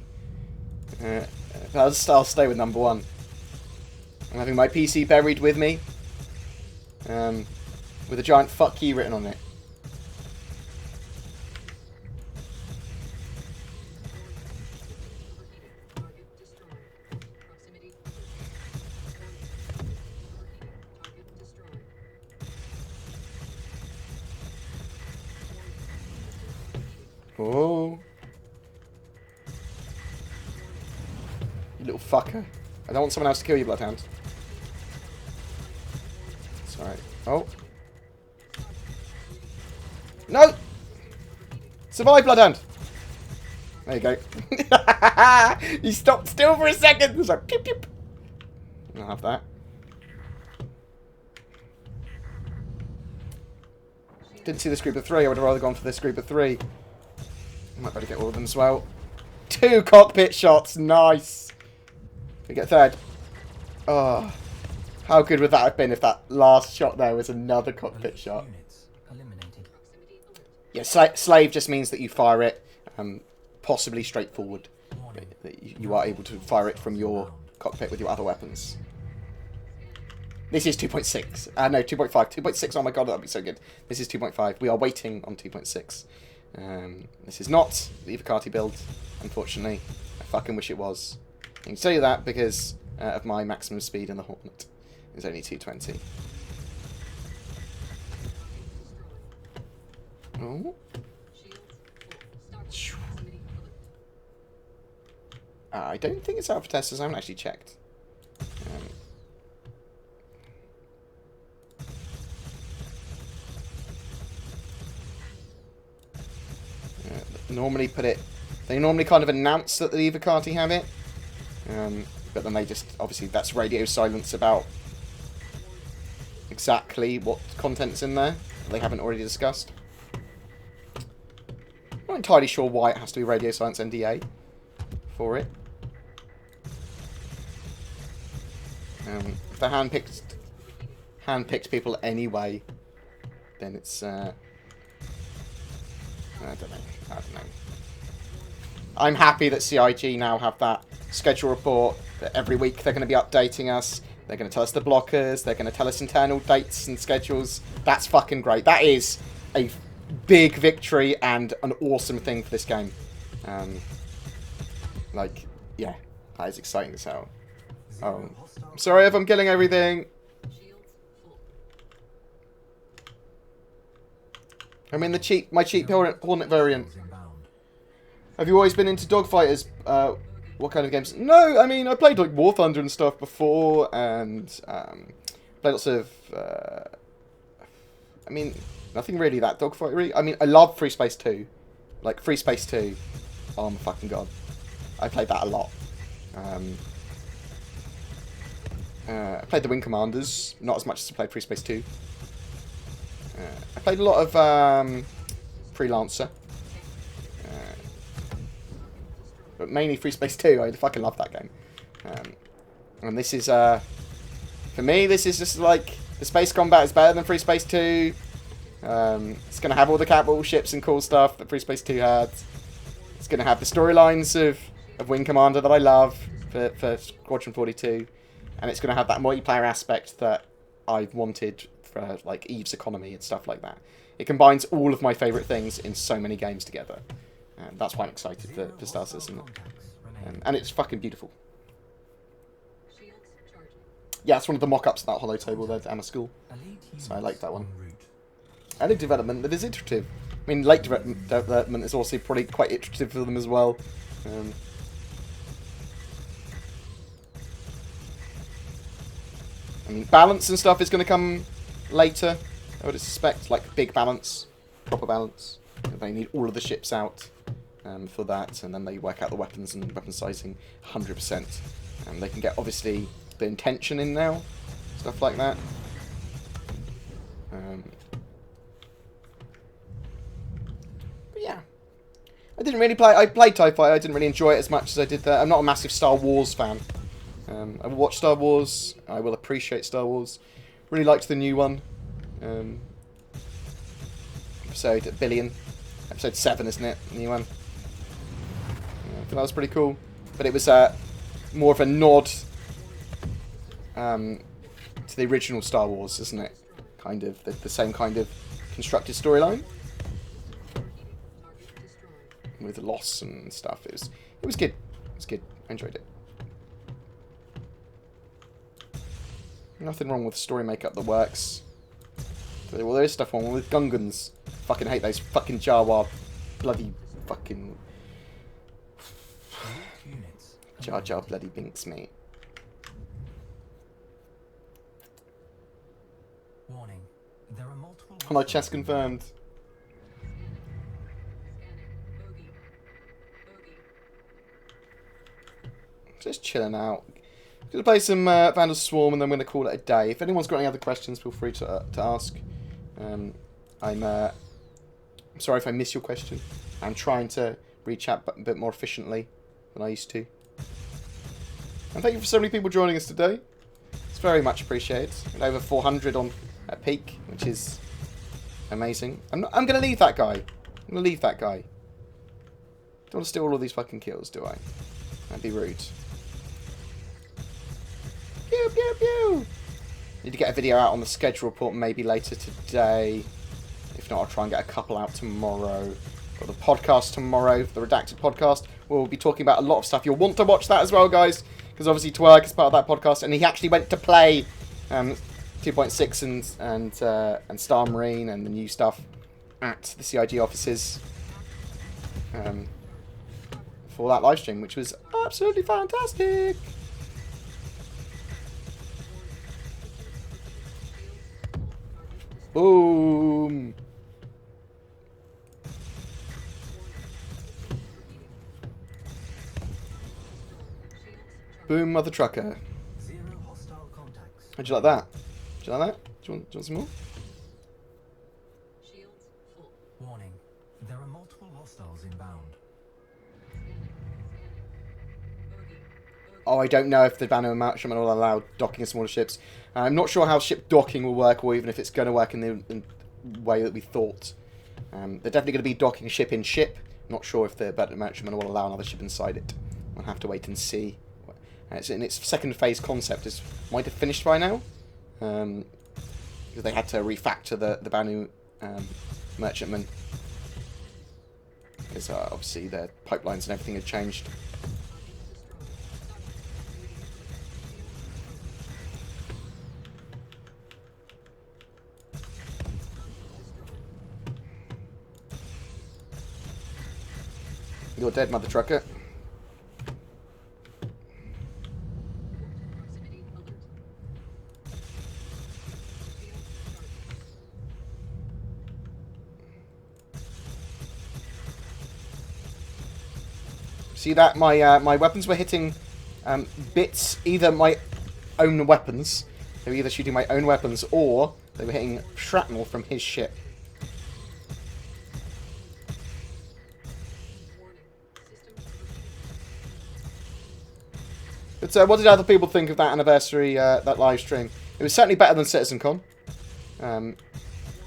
I'll stay with number one. I'm having my PC buried with me, with a giant fuck you written on it. Oh. You little fucker. I don't want someone else to kill you, Bloodhound. It's alright. Oh. No! Survive, Bloodhound! There you go. You stopped still for a second! It was like, pew pew. I'll have that. Didn't see this group of three. I would have rather gone for this group of three. I might better get all of them as well. 2 cockpit shots. Nice. We get third. Oh, how good would that have been if that last shot there was another cockpit shot? Yeah, slave just means that you fire it possibly straightforward. You are able to fire it from your cockpit with your other weapons. This is 2.6. No, 2.5. 2.6, oh my god, that would be so good. This is 2.5. We are waiting on 2.6. This is not the Ivocati build, unfortunately. I fucking wish it was. I can tell you that because of my maximum speed in the Hornet. It's only 220. Oh. I don't think it's out for testers. I haven't actually checked. Normally put it. They normally kind of announce that the Ivocati have it, but then they just obviously that's radio silence about exactly what content's in there they haven't already discussed. I'm not entirely sure why it has to be radio silence NDA for it. If they're handpicked people anyway, then it's I don't know. I'm happy that CIG now have that schedule report that every week they're going to be updating us. They're going to tell us the blockers. They're going to tell us internal dates and schedules. That's fucking great. That is a big victory and an awesome thing for this game. Like, yeah, that is exciting as hell. Oh, I'm sorry if I'm killing everything. I mean my cheap Hornet variant. Have you always been into dogfighters? What kind of games? No, I mean I played like War Thunder and stuff before, and played lots of. I mean, nothing really that dogfightery. I mean, I love Free Space 2, like Free Space 2. Oh my fucking god, I played that a lot. I played the Wing Commanders, not as much as I played Free Space 2. I played a lot of Freelancer. But mainly Free Space 2. I fucking love that game. And this is, for me, this is just like, the space combat is better than Free Space 2. It's going to have all the capital ships and cool stuff that Free Space 2 had. It's going to have the storylines of Wing Commander that I love for Squadron 42. And it's going to have that multiplayer aspect that I've wanted for like Eve's Economy and stuff like that. It combines all of my favourite things in so many games together. And that's why I'm excited for Star Citizen. And it's fucking beautiful. Yeah, it's one of the mock-ups of that holo table there at Anna School. So I like that one. Early development that is iterative. I mean, late development is also probably quite iterative for them as well. I mean, balance and stuff is going to come later, I would suspect. Like, big balance, proper balance. They need all of the ships out for that, and then they work out the weapons and weapon sizing 100%. They can get, obviously, the intention in now, stuff like that. But yeah. I didn't really play... I played TIE Fighter, I didn't really enjoy it as much as I did that. I'm not a massive Star Wars fan. I will watch Star Wars. I will appreciate Star Wars. Really liked the new one. Episode 1 billion. Episode 7, isn't it? The new one. I think that was pretty cool. But it was more of a nod to the original Star Wars, isn't it? Kind of. The same kind of constructed storyline. With loss and stuff. It was good. It was good. I enjoyed it. Nothing wrong with story makeup that works. Well, there is stuff wrong with Gungans. Fucking hate those fucking Jawa bloody fucking Jar Jar bloody Binks, mate. Warning. There are multiple. Hello, chest confirmed. Just chilling out. Going to play some Vanduul Swarm, and then I'm going to call it a day. If anyone's got any other questions, feel free to ask. I'm sorry if I miss your question. I'm trying to reach out a bit more efficiently than I used to. And thank you for so many people joining us today. It's very much appreciated. And over 400 on at peak, which is amazing. I'm going to leave that guy. I'm going to leave that guy. Don't want to steal all of these fucking kills, do I? That'd be rude. Pew, pew, pew! Need to get a video out on the schedule report maybe later today. If not, I'll try and get a couple out tomorrow. Got the podcast tomorrow, the Redacted podcast. We'll be talking about a lot of stuff. You'll want to watch that as well, guys, because obviously Twerk is part of that podcast, and he actually went to play 2.6 and Star Marine and the new stuff at the CIG offices for that live stream, which was absolutely fantastic. Boom. Boom, mother trucker. How'd you like that? Did you like that? Do you want some more? Warning. There are multiple hostiles inbound. Oh, I don't know if the Vanduul Swarm will allow docking of smaller ships. I'm not sure how ship docking will work, or even if it's going to work in the way that we thought. They're definitely going to be docking ship in ship. Not sure if the Vanduul Swarm will allow another ship inside it. We'll have to wait and see. It's in its second phase concept. It might have finished by now. Because they had to refactor the Vanduul merchantman. Because obviously their pipelines and everything had changed. You're dead, mother trucker. See that? My weapons were hitting bits, either my own weapons, they were either shooting my own weapons, or they were hitting shrapnel from his ship. But what did other people think of that anniversary, that live stream? It was certainly better than CitizenCon.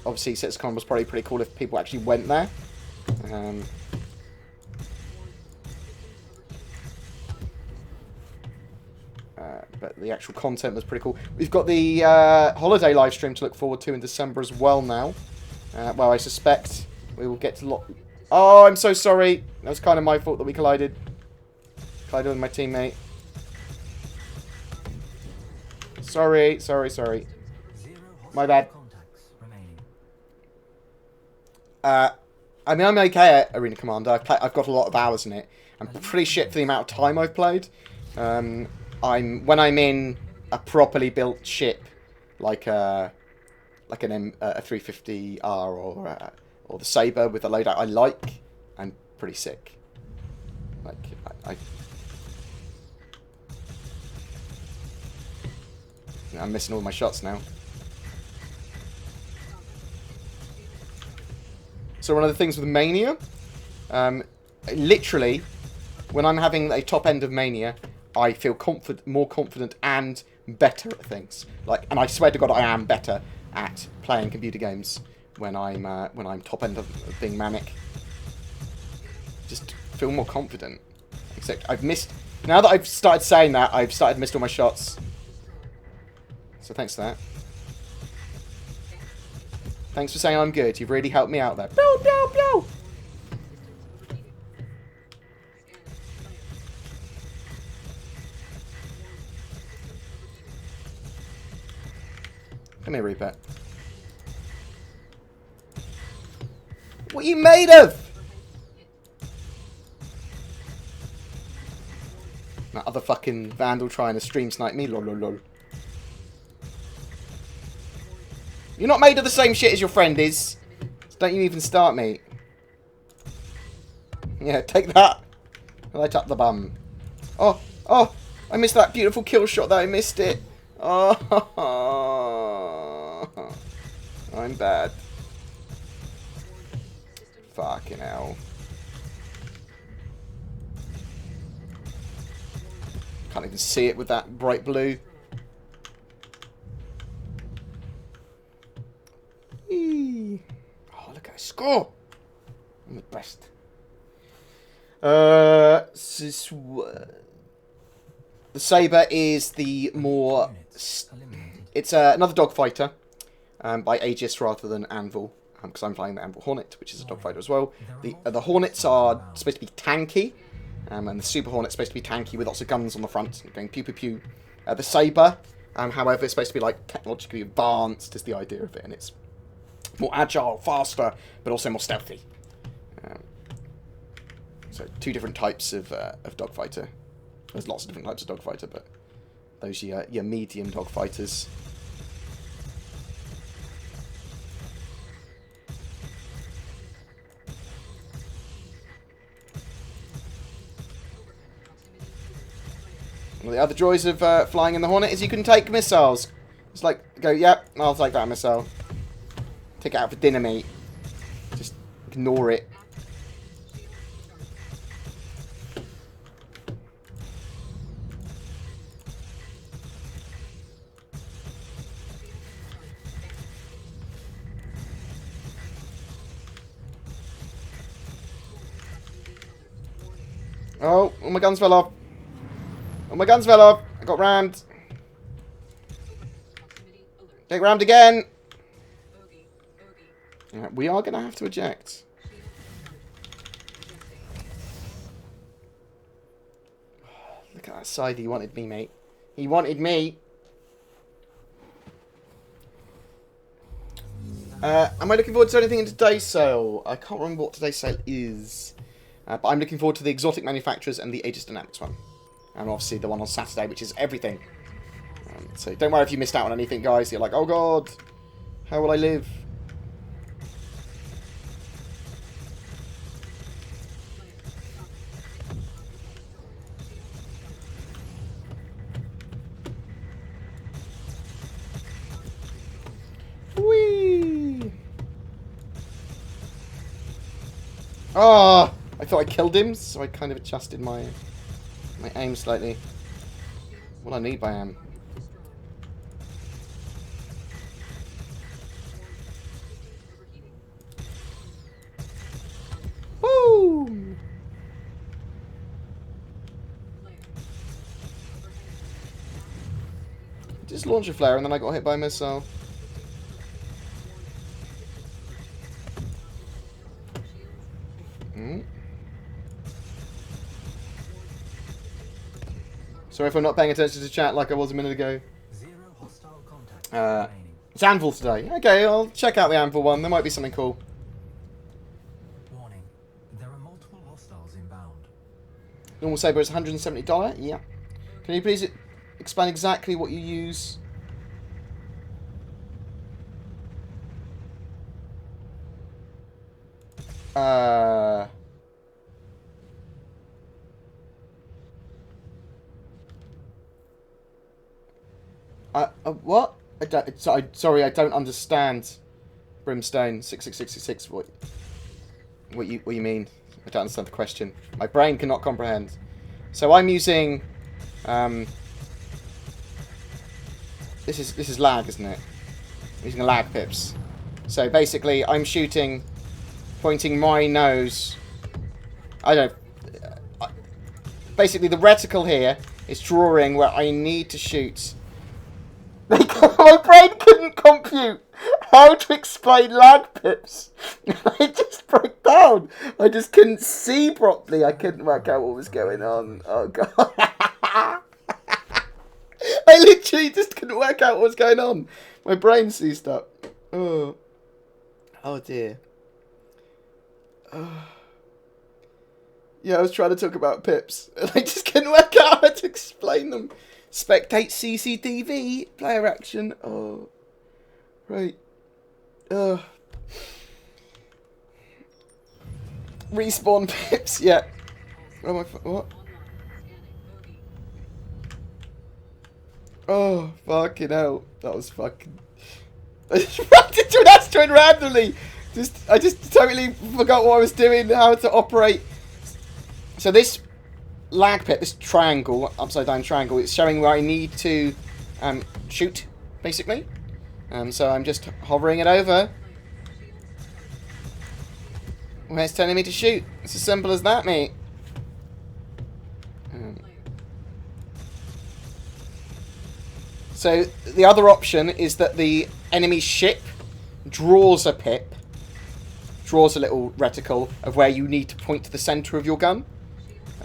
Obviously, CitizenCon was probably pretty cool if people actually went there. But the actual content was pretty cool. We've got the holiday live stream to look forward to in December as well now. Well, I suspect we will get to Oh, I'm so sorry. That was kind of my fault that we collided. Collided with my teammate. Sorry. My bad. I mean, I'm okay at Arena Commander. I've got a lot of hours in it. I'm pretty shit for the amount of time I've played. When I'm in a properly built ship, like an A350R or the Saber with the loadout I like, I'm pretty sick. Like I'm missing all my shots now. So one of the things with Mania, literally, when I'm having a top end of Mania, I feel more confident and better at things. And I swear to God, I am better at playing computer games when I'm top end of being manic. Just feel more confident. Except I've missed. Now that I've started saying that, I've started missed all my shots. So thanks for that. Thanks for saying I'm good. You've really helped me out there. Pew, pew, pew. Come here, Reaper. What are you made of? That other fucking Vanduul trying to stream snipe me. Lol, lol, lol. You're not made of the same shit as your friend is. So don't you even start, mate. Yeah, take that. Light up the bum. Oh, I missed that beautiful kill shot that I missed it. Oh, I'm bad. Fucking hell. Can't even see it with that bright blue. Eee. Oh, look at that score! I'm the best. The Saber is the more... It's another dogfighter by Aegis rather than Anvil, because I'm playing the Anvil Hornet, which is a dogfighter as well. The Hornets are supposed to be tanky, and the Super Hornet's supposed to be tanky with lots of guns on the front, going pew pew pew. The Saber, however, is supposed to be like technologically advanced, is the idea of it, and it's more agile, faster, but also more stealthy. So 2 different types of dogfighter. There's lots of different types of dogfighter, but those are your medium dogfighters. Well, the other joys of flying in the Hornet is you can take missiles. It's like, go, yep, I'll take that missile. Take it out for dinner, mate. Just ignore it. Oh, all my guns fell off. All my guns fell off. I got rammed. Get rammed again. Right, we are going to have to eject. Look at that side. He wanted me, mate. He wanted me. Am I looking forward to anything in today's sale? I can't remember what today's sale is. But I'm looking forward to the exotic manufacturers and the Aegis Dynamics one. And obviously the one on Saturday, which is everything. So don't worry if you missed out on anything, guys. You're like, oh god, how will I live? Whee! Oh! I thought I killed him, so I kind of adjusted my aim slightly. What I need by am. Woo! Just launch a flare and then I got hit by a missile. Sorry if I'm not paying attention to chat like I was a minute ago. It's Anvil today. Okay, I'll check out the Anvil one. There might be something cool. Warning. There are multiple hostiles inbound. Normal Saber is $170. Yeah. Can you please explain exactly what you use? What? Sorry, I don't understand. Brimstone 66666. What you mean? I don't understand the question. My brain cannot comprehend. So I'm using. This is lag, isn't it? I'm using a lag pips. So basically, I'm shooting, pointing my nose. I don't. Basically, the reticle here is drawing where I need to shoot. My brain couldn't compute how to explain lag pips. I just broke down. I just couldn't see properly. I couldn't work out what was going on. Oh god. I literally just couldn't work out what was going on. My brain seized up. Oh dear. Yeah, I was trying to talk about pips and I just couldn't work out how to explain them. Spectate CCTV, player action. Oh, right. Respawn pips, yeah. What? Oh, fucking hell. That was fucking... I just ran into an asteroid randomly. I just totally forgot what I was doing, how to operate. So this lag pit, this triangle, upside down triangle, it's showing where I need to shoot, basically. So I'm just hovering it over. Where it's telling me to shoot. It's as simple as that, mate. So the other option is that the enemy ship draws a pip, draws a little reticle of where you need to point to the centre of your gun.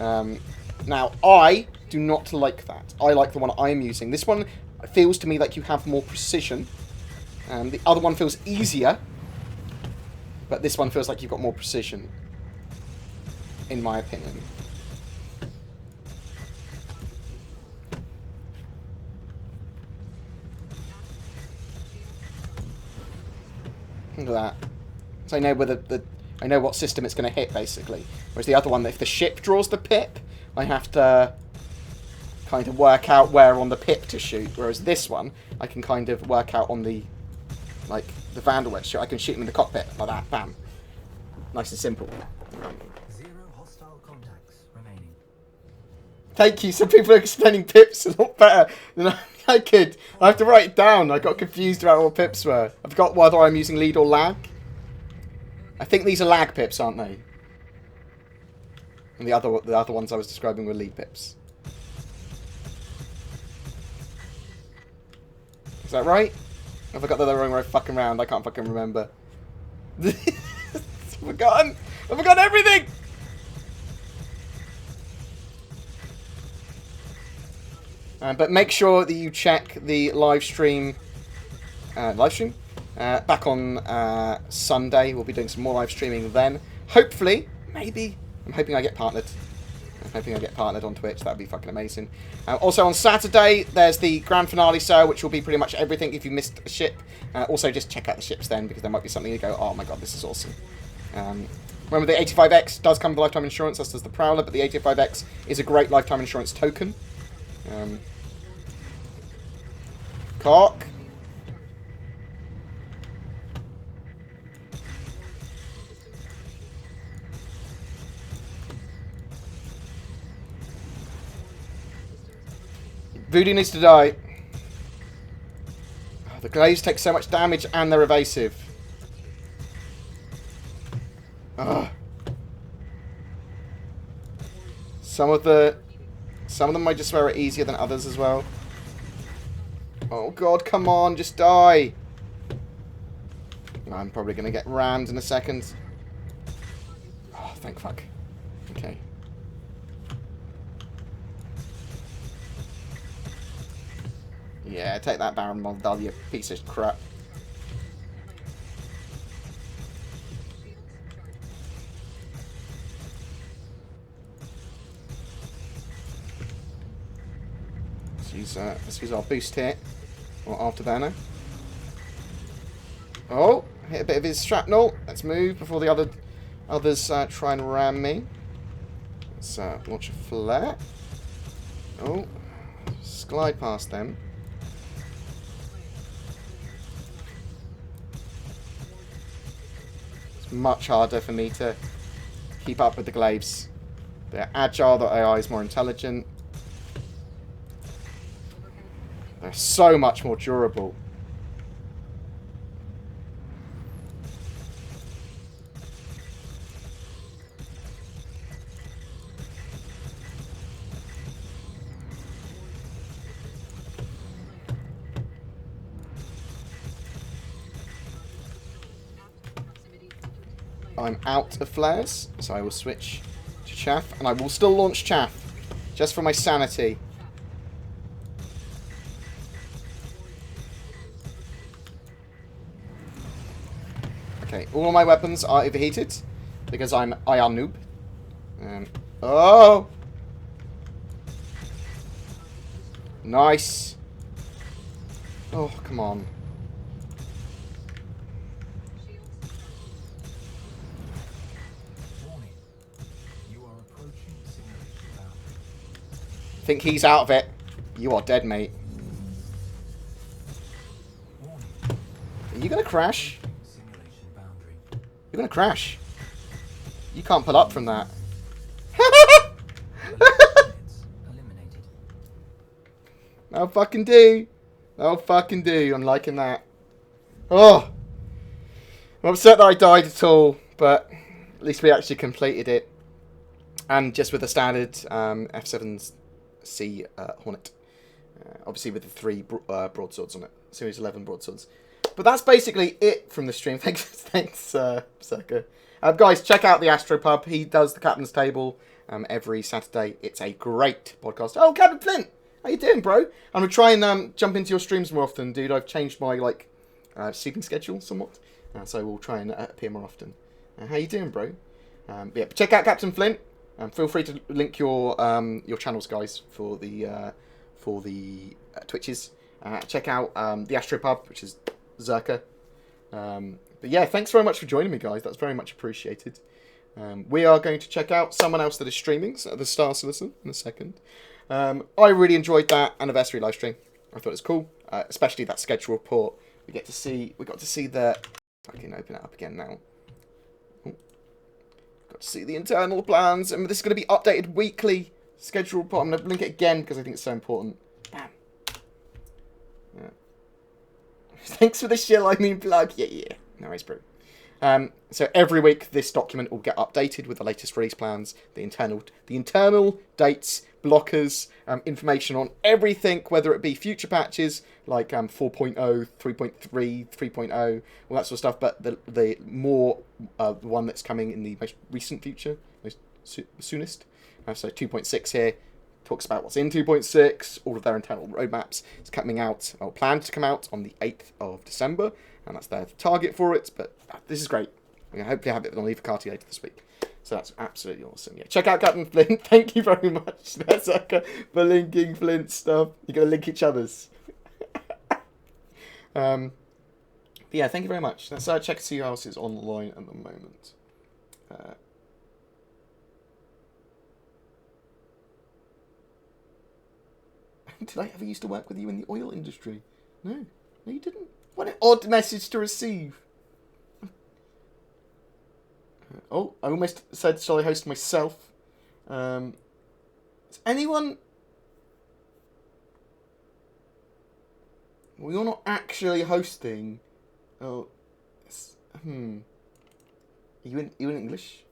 Now, I do not like that. I like the one I'm using. This one feels to me like you have more precision. The other one feels easier, but this one feels like you've got more precision, in my opinion. Look at that. So I know whether I know what system it's going to hit, basically. Whereas the other one, if the ship draws the pip, I have to kind of work out where on the pip to shoot. Whereas this one, I can kind of work out on the, like, the Vanduul shoot. I can shoot them in the cockpit like that. Bam. Nice and simple. 0 hostile contacts remaining. Thank you. Some people are explaining pips a lot better than I could. I have to write it down. I got confused about what pips were. I forgot whether I'm using lead or lag. I think these are lag pips, aren't they? And the other ones I was describing were lead pips. Is that right? Have I got the other wrong way fucking round? I can't fucking remember. I've forgotten everything! But make sure that you check the live stream. Back on Sunday. We'll be doing some more live streaming then. Hopefully, maybe. I'm hoping I get partnered. On Twitch. That'd be fucking amazing. Also on Saturday, there's the grand finale sale, which will be pretty much everything if you missed a ship. Also, just check out the ships then, because there might be something you go, oh my god, this is awesome. Remember, the 85X does come with lifetime insurance, as does the Prowler, but the 85X is a great lifetime insurance token. Cock. Voodoo needs to die. Oh, the glaives take so much damage and they're evasive. Ugh. Some of them I just swear are easier than others as well. Oh god, come on, just die. I'm probably going to get rammed in a second. Oh, thank fuck. Okay. Yeah, take that Baron Moldal, you piece of crap. Let's use our boost hit. Or afterburner. Oh, hit a bit of his shrapnel. Let's move before the others try and ram me. Let's launch a flare. Oh, just glide past them. It's much harder for me to keep up with the glaives. They're agile, the AI is more intelligent. They're so much more durable. I'm out of flares, so I will switch to chaff, and I will still launch chaff, just for my sanity. Okay, all of my weapons are overheated because I'm IR noob. Oh! Nice. Oh, come on. Think he's out of it. You are dead, mate. Are you gonna crash? You're gonna crash. You can't pull up from that. That'll fucking do. That'll fucking do. I'm liking that. Oh. I'm upset that I died at all, but at least we actually completed it. And just with a standard F7C Hornet. Obviously with the 3 broadswords on it. Series 11 broadswords. But that's basically it from the stream. Thanks, Circa. Guys, check out the Astropub. He does the Captain's Table every Saturday. It's a great podcast. Oh, Captain Flint! How you doing, bro? I'm going to try and jump into your streams more often, dude. I've changed my sleeping schedule somewhat. So we'll try and appear more often. How you doing, bro? Yeah, check out Captain Flint. Feel free to link your channels, guys, for the Twitches. Check out the Astropub, which is Zerka. But yeah, thanks very much for joining me, guys. That's very much appreciated. We are going to check out someone else that is streaming, so the Star Citizen, in a second. I really enjoyed that Anniversary livestream. I thought it was cool, especially that schedule report. We got to see the. I can open it up again now. Ooh. Got to see the internal plans, and this is going to be updated weekly schedule report. I'm going to link it again because I think it's so important. Bam. Yeah. Thanks for the shill. I mean plug. Yeah. No worries, bro. So every week this document will get updated with the latest release plans, the internal dates, blockers, information on everything, whether it be future patches like 4.0, 3.3, 3.0, all that sort of stuff. But the more one that's coming in the most recent future, soonest. So 2.6 here talks about what's in 2.6, all of their internal roadmaps. It's coming out, or planned to come out on the 8th of December. And that's their target for it, but this is great. We're going to hopefully have it on Levercarty later this week. So that's absolutely awesome. Yeah, check out Captain Flint. Thank you very much, Zerka, for linking Flint's stuff. You're going to link each other's. But yeah, thank you very much. Let's check to see who else is online at the moment. Did I ever used to work with you in the oil industry? No, you didn't. What an odd message to receive. Oh, I almost said, shall I host myself? Is anyone... Well, you're not actually hosting. Oh, Are you in English?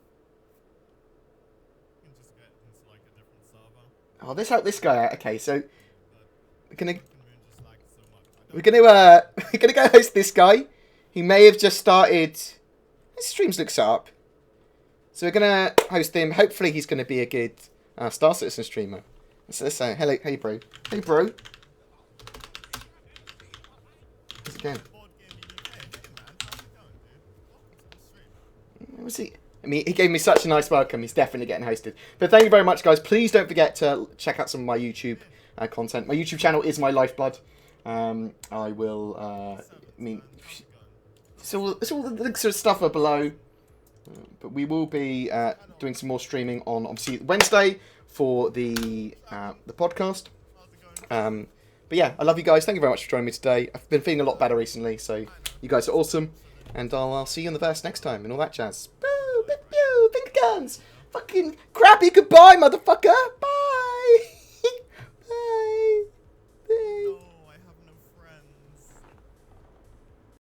Oh, let's help this guy out. Okay, so we're gonna go host this guy. He may have just started. His streams look up, so we're gonna host him. Hopefully, he's gonna be a good Star Citizen streamer. So let's say hello, hey bro, How's it going? Was he? I mean, he gave me such a nice welcome. He's definitely getting hosted. But thank you very much, guys. Please don't forget to check out some of my YouTube content. My YouTube channel is my lifeblood. I will, it's all the links to stuff are below. But we will be doing some more streaming on, obviously, Wednesday for the podcast. But yeah, I love you guys. Thank you very much for joining me today. I've been feeling a lot better recently, so you guys are awesome. And I'll see you in the verse next time and all that jazz. Boo, boo, boo, finger guns. Fucking crappy goodbye, motherfucker.